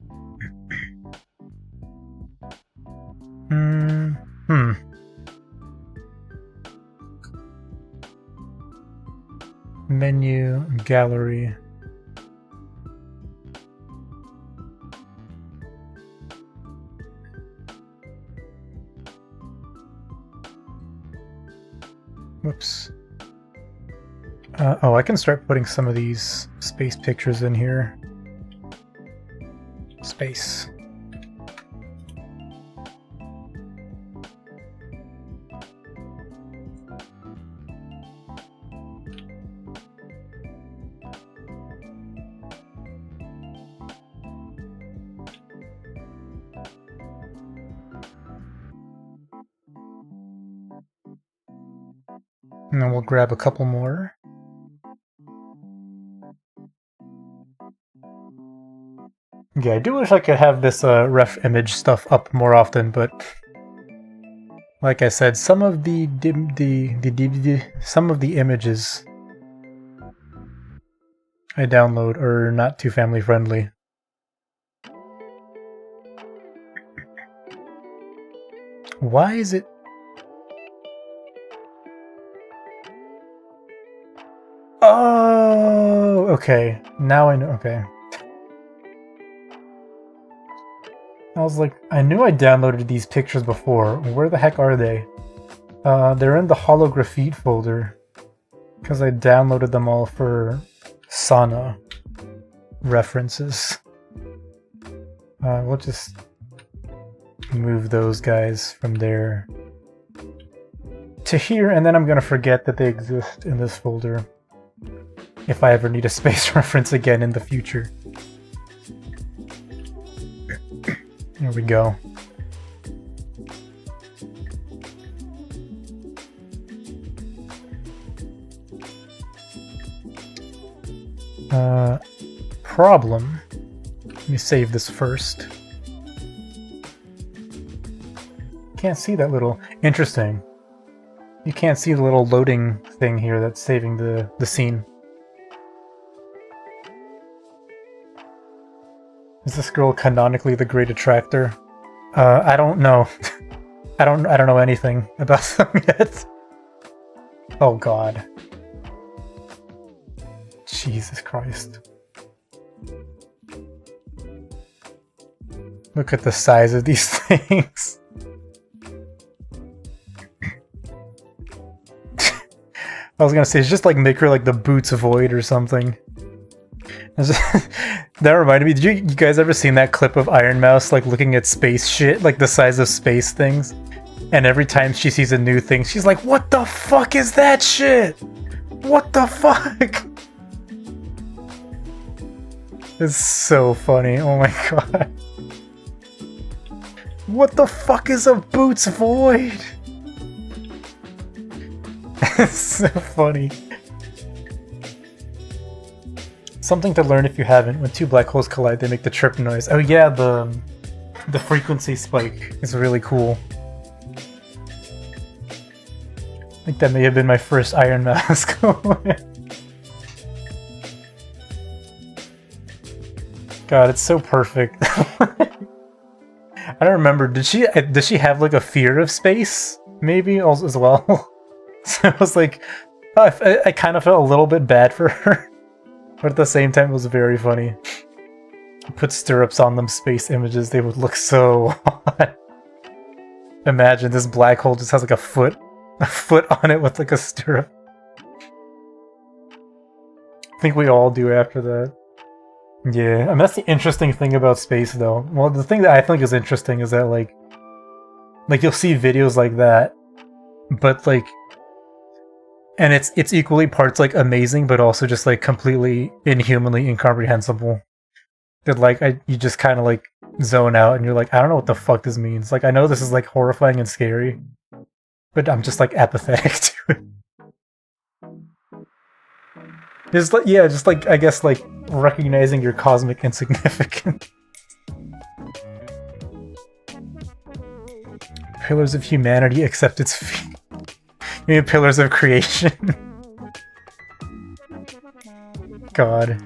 Menu, gallery. Whoops. Oh, I can start putting some of these space pictures in here. Space. And then we'll grab a couple more. Yeah, I do wish I could have this ref image stuff up more often, but like I said, some of the images I download are not too family friendly. Why is it? Oh, okay. Now I know. Okay. I was like, I knew I downloaded these pictures before. Where the heck are they? They're in the holography folder because I downloaded them all for Sana references. We'll just move those guys from there to here, and then I'm gonna forget that they exist in this folder if I ever need a space reference again in the future. There we go. Problem. Let me save this first. Can't see that little... Interesting. You can't see the little loading thing here that's saving the scene. Is this girl canonically the Great Attractor? I don't know. I don't know anything about them yet. Oh god. Jesus Christ. Look at the size of these things. I was gonna say, it's just like make her like the Boots Void or something. That reminded me, did you guys ever seen that clip of Iron Mouse like looking at space shit, like the size of space things? And every time she sees a new thing, she's like, what the fuck is that shit? What the fuck? It's so funny, oh my god. What the fuck is a Boots Void? It's so funny. Something to learn if you haven't. When two black holes collide, they make the chirp noise. Oh yeah, the frequency spike is really cool. I think that may have been my first Iron Mask. God, it's so perfect. I don't remember. Did she have like a fear of space? Maybe also as well. So I was like, oh, I kind of felt a little bit bad for her, but at the same time, it was very funny. Put stirrups on them space images; they would look so hot. Imagine this black hole just has like a foot on it with like a stirrup. I think we all do after that. Yeah, I mean that's the interesting thing about space, though. Well, the thing that I think is interesting is that like you'll see videos like that, but like, and it's equally parts like amazing, but also just like completely inhumanly incomprehensible. That like you just kind of like zone out and you're like, I don't know what the fuck this means. Like I know this is like horrifying and scary, but I'm just like apathetic to it. Just like, yeah, just like, I guess like recognizing your cosmic insignificance. Pillars of humanity accept its feet. You mean pillars of creation? God.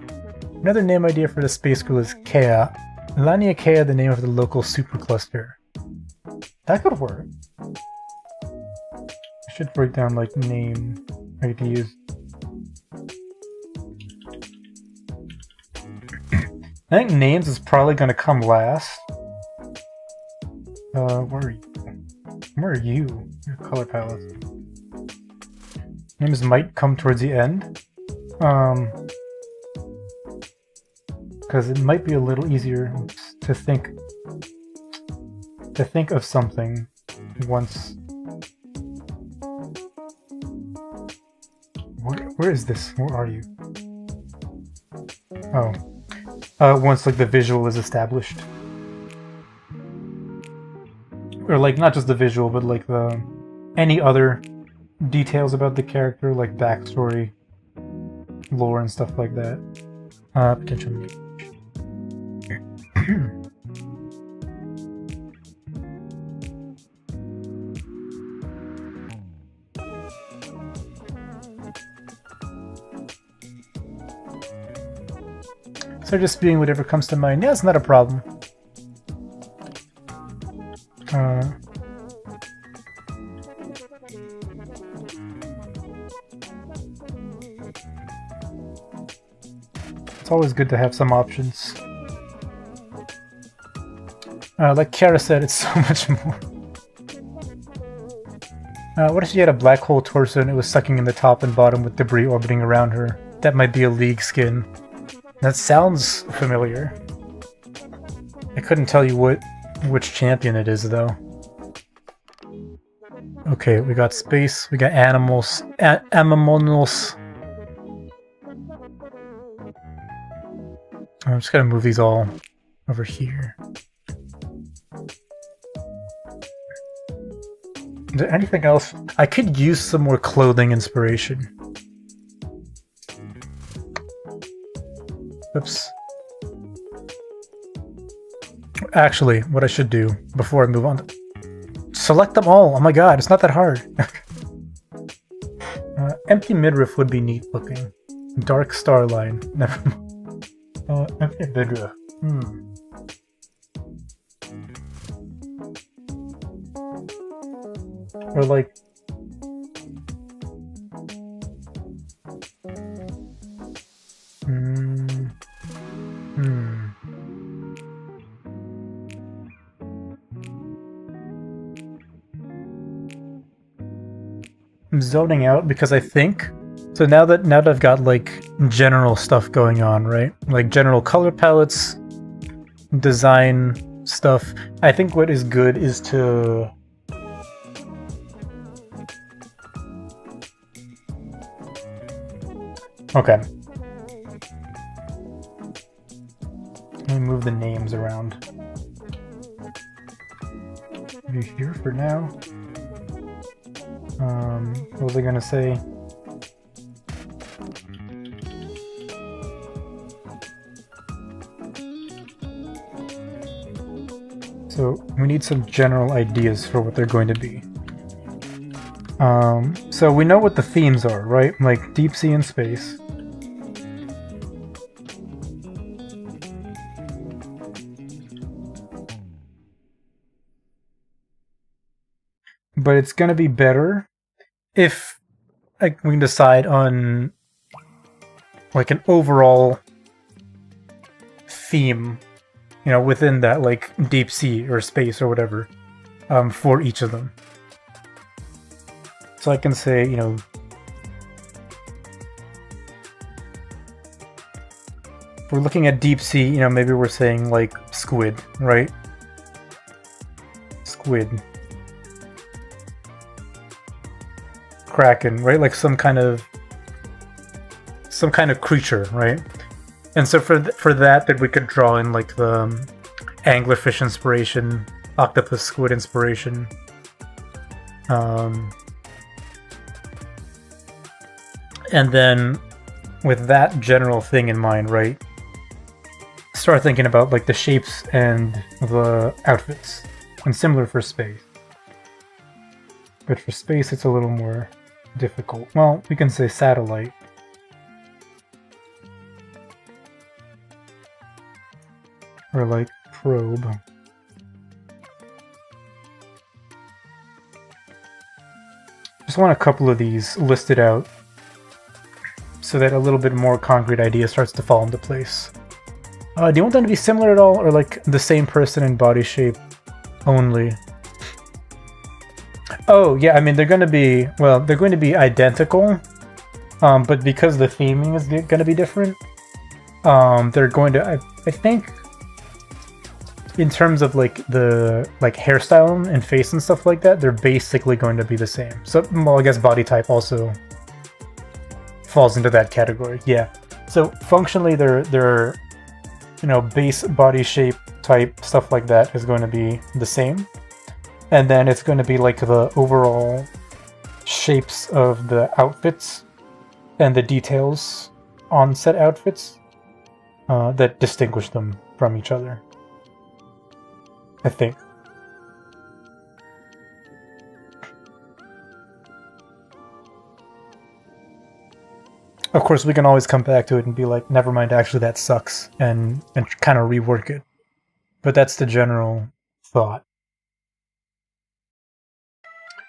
Another name idea for the space school is Kea. Lania Kea, the name of the local supercluster. That could work. I should break down like name ideas. I think names is probably gonna come last. Where are you? Where are you? Your color palette. Names might come towards the end. Because it might be a little easier to think of something once. Where is this? Where are you? Oh. Once like the visual is established. Or like not just the visual, but like the any other details about the character, like backstory, lore and stuff like that. Potential engagement. So just spewing whatever comes to mind. Yeah, it's not a problem. It's always good to have some options. Like Kara said, it's so much more. What if she had a black hole torso and it was sucking in the top and bottom with debris orbiting around her? That might be a League skin. That sounds familiar. I couldn't tell you which champion it is, though. Okay, we got space, we got animals, Amamonos. I'm just gonna move these all over here. Is there anything else? I could use some more clothing inspiration. Oops. Actually, what I should do before I move on to... Select them all! Oh my god, it's not that hard! Empty midriff would be neat looking. Dark star line. Never mind. Empty midriff. Or like... I'm zoning out because I think so now that I've got like general stuff going on, right? Like general color palettes, design stuff. I think what is good is to okay. Let me move the names around. Are you here for now? What was I gonna say? So we need some general ideas for what they're going to be. So we know what the themes are, right? Like deep sea and space. but it's gonna be better if like we can decide on like an overall theme, you know, within that like deep sea or space or whatever, for each of them. So I can say, you know, if we're looking at deep sea, you know, maybe we're saying like squid, right? Squid. Kraken, right? Like some kind of creature, right? And so for that, then we could draw in like the anglerfish inspiration, octopus squid inspiration. And then with that general thing in mind, right? Start thinking about like the shapes and the outfits. And similar for space. But for space, it's a little more difficult. Well, we can say satellite. Or like probe. Just want a couple of these listed out so that a little bit more concrete idea starts to fall into place. Do you want them to be similar at all, or like the same person in body shape only? Oh yeah, I mean they're going to be, well, they're going to be identical, but because the theming is going to be different, they're going to, I think, in terms of like the hairstyle and face and stuff like that, they're basically going to be the same. So, well, I guess body type also falls into that category. Yeah. So functionally, they're you know, base body shape type stuff like that is going to be the same, and then it's going to be like the overall shapes of the outfits and the details on set outfits that distinguish them from each other, I think. Of course, we can always come back to it and be like, never mind, actually that sucks, and kind of rework it. But that's the general thought.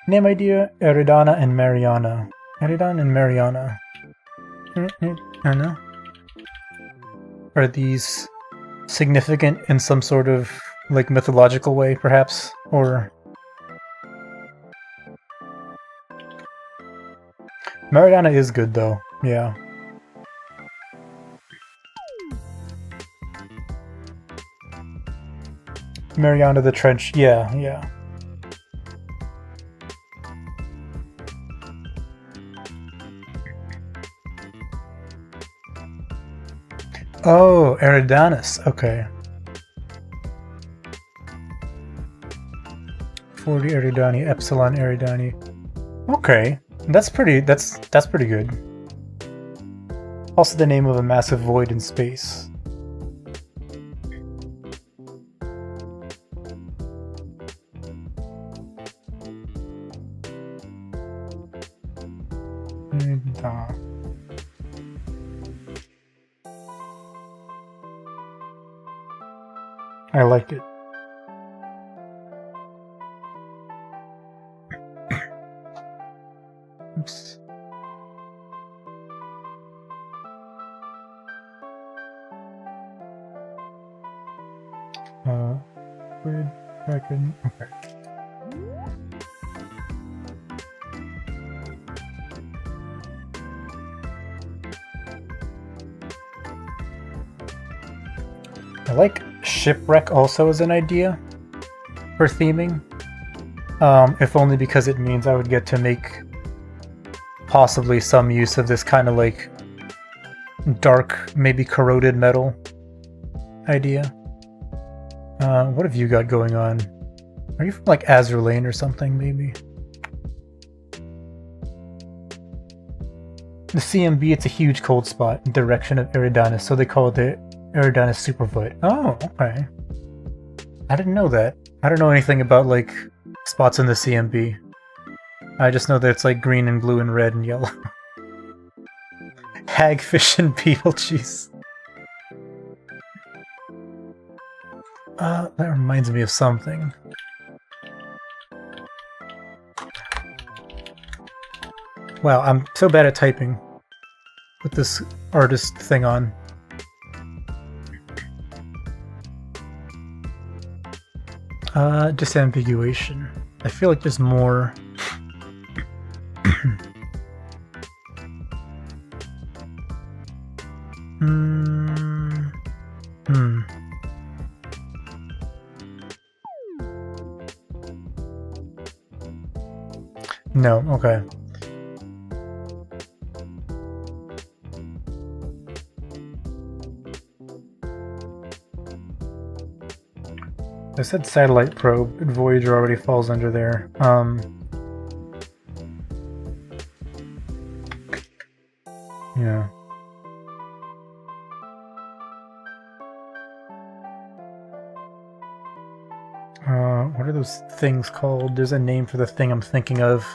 Name idea, Eridana and Mariana. Eridan and Mariana. Anna? Are these significant in some sort of like mythological way, perhaps? Or Mariana is good though, yeah. Mariana the Trench, yeah, yeah. Oh, Eridanus, okay. 40 Eridani, Epsilon Eridani. Okay, that's pretty good. Also the name of a massive void in space. I like it. Oops. Wait, second. Okay. I like shipwreck also as an idea for theming. If only because it means I would get to make possibly some use of this kind of like dark, maybe corroded metal idea. What have you got going on? Are you from like Azur Lane or something, maybe? The CMB, it's a huge cold spot in direction of Eridanus, so they call it the Eridanus Superfoot. Oh, okay. I didn't know that. I don't know anything about like spots in the CMB. I just know that it's like green and blue and red and yellow. Hagfish and Beetlejuice. That reminds me of something. Wow, I'm so bad at typing with this artist thing on. Disambiguation. I feel like there's more. No, okay. I said satellite probe, and Voyager already falls under there. Yeah. What are those things called? There's a name for the thing I'm thinking of.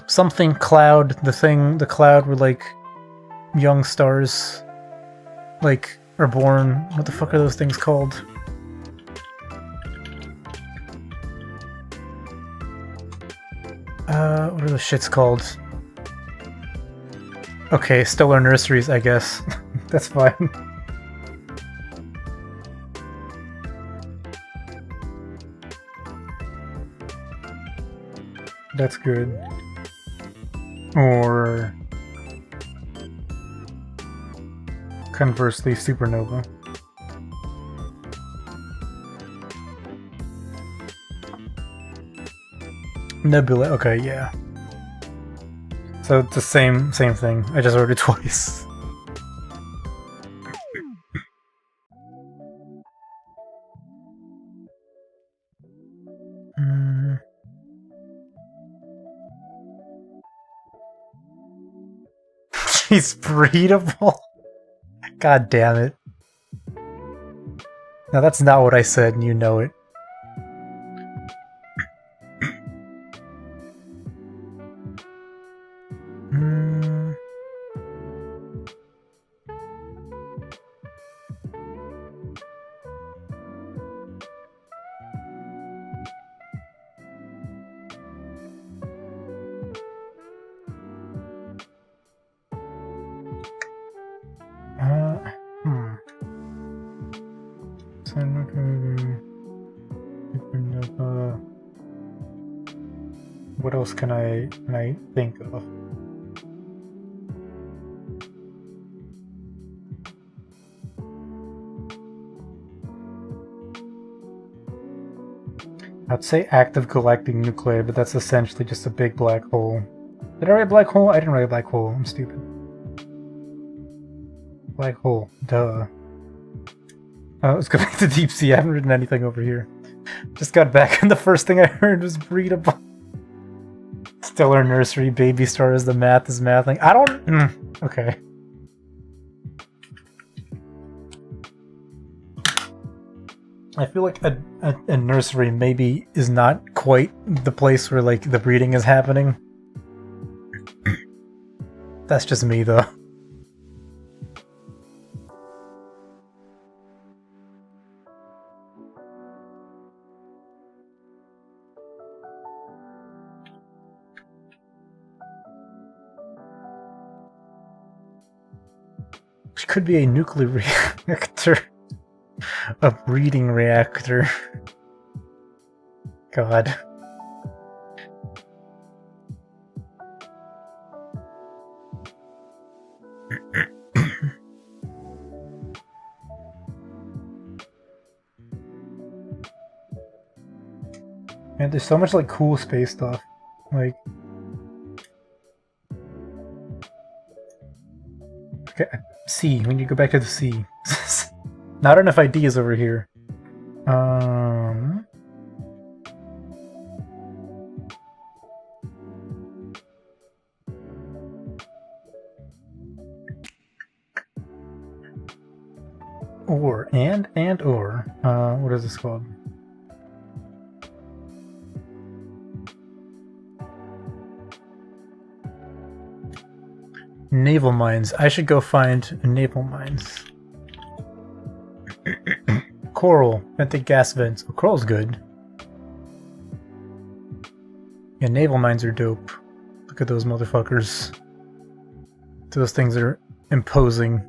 Something cloud. The cloud where like young stars like are born. What the fuck are those things called? What are those shits called? Okay, stellar nurseries, I guess. That's fine. That's good. Or conversely, supernova. Nebula, okay, yeah. So it's the same thing. I just wrote it twice. She's breedable? God damn it. Now that's not what I said, and you know it. What else can I think of? I'd say active galactic nuclei, but that's essentially just a big black hole. Did I write black hole? I didn't write black hole. I'm stupid. Black hole. Duh. Let's go back to deep sea. I haven't written anything over here. Just got back and the first thing I heard was breedable. Stellar nursery, baby stars, the math is mathing. I don't... Okay. I feel like a nursery maybe is not quite the place where like the breeding is happening. That's just me though. It could be a nuclear reactor. A breeding reactor. God. Man, there's so much like cool space stuff. Like, okay, sea. We need to go back to the sea. Not enough ideas over here. Or. What is this called? Naval mines. I should go find naval mines. Coral. Vented gas vents. Oh, coral's good. Yeah, naval mines are dope. Look at those motherfuckers. Those things are imposing.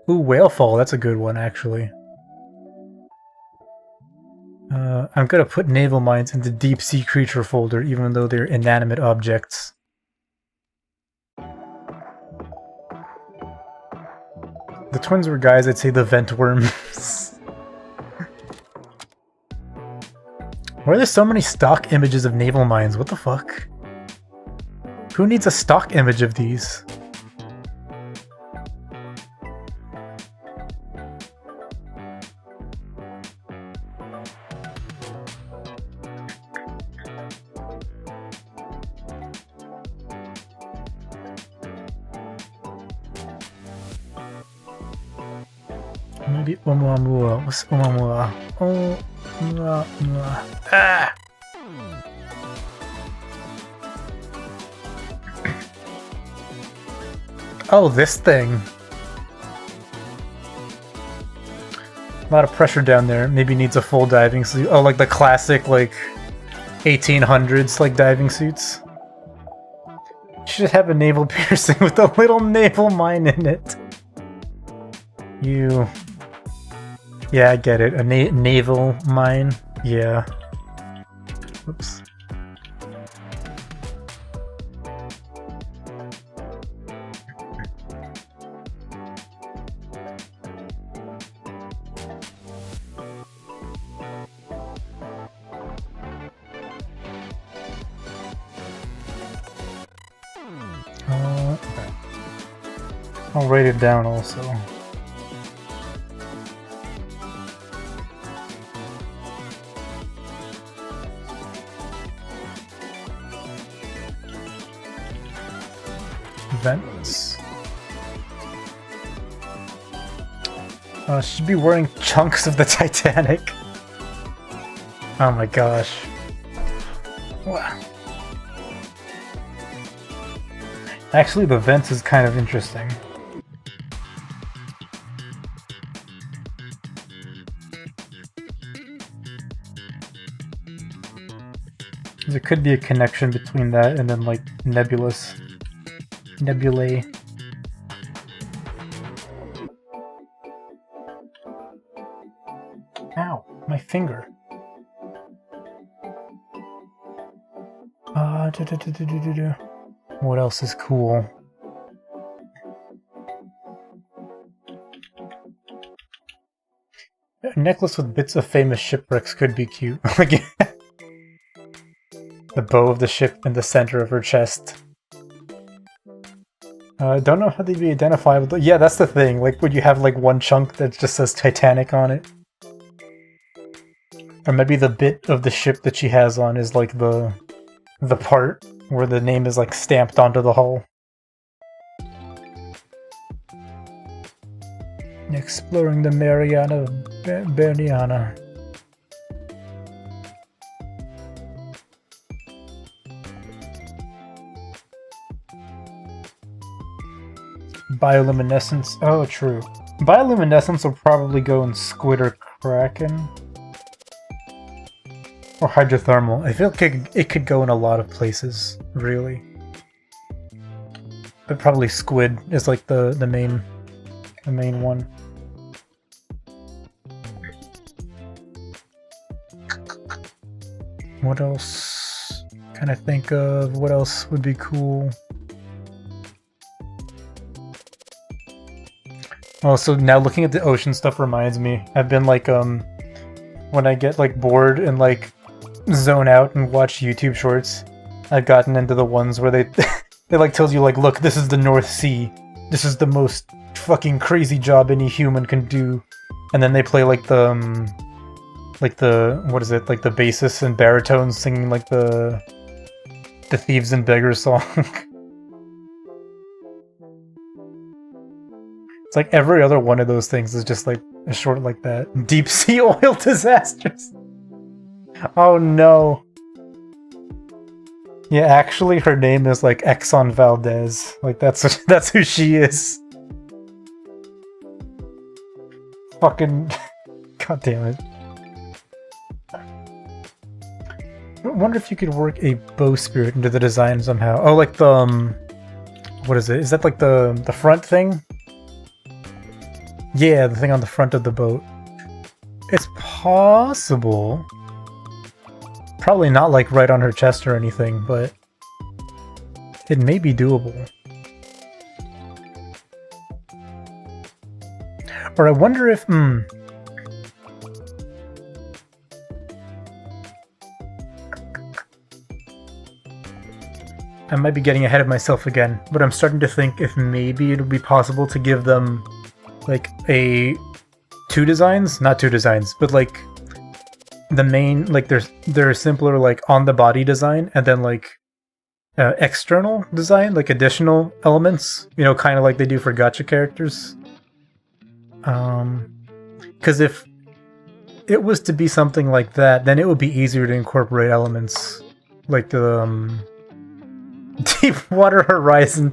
Ooh, Whalefall, that's a good one, actually. I'm gonna put naval mines in the deep sea creature folder, even though they're inanimate objects. The twins were guys, I'd say the vent worms. Why are there so many stock images of naval mines? What the fuck? Who needs a stock image of these? Maybe Oumuamua. What's Oumuamua? Oumuamua. Ah! Oh, this thing. A lot of pressure down there. Maybe needs a full diving suit. Oh, like the classic, like 1800s, like diving suits. Should have a navel piercing with a little naval mine in it. You. Yeah, I get it. A naval mine. Yeah. Oops. Okay. I'll write it down also. Vents. Should be wearing chunks of the Titanic. Oh my gosh. Wow. Actually, the vents is kind of interesting. There could be a connection between that and then like nebulae. Ow, my finger. What else is cool? A necklace with bits of famous shipwrecks could be cute. The bow of the ship in the center of her chest. Don't know how they'd be identifiable. Yeah, that's the thing. Like, would you have like one chunk that just says Titanic on it? Or maybe the bit of the ship that she has on is like the part where the name is like stamped onto the hull. Exploring the Mariana Berniana. Bioluminescence. Oh, true. Bioluminescence will probably go in Squid or Kraken. Or hydrothermal. I feel like it could go in a lot of places, really. But probably Squid is like the main one. What else can I think of? What else would be cool? Oh, so now looking at the ocean stuff reminds me. I've been like, when I get like bored and like zone out and watch YouTube shorts, I've gotten into the ones where they they like tells you like, look, this is the North Sea. This is the most fucking crazy job any human can do. And then they play like the what is it? Like the bassists and baritones singing like the Thieves and Beggars song. It's like every other one of those things is just like a short like that. Deep sea oil disasters. Oh no. Yeah, actually her name is like Exxon Valdez. Like that's who she is. Fucking god damn it. I wonder if you could work a bowsprit into the design somehow. Oh, like the what is it? Is that like the front thing? Yeah, the thing on the front of the boat. It's possible. Probably not like right on her chest or anything, but it may be doable. Or I wonder if I might be getting ahead of myself again, but I'm starting to think if maybe it would be possible to give them like not two designs, but like the main, like their simpler like on the body design, and then like external design, like additional elements, you know, kind of like they do for gacha characters. Because if it was to be something like that, then it would be easier to incorporate elements like the Deepwater Horizon.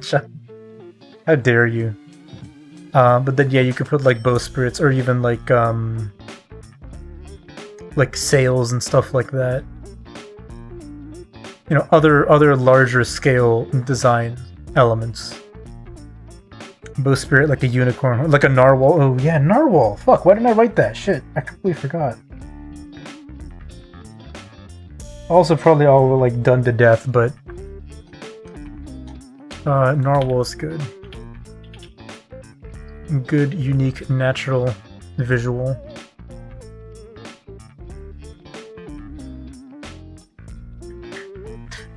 How dare you? But then yeah, you could put like bowsprits or even like sails and stuff like that. You know, other larger scale design elements. Bowsprit, like a unicorn, like a narwhal. Oh yeah, narwhal. Fuck, why didn't I write that? Shit, I completely forgot. Also, probably all like done to death, but narwhal is good. Good, unique, natural visual.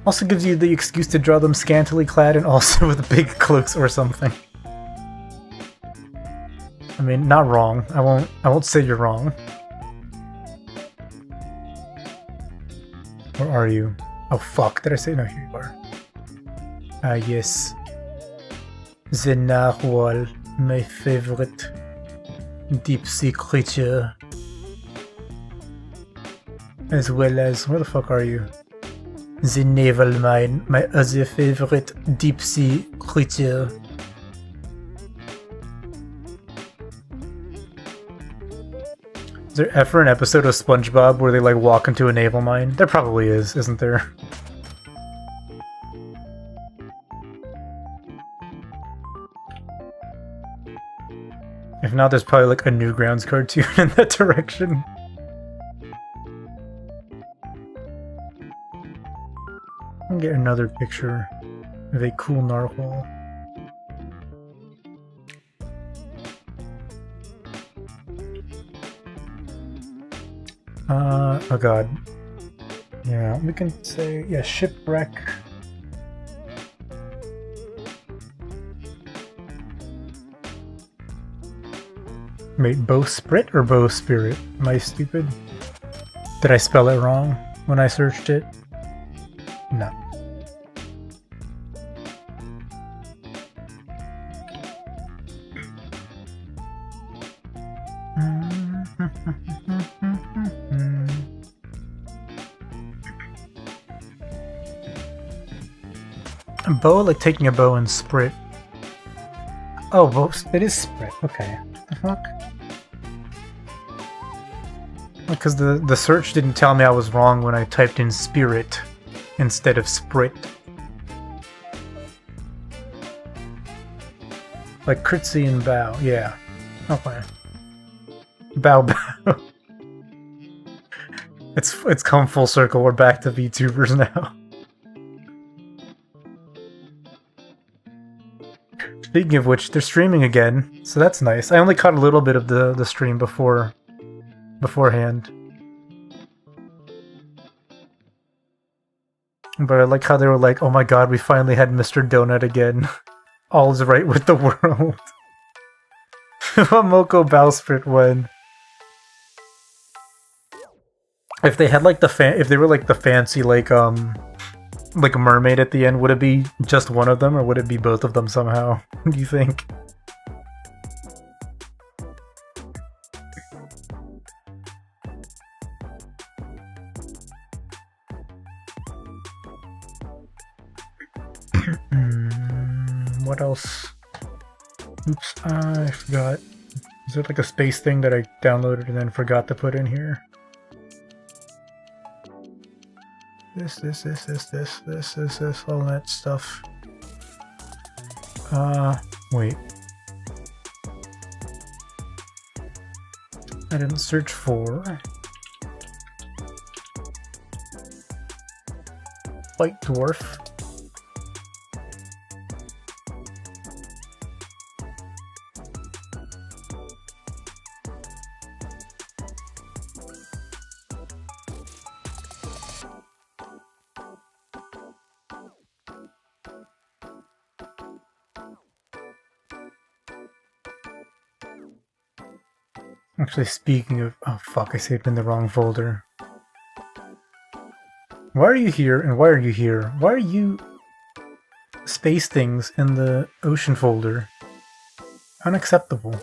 Also gives you the excuse to draw them scantily clad and also with big cloaks or something. I mean, not wrong. I won't say you're wrong. Where are you? Oh fuck, did I say no? Here you are. Ah yes. The narwhal, my favorite deep sea creature. As well as, where the fuck are you? The naval mine, my other favorite deep sea creature. Is there ever an episode of SpongeBob where they like walk into a naval mine? There probably is, isn't there? If not, there's probably like a Newgrounds cartoon in that direction. I'll get another picture of a cool narwhal. Oh god. Yeah, we can say, yeah, shipwreck. Wait, bowsprit or bowspirit? Am I stupid? Did I spell it wrong when I searched it? No. A bow, like taking a bow and sprit. Oh, bow, it is sprit. Okay. What the fuck? Because the search didn't tell me I was wrong when I typed in spirit instead of sprit. Like Critzy and bow, yeah. Okay. Bow bow. It's come full circle, we're back to VTubers now. Speaking of which, they're streaming again, so that's nice. I only caught a little bit of the stream beforehand. But I like how they were like, oh my god, we finally had Mr. Donut again. All is right with the world. Moko Bowsprit win. If they had like if they were like the fancy like a mermaid at the end, would it be just one of them or would it be both of them somehow? Do you think? What else? Oops, I forgot. Is there like a space thing that I downloaded and then forgot to put in here? all that stuff. Wait. I didn't search for white dwarf. Actually, speaking of... oh fuck, I saved in the wrong folder. Why are you here, and why are you here? Why are you... space things in the ocean folder? Unacceptable.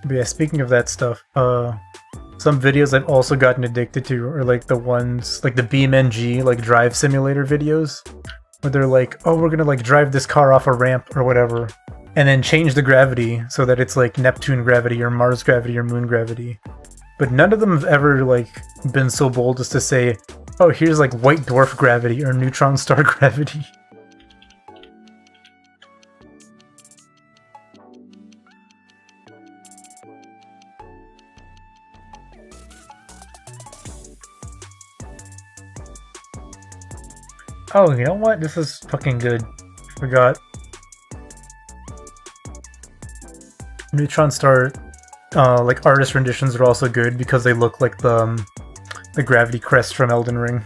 But yeah, speaking of that stuff, some videos I've also gotten addicted to are like the ones, like the BeamNG, like drive simulator videos, where they're like, oh, we're gonna like drive this car off a ramp or whatever, and then change the gravity so that it's like Neptune gravity or Mars gravity or Moon gravity. But none of them have ever like been so bold as to say, oh, here's like white dwarf gravity or neutron star gravity. Oh, you know what? This is fucking good. Forgot. Neutron star, like artist renditions are also good because they look like the gravity crest from Elden Ring.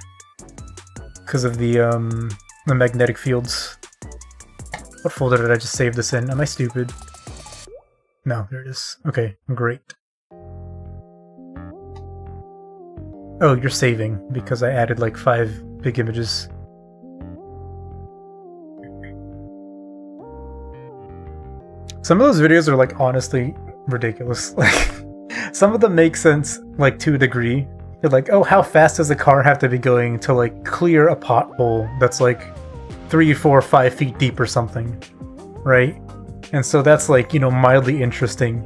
Because of the magnetic fields. What folder did I just save this in? Am I stupid? No, there it is. Okay, great. Oh, you're saving because I added like 5 big images. Some of those videos are like honestly ridiculous. Like some of them make sense like to a degree. They're like, oh, how fast does a car have to be going to like clear a pothole that's like 3, 4, 5 feet deep or something, right? And so that's like, you know, mildly interesting.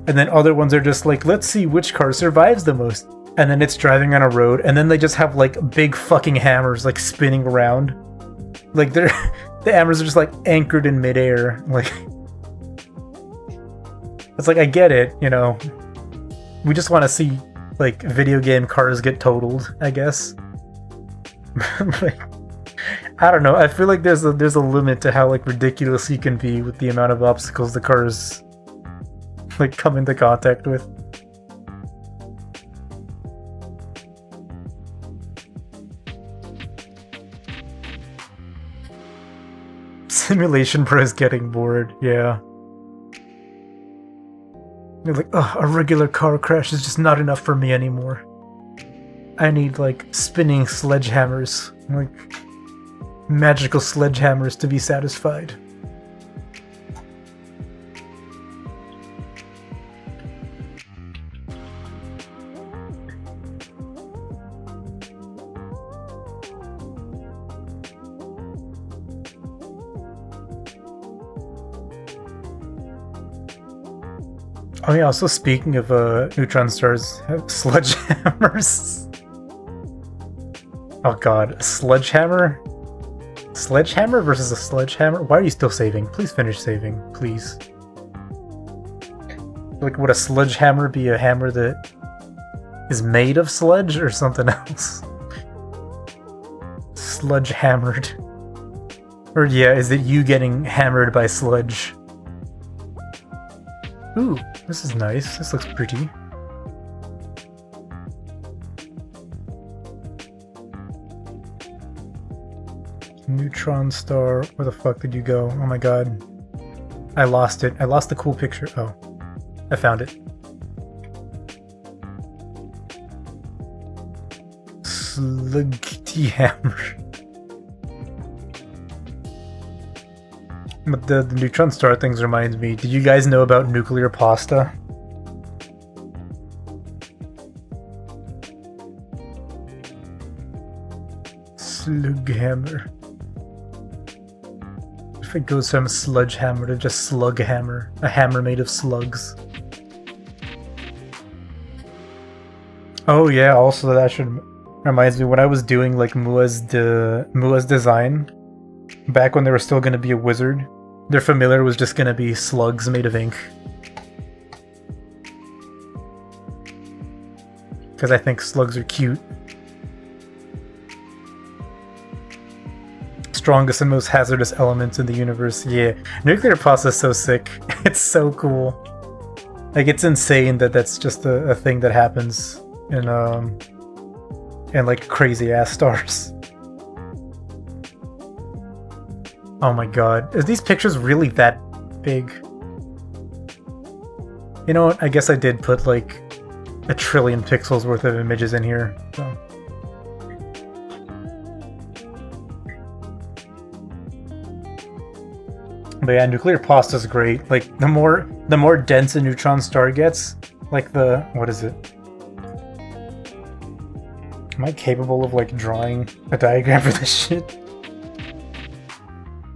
And then other ones are just like, let's see which car survives the most. And then it's driving on a road, and then they just have like big fucking hammers like spinning around. Like they're the hammers are just like anchored in midair. Like it's like, I get it, you know. We just want to see like video game cars get totaled, I guess. Like, I don't know. I feel like there's a limit to how like ridiculous you can be with the amount of obstacles the cars like come into contact with. Simulation Pro is getting bored, yeah. You're like, ugh, a regular car crash is just not enough for me anymore. I need, like, spinning sledgehammers. Like, magical sledgehammers to be satisfied. Oh yeah, also speaking of neutron stars, sledgehammers. Oh god, a sledgehammer? Sledgehammer versus a sledgehammer? Why are you still saving? Please finish saving, please. Like, would a sledgehammer be a hammer that is made of sludge or something else? Sludge hammered. Or yeah, is it you getting hammered by sludge? Ooh, this is nice. This looks pretty. Neutron star. Where the fuck did you go? Oh my god. I lost it. I lost the cool picture. Oh. I found it. Slugty hammer. But the neutron star things reminds me, did you guys know about nuclear pasta? Slughammer. If it goes from sludgehammer to just slughammer, a hammer made of slugs. Oh yeah, also that should reminds me when I was doing like Mua's design back when they were still gonna be a wizard, their familiar was just gonna be slugs made of ink. Because I think slugs are cute. Strongest and most hazardous elements in the universe. Yeah, nuclear pasta is so sick. It's so cool. Like, it's insane that that's just a thing that happens in like crazy ass stars. Oh my god, is these pictures really that big? You know what? I guess I did put like 1 trillion pixels worth of images in here. So. But yeah, nuclear pasta is great. Like the more dense a neutron star gets, like what is it? Am I capable of like drawing a diagram for this shit?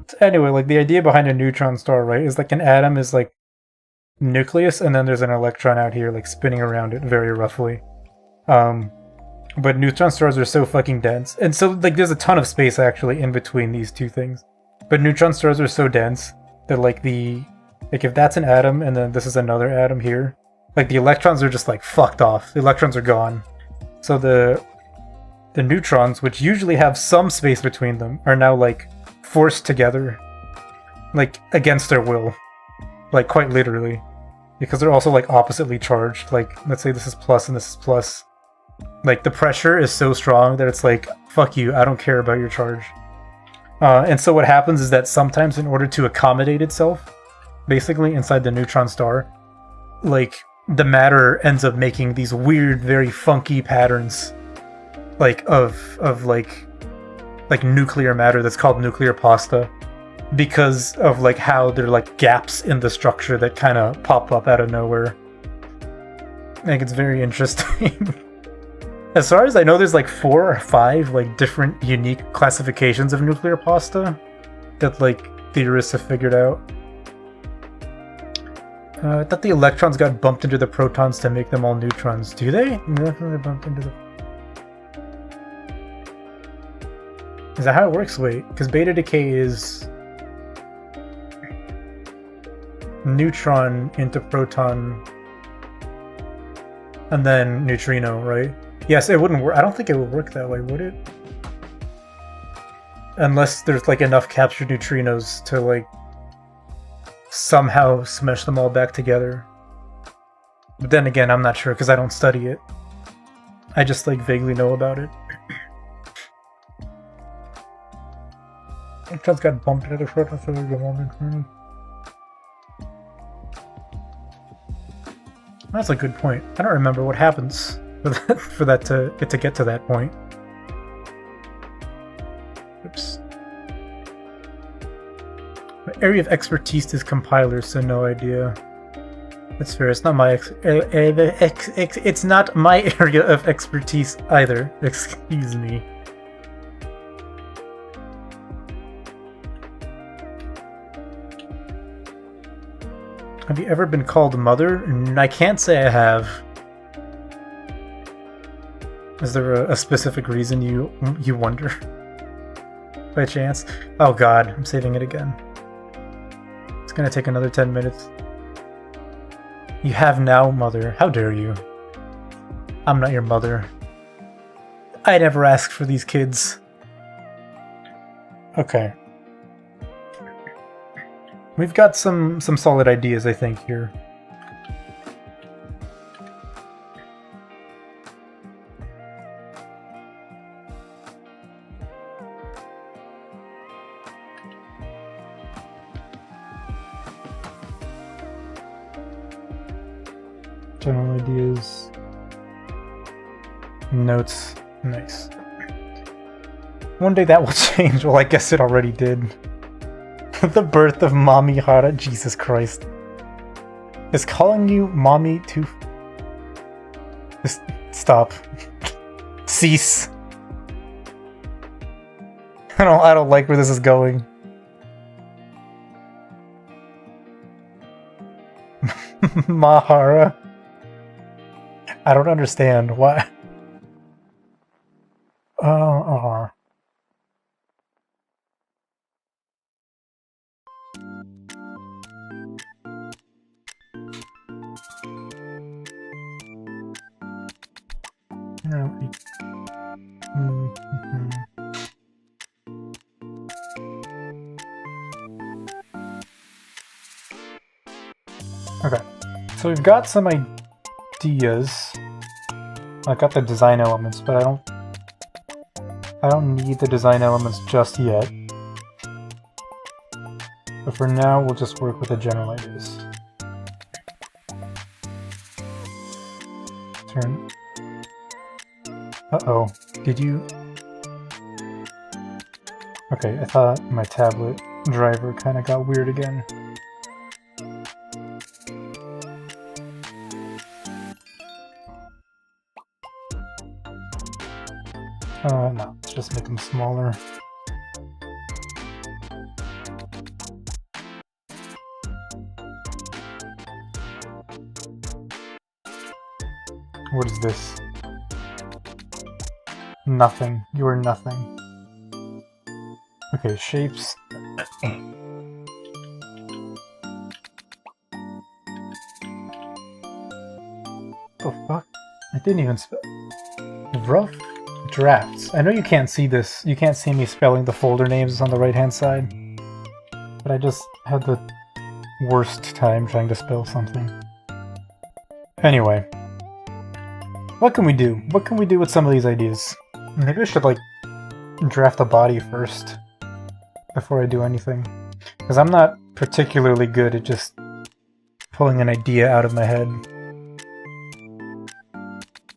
So anyway, like the idea behind a neutron star, right, is like an atom is like nucleus, and then there's an electron out here like spinning around it very roughly. But neutron stars are so fucking dense, and so like there's a ton of space actually in between these two things. But neutron stars are so dense that like if that's an atom and then this is another atom here, like the electrons are just like fucked off. The electrons are gone. So the neutrons, which usually have some space between them, are now like forced together, like against their will, like quite literally, because they're also like oppositely charged. Like let's say this is plus and this is plus. Like the pressure is so strong that it's like, fuck you, I don't care about your charge. And so what happens is that sometimes in order to accommodate itself, basically inside the neutron star, like the matter ends up making these weird, very funky patterns, like of like nuclear matter that's called nuclear pasta, because of like how there are like gaps in the structure that kind of pop up out of nowhere. Like it's very interesting. As far as I know, there's like 4 or 5 like different unique classifications of nuclear pasta that like theorists have figured out. I thought the electrons got bumped into the protons to make them all neutrons. Do they? Definitely bumped into the... Is that how it works? Wait, because beta decay is neutron into proton and then neutrino, right? Yes, it wouldn't work. I don't think it would work that way, would it? Unless there's like enough captured neutrinos to like somehow smash them all back together. But then again, I'm not sure because I don't study it. I just like vaguely know about it. Electrons got bumped into the protons so there's a moment. That's a good point. I don't remember what happens for that to get to that point. Oops. My area of expertise is compilers, so no idea. That's fair. It's not my it's not my area of expertise either. Excuse me. Have you ever been called mother? I can't say I have. Is there a specific reason you wonder? By chance? Oh god, I'm saving it again. It's gonna take another 10 minutes. You have now, mother. How dare you? I'm not your mother. I never asked for these kids. Okay. We've got some solid ideas, I think, here. General ideas. Notes. Nice. One day that will change. Well, I guess it already did. The birth of Mommy Hara. Jesus Christ. Is calling you Mommy too... Just stop. Cease. I don't like where this is going. Mahara. I don't understand. Why Okay, so we've got some ideas. I got the design elements, but I don't need the design elements just yet. But for now, we'll just work with the general ideas. Turn. Uh-oh. Did you... Okay, I thought my tablet driver kind of got weird again. No, let's just make them smaller. What is this? Nothing. You are nothing. Okay, shapes. Oh fuck. I didn't even spell. Rough drafts. I know you can't see this. You can't see me spelling the folder names on the right hand side. But I just had the worst time trying to spell something. Anyway. What can we do? What can we do with some of these ideas? Maybe I should, like, draft a body first before I do anything. Because I'm not particularly good at just pulling an idea out of my head.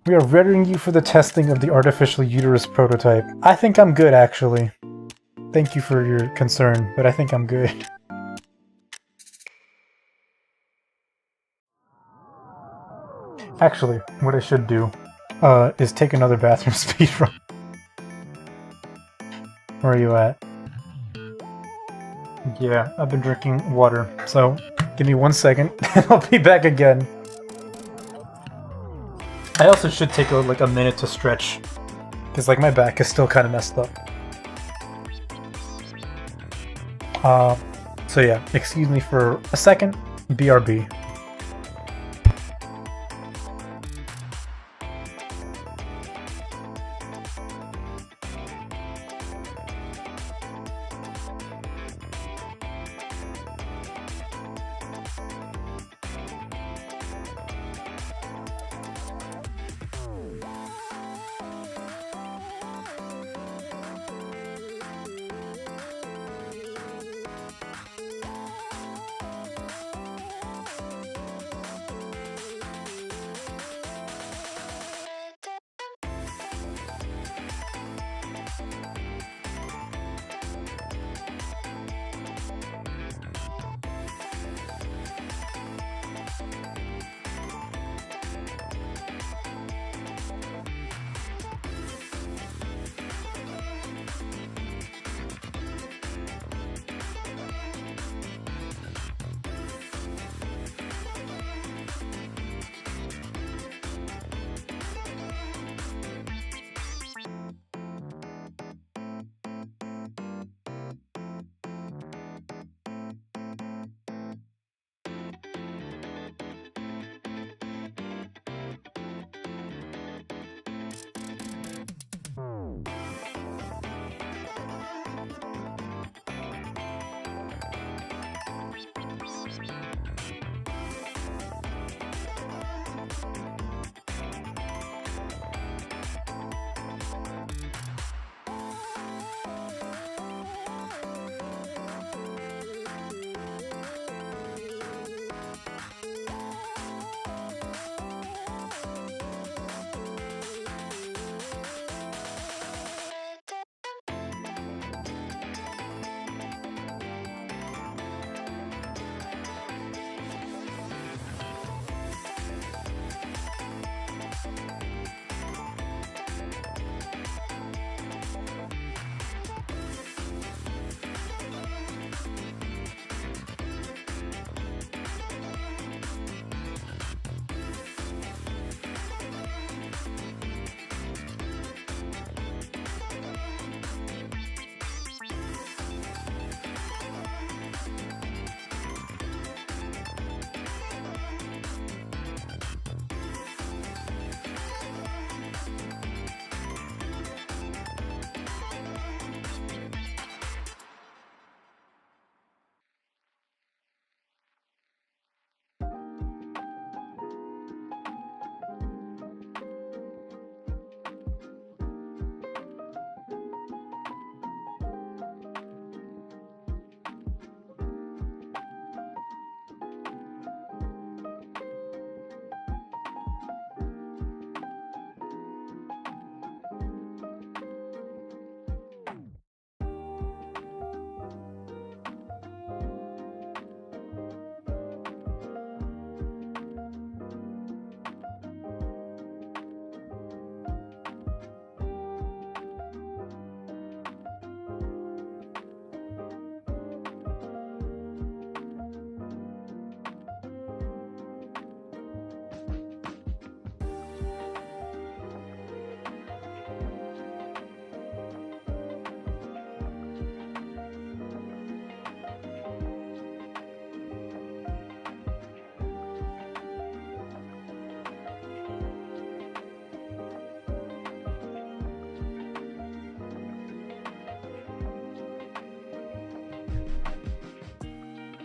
We are readying you for the testing of the artificial uterus prototype. I think I'm good, actually. Thank you for your concern, but I think I'm good. Actually, what I should do is take another bathroom speedrun. Where are you at? Yeah, I've been drinking water, so give me 1 second and I'll be back again. I also should take like a minute to stretch, because like my back is still kind of messed up. So yeah, excuse me for a second. BRB.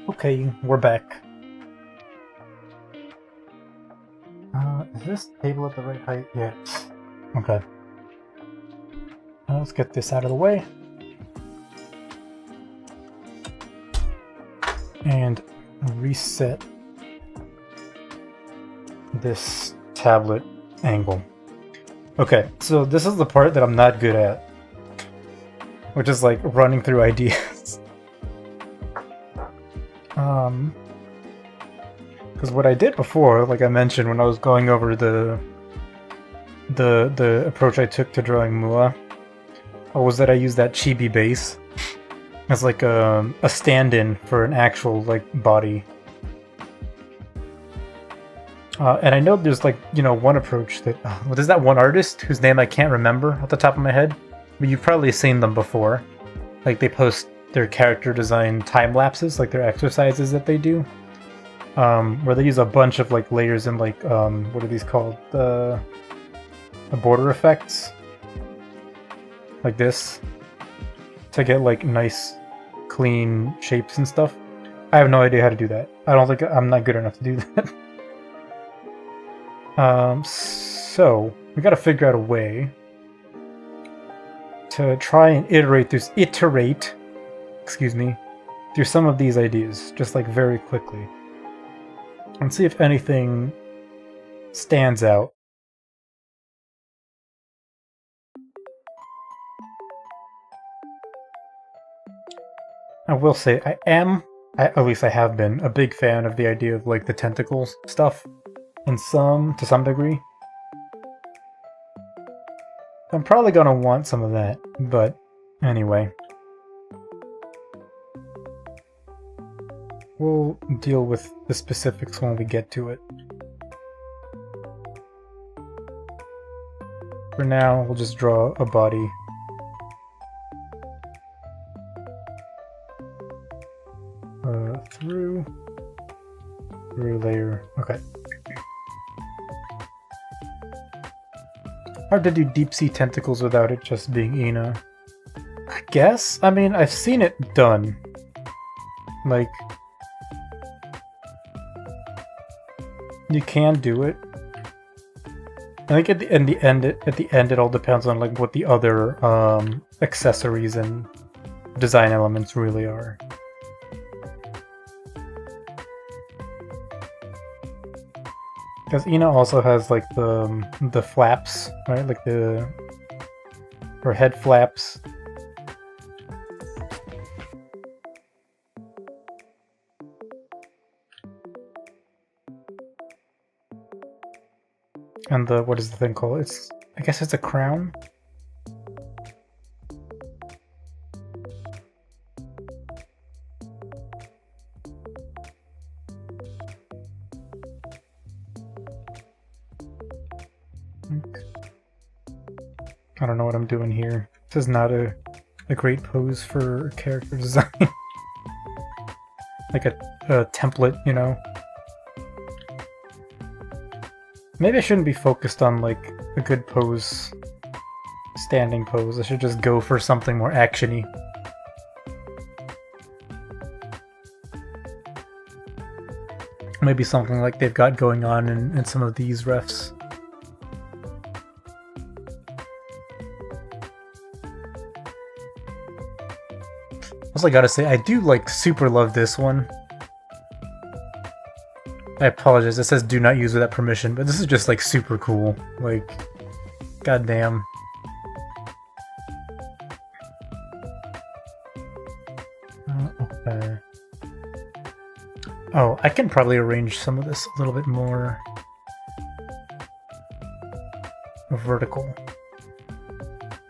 Okay, we're back. Is this table at the right height? Yes. Okay. Let's get this out of the way. And reset this tablet angle. Okay, so this is the part that I'm not good at, which is like running through ideas. Because what I did before, like I mentioned when I was going over the approach I took to drawing Mua, was that I used that chibi base as like a stand-in for an actual like body. And I know there's like, you know, one approach that... well, there's that one artist whose name I can't remember off the top of my head, but you've probably seen them before. Like they post their character design time lapses, like their exercises that they do. Where they use a bunch of like layers and like, what are these called? The border effects. Like this. To get like nice, clean shapes and stuff. I have no idea how to do that. I don't think I'm not good enough to do that. So we gotta figure out a way to try and iterate through some of these ideas, just like very quickly. And see if anything stands out. I will say, at least I have been, a big fan of the idea of like the tentacles stuff, to some degree. I'm probably gonna want some of that, but anyway. We'll deal with the specifics when we get to it. For now, we'll just draw a body. Through layer. Okay. Hard to do deep sea tentacles without it just being Ina. I guess? I mean, I've seen it done. Like, you can do it. I think at the end it all depends on like what the other accessories and design elements really are. Because Ina also has like the flaps, right? Like her head flaps. And what is the thing called? I guess it's a crown? I don't know what I'm doing here. This is not a great pose for character design. Like a template, you know? Maybe I shouldn't be focused on like a good pose, standing pose. I should just go for something more action-y. Maybe something like they've got going on in some of these refs. Also, I gotta say, I do like super love this one. I apologize, it says do not use without permission, but this is just like super cool. Like, goddamn. Okay. Oh, I can probably arrange some of this a little bit more vertical.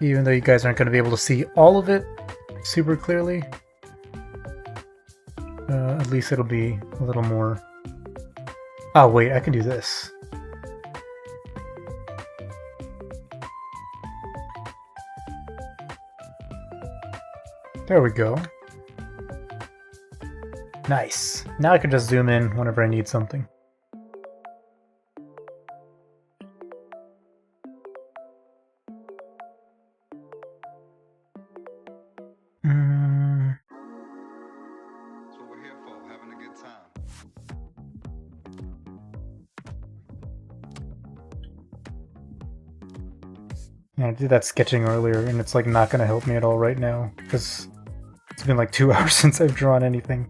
Even though you guys aren't going to be able to see all of it super clearly. At least it'll be a little more... Oh wait, I can do this. There we go. Nice. Now I can just zoom in whenever I need something. Yeah, I did that sketching earlier, and it's like not gonna help me at all right now, because it's been like 2 hours since I've drawn anything.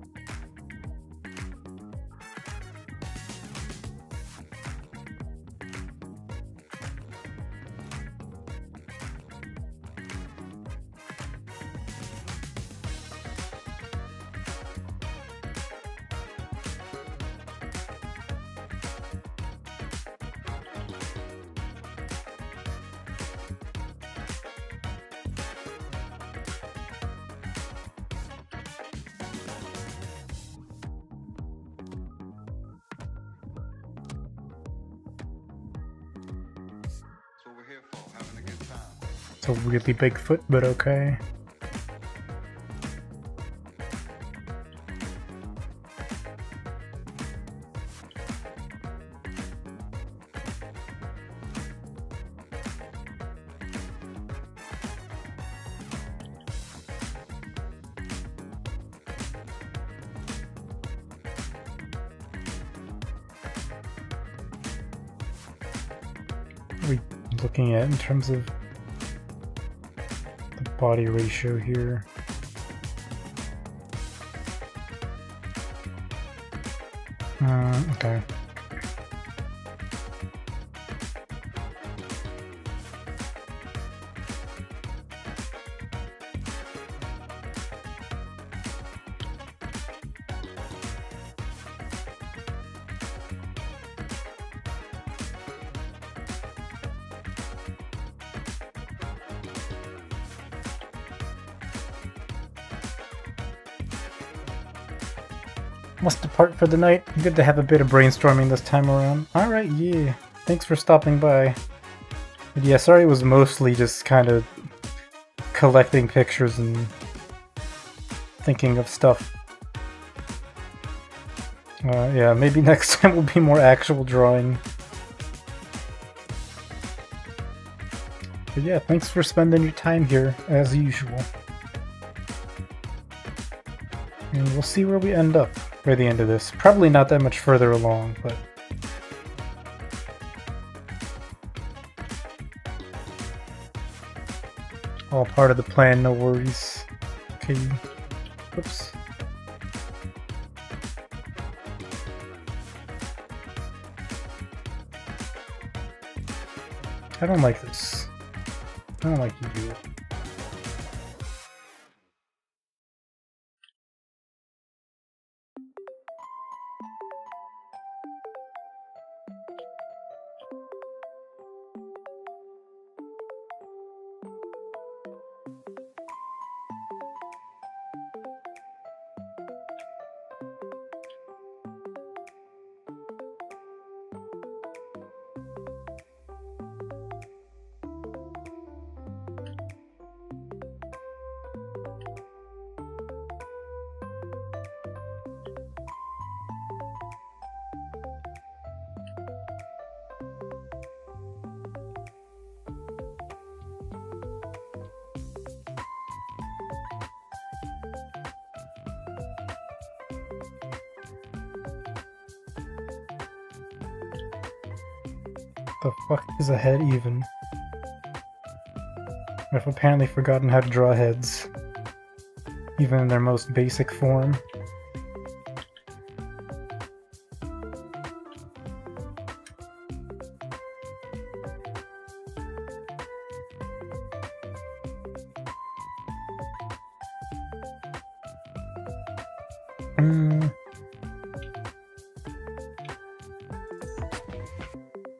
It's a really big foot, but okay. What are we looking at in terms of the body ratio here? Okay. Must depart for the night. Good to have a bit of brainstorming this time around. Alright, yeah. Thanks for stopping by. But yeah, sorry it was mostly just kind of collecting pictures and thinking of stuff. Yeah, maybe next time will be more actual drawing. But yeah, thanks for spending your time here, as usual. And we'll see where we end up by the end of this. Probably not that much further along, but... all part of the plan, no worries. Okay. Whoops. I don't like this. I don't like you do it. The fuck is a head even? I've apparently forgotten how to draw heads, even in their most basic form.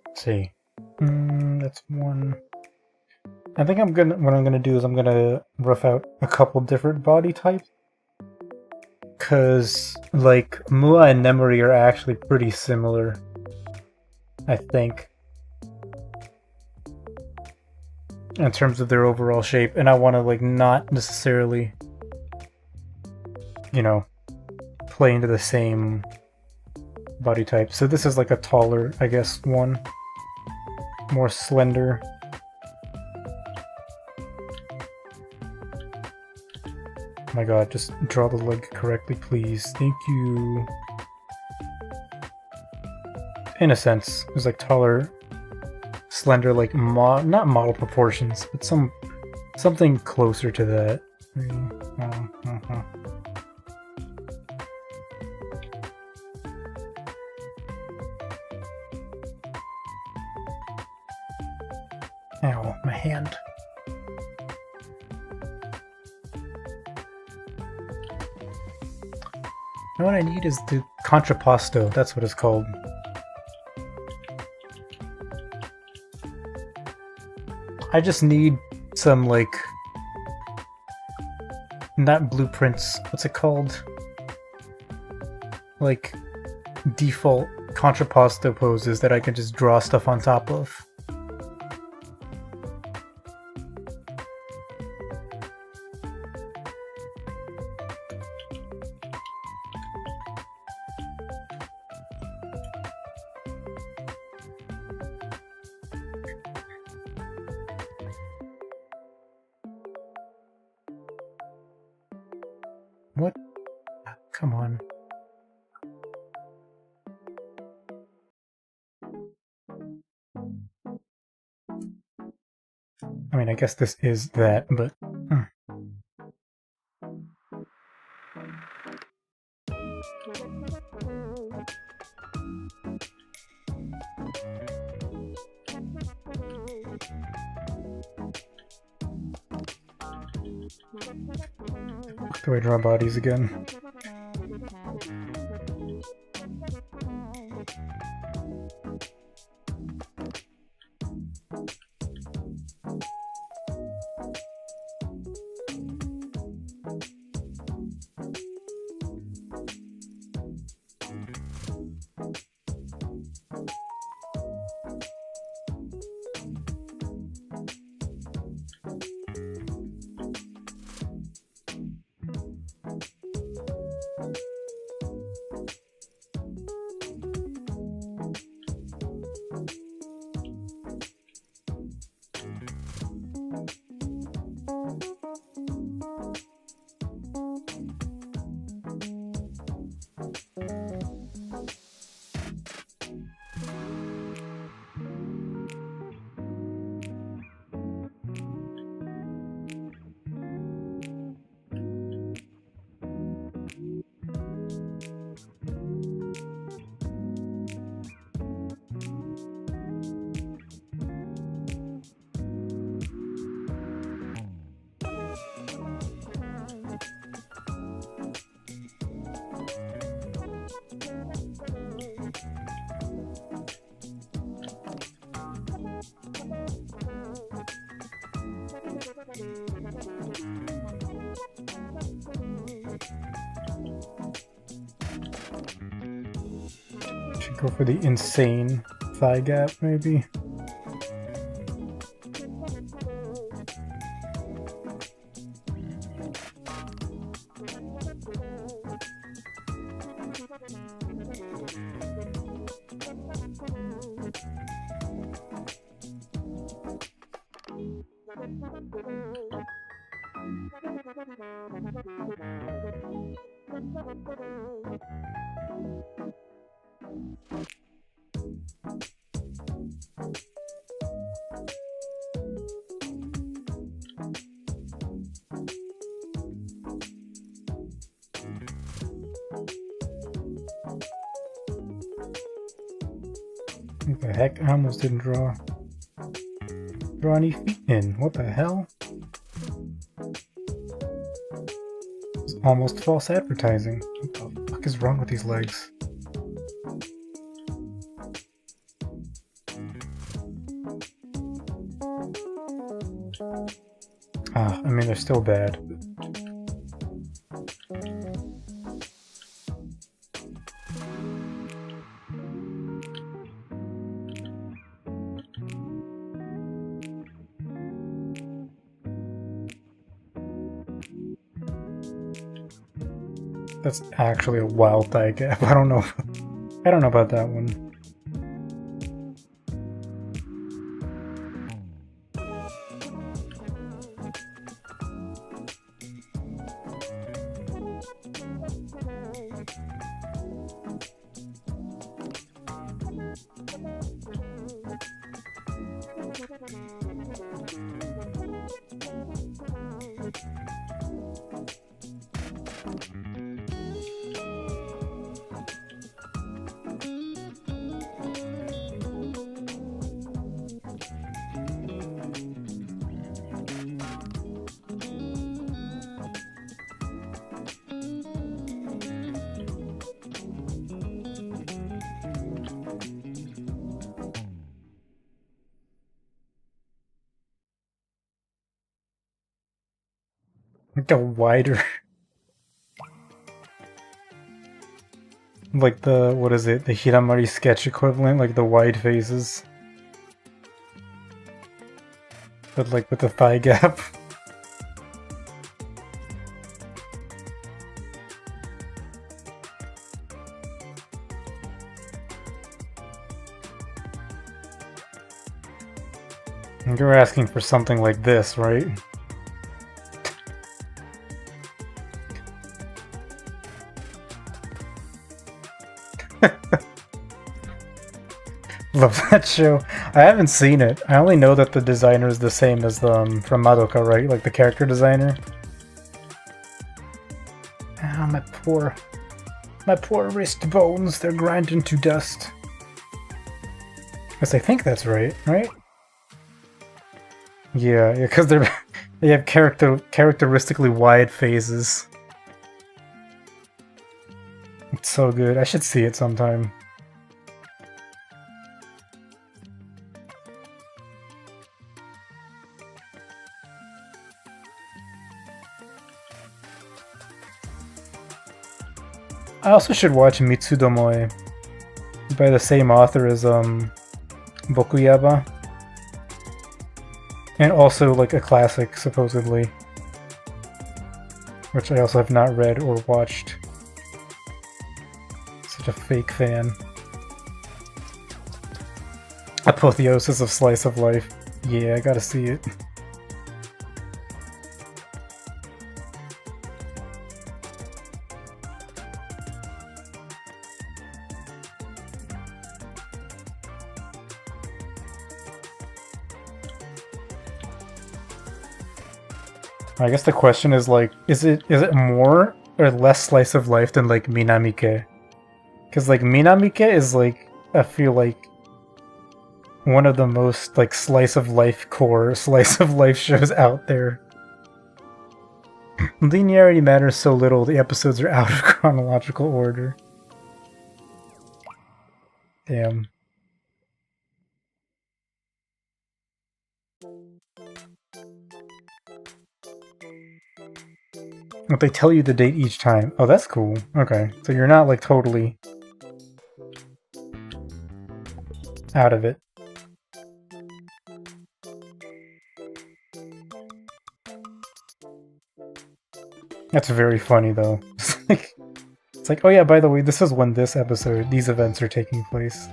Let's see. That's one. I think what I'm gonna do is I'm gonna rough out a couple different body types. Cause like Mua and Nemori are actually pretty similar, I think, in terms of their overall shape, and I want to like not necessarily, you know, play into the same body type. So this is like a taller, I guess, one, more slender. Oh my god, just draw the leg correctly, please. Thank you. In a sense, it's like taller, slender, like not model proportions, but something closer to that. Ow, my hand. You know what I need is the contrapposto. That's what it's called. I just need some, like, not blueprints, what's it called? Like, default contrapposto poses that I can just draw stuff on top of. What? Come on. I mean, I guess this is that, but... Do I draw bodies again? Should go for the insane thigh gap, maybe. What the heck? I almost didn't draw any feet in. What the hell? It's almost false advertising. What the fuck is wrong with these legs? Ah, I mean, they're still bad. That's actually a wild thigh gap. I don't know about that one. Like a wider... like the, what is it, the Hiramari sketch equivalent, like the wide faces. But like with the thigh gap. You're asking for something like this, right? Love that show. I haven't seen it. I only know that the designer is the same as the from Madoka, right? Like the character designer. Ah, my poor wrist bones. They're grinding to dust. Guess I think that's right, right? Yeah, because they have characteristically wide phases. It's so good. I should see it sometime. I also should watch Mitsudomoe by the same author as Bokuyaba. And also like a classic, supposedly. Which I also have not read or watched. Such a fake fan. Apotheosis of Slice of Life. Yeah, I gotta see it. I guess the question is like, is it more or less slice of life than like Minamike? Because like Minamike is like, I feel like one of the most like slice of life core slice of life shows out there. Linearity matters so little, the episodes are out of chronological order. Damn. But they tell you the date each time. Oh, that's cool. Okay, so you're not like totally out of it. That's very funny though. It's like, oh yeah, by the way, this is when these events are taking place.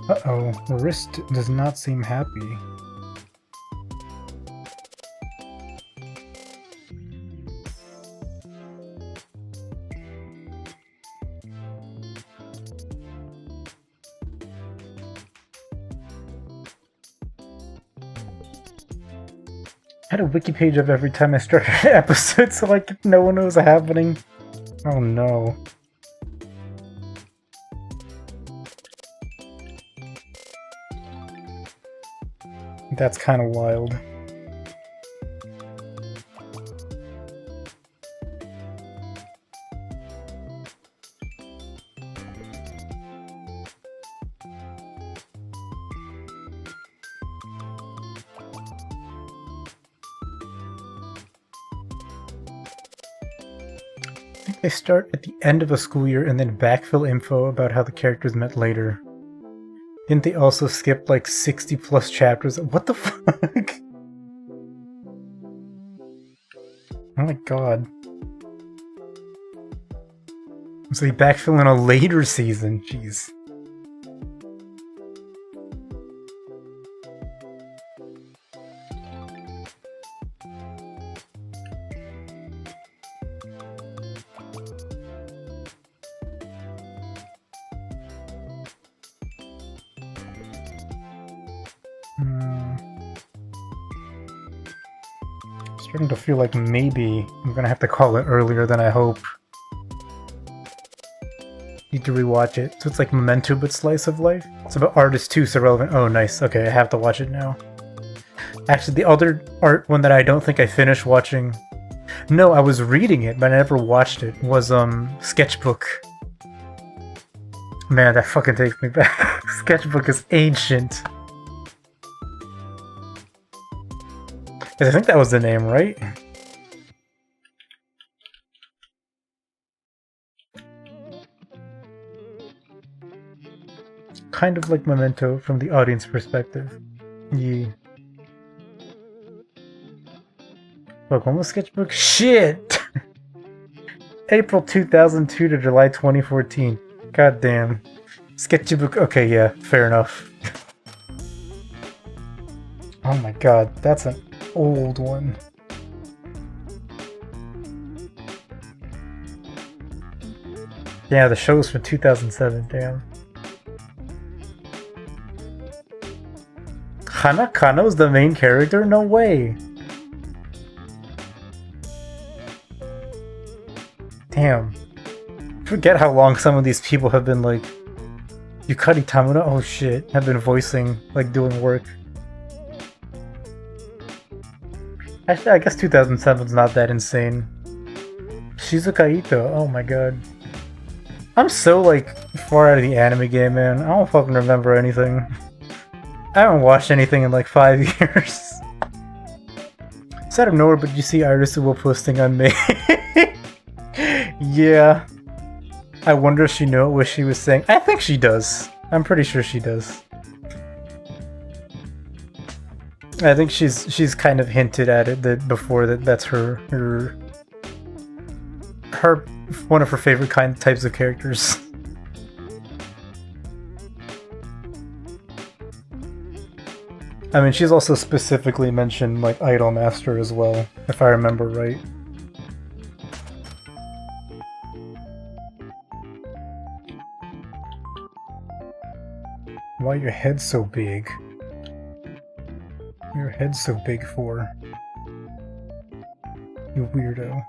Uh-oh, the wrist does not seem happy. I had a wiki page up every time I started an episode, so like no one knows what's happening. Oh no. That's kind of wild. I think they start at the end of a school year and then backfill info about how the characters met later. Didn't they also skip like 60 plus chapters? What the fuck? Oh my god. So they backfill in a later season, jeez. Starting to feel like maybe I'm gonna have to call it earlier than I hope. Need to rewatch it. So it's like Memento but slice of life? It's about artists too, so relevant. Oh nice, okay, I have to watch it now. Actually, the other art one that I don't think I finished watching No, I was reading it, but I never watched it. It was Sketchbook. Man, that fucking takes me back. Sketchbook is ancient. I think that was the name, right? Kind of like Memento from the audience perspective. Yeah. Look, when was Sketchbook? Shit! April 2002 to July 2014. God damn. Sketchbook. Okay, yeah, fair enough. Oh my god, that's an old one. Yeah, the show was from 2007, damn. Hanakano's the main character? No way! Damn. Forget how long some of these people have been like... Yukari Tamura? Oh shit, have been voicing, like doing work. Actually, I guess 2007's not that insane. Shizuka Ito, oh my god. I'm so like far out of the anime game, man. I don't fucking remember anything. I haven't watched anything in like 5 years. It's out of nowhere, but you see Irisu posting on me. Yeah. I wonder if she knew what she was saying. I think she does. I'm pretty sure she does. I think she's kind of hinted at it before that's her one of her favorite types of characters. I mean, she's also specifically mentioned like Idolmaster as well, if I remember right. Why your head so big? Your head's so big for? You weirdo.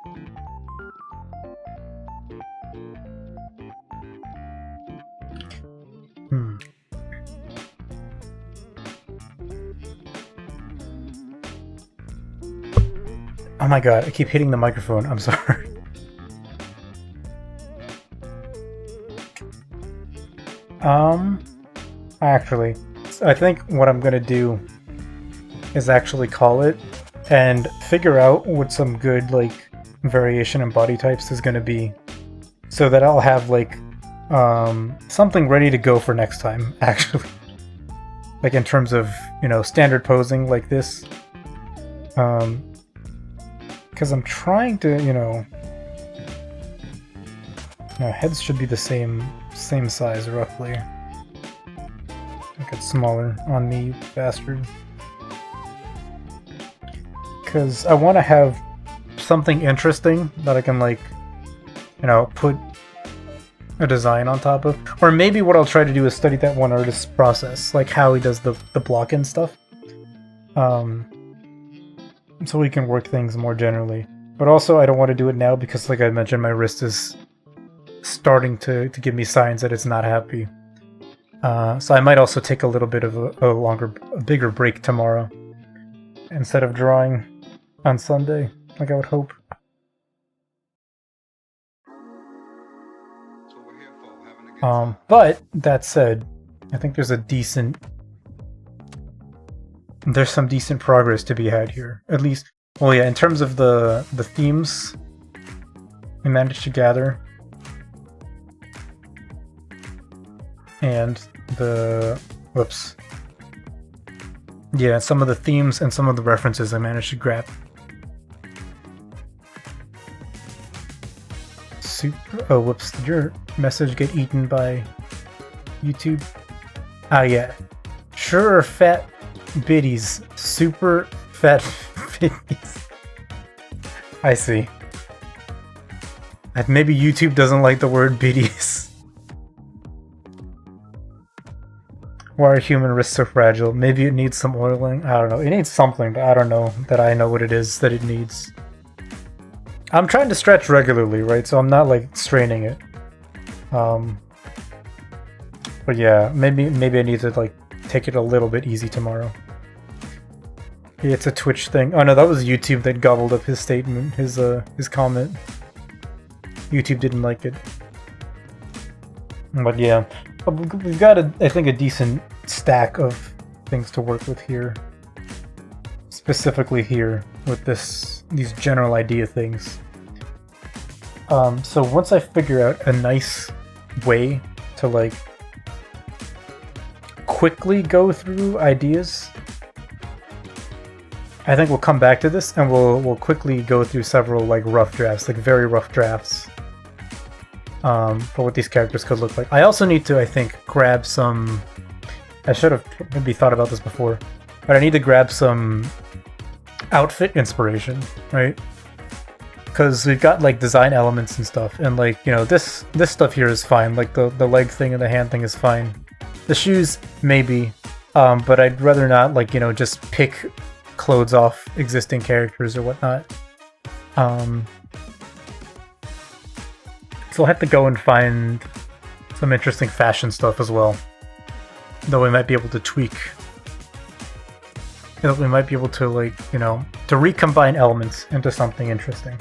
Oh my god, I keep hitting the microphone, I'm sorry. Actually, I think what I'm gonna do is actually call it and figure out what some good, like, variation in body types is gonna be. So that I'll have, like, something ready to go for next time, actually. Like, in terms of, you know, standard posing like this. Because I'm trying to, you know... heads should be the same size, roughly. Make it smaller on me, bastard. Because I want to have something interesting that I can, like, you know, put a design on top of. Or maybe what I'll try to do is study that one artist's process, like how he does the block and stuff. So we can work things more generally. But also, I don't want to do it now because, like I mentioned, my wrist is starting to give me signs that it's not happy. So I might also take a little bit of a bigger break tomorrow instead of drawing on Sunday, like I would hope. But that said, I think there's some decent progress to be had here. At least, well, yeah, in terms of the themes we managed to gather, and yeah, some of the themes and some of the references I managed to grab. Oh, whoops, did your message get eaten by YouTube? Ah, yeah. Sure, fat biddies. Super fat biddies. I see. Maybe YouTube doesn't like the word biddies. Why are human wrists so fragile? Maybe it needs some oiling? I don't know. It needs something, but I don't know that I know what it is that it needs. I'm trying to stretch regularly, right? So I'm not, like, straining it. But yeah, maybe I need to, like, take it a little bit easy tomorrow. Yeah, it's a Twitch thing. Oh no, that was YouTube that gobbled up his statement, his comment. YouTube didn't like it. But yeah, we've got I think a decent stack of things to work with here. Specifically here with these general idea things. So once I figure out a nice way to like quickly go through ideas, I think we'll come back to this and we'll quickly go through several like rough drafts, like very rough drafts, for what these characters could look like. I also need to, I think, grab some. I should have maybe thought about this before, but I need to grab some outfit inspiration, right? Because we've got like design elements and stuff, and like, you know, this stuff here is fine. Like the leg thing and the hand thing is fine. The shoes maybe, but I'd rather not, like, you know, just pick clothes off existing characters or whatnot. So I'll have to go and find some interesting fashion stuff as well. Though we might be able to tweak. You know, we might be able to, like, you know, to recombine elements into something interesting.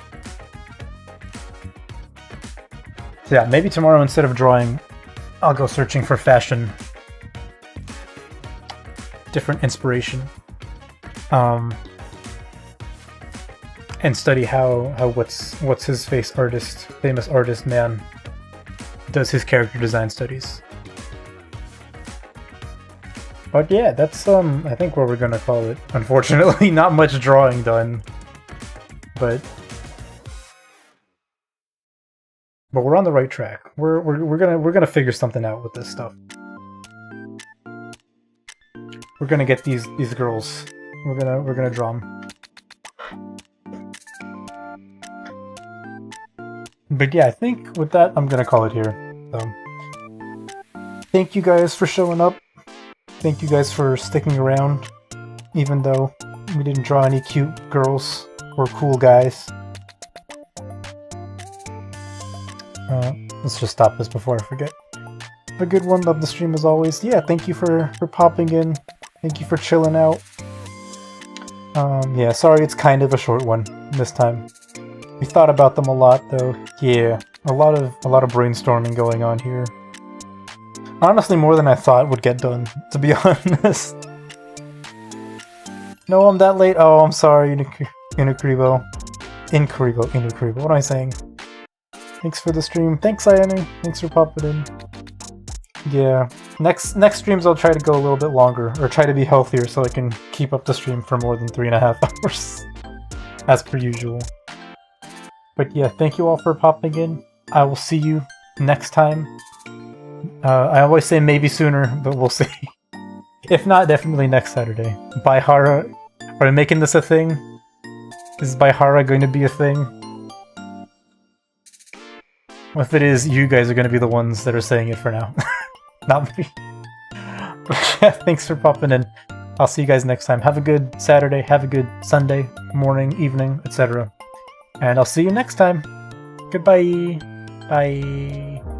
So yeah, maybe tomorrow instead of drawing, I'll go searching for fashion. Different inspiration. And study how what's his face artist, famous artist man, does his character design studies. But yeah, that's I think what we're gonna call it. Unfortunately, not much drawing done, but we're on the right track. We're gonna figure something out with this stuff. We're gonna get these girls. We're gonna draw them. But yeah, I think with that, I'm gonna call it here. So, thank you guys for showing up. Thank you guys for sticking around, even though we didn't draw any cute girls or cool guys. Let's just stop this before I forget. Have a good one. Love the stream as always. Yeah, thank you for popping in. Thank you for chilling out. Yeah, sorry it's kind of a short one this time. We thought about them a lot, though. Yeah, a lot of brainstorming going on here. Honestly, more than I thought would get done, to be honest. No, I'm that late. Oh, I'm sorry, Inukribo. Inukribo. What am I saying? Thanks for the stream. Thanks, Ayane. Thanks for popping in. Yeah, next streams I'll try to go a little bit longer, or try to be healthier so I can keep up the stream for more than 3.5 hours, as per usual. But yeah, thank you all for popping in. I will see you next time. I always say maybe sooner, but we'll see. If not, definitely next Saturday. Baihara, are we making this a thing? Is Baihara going to be a thing? Well, if it is, you guys are going to be the ones that are saying it for now. Not me. But yeah, thanks for popping in. I'll see you guys next time. Have a good Saturday, have a good Sunday, morning, evening, etc. And I'll see you next time. Goodbye. Bye.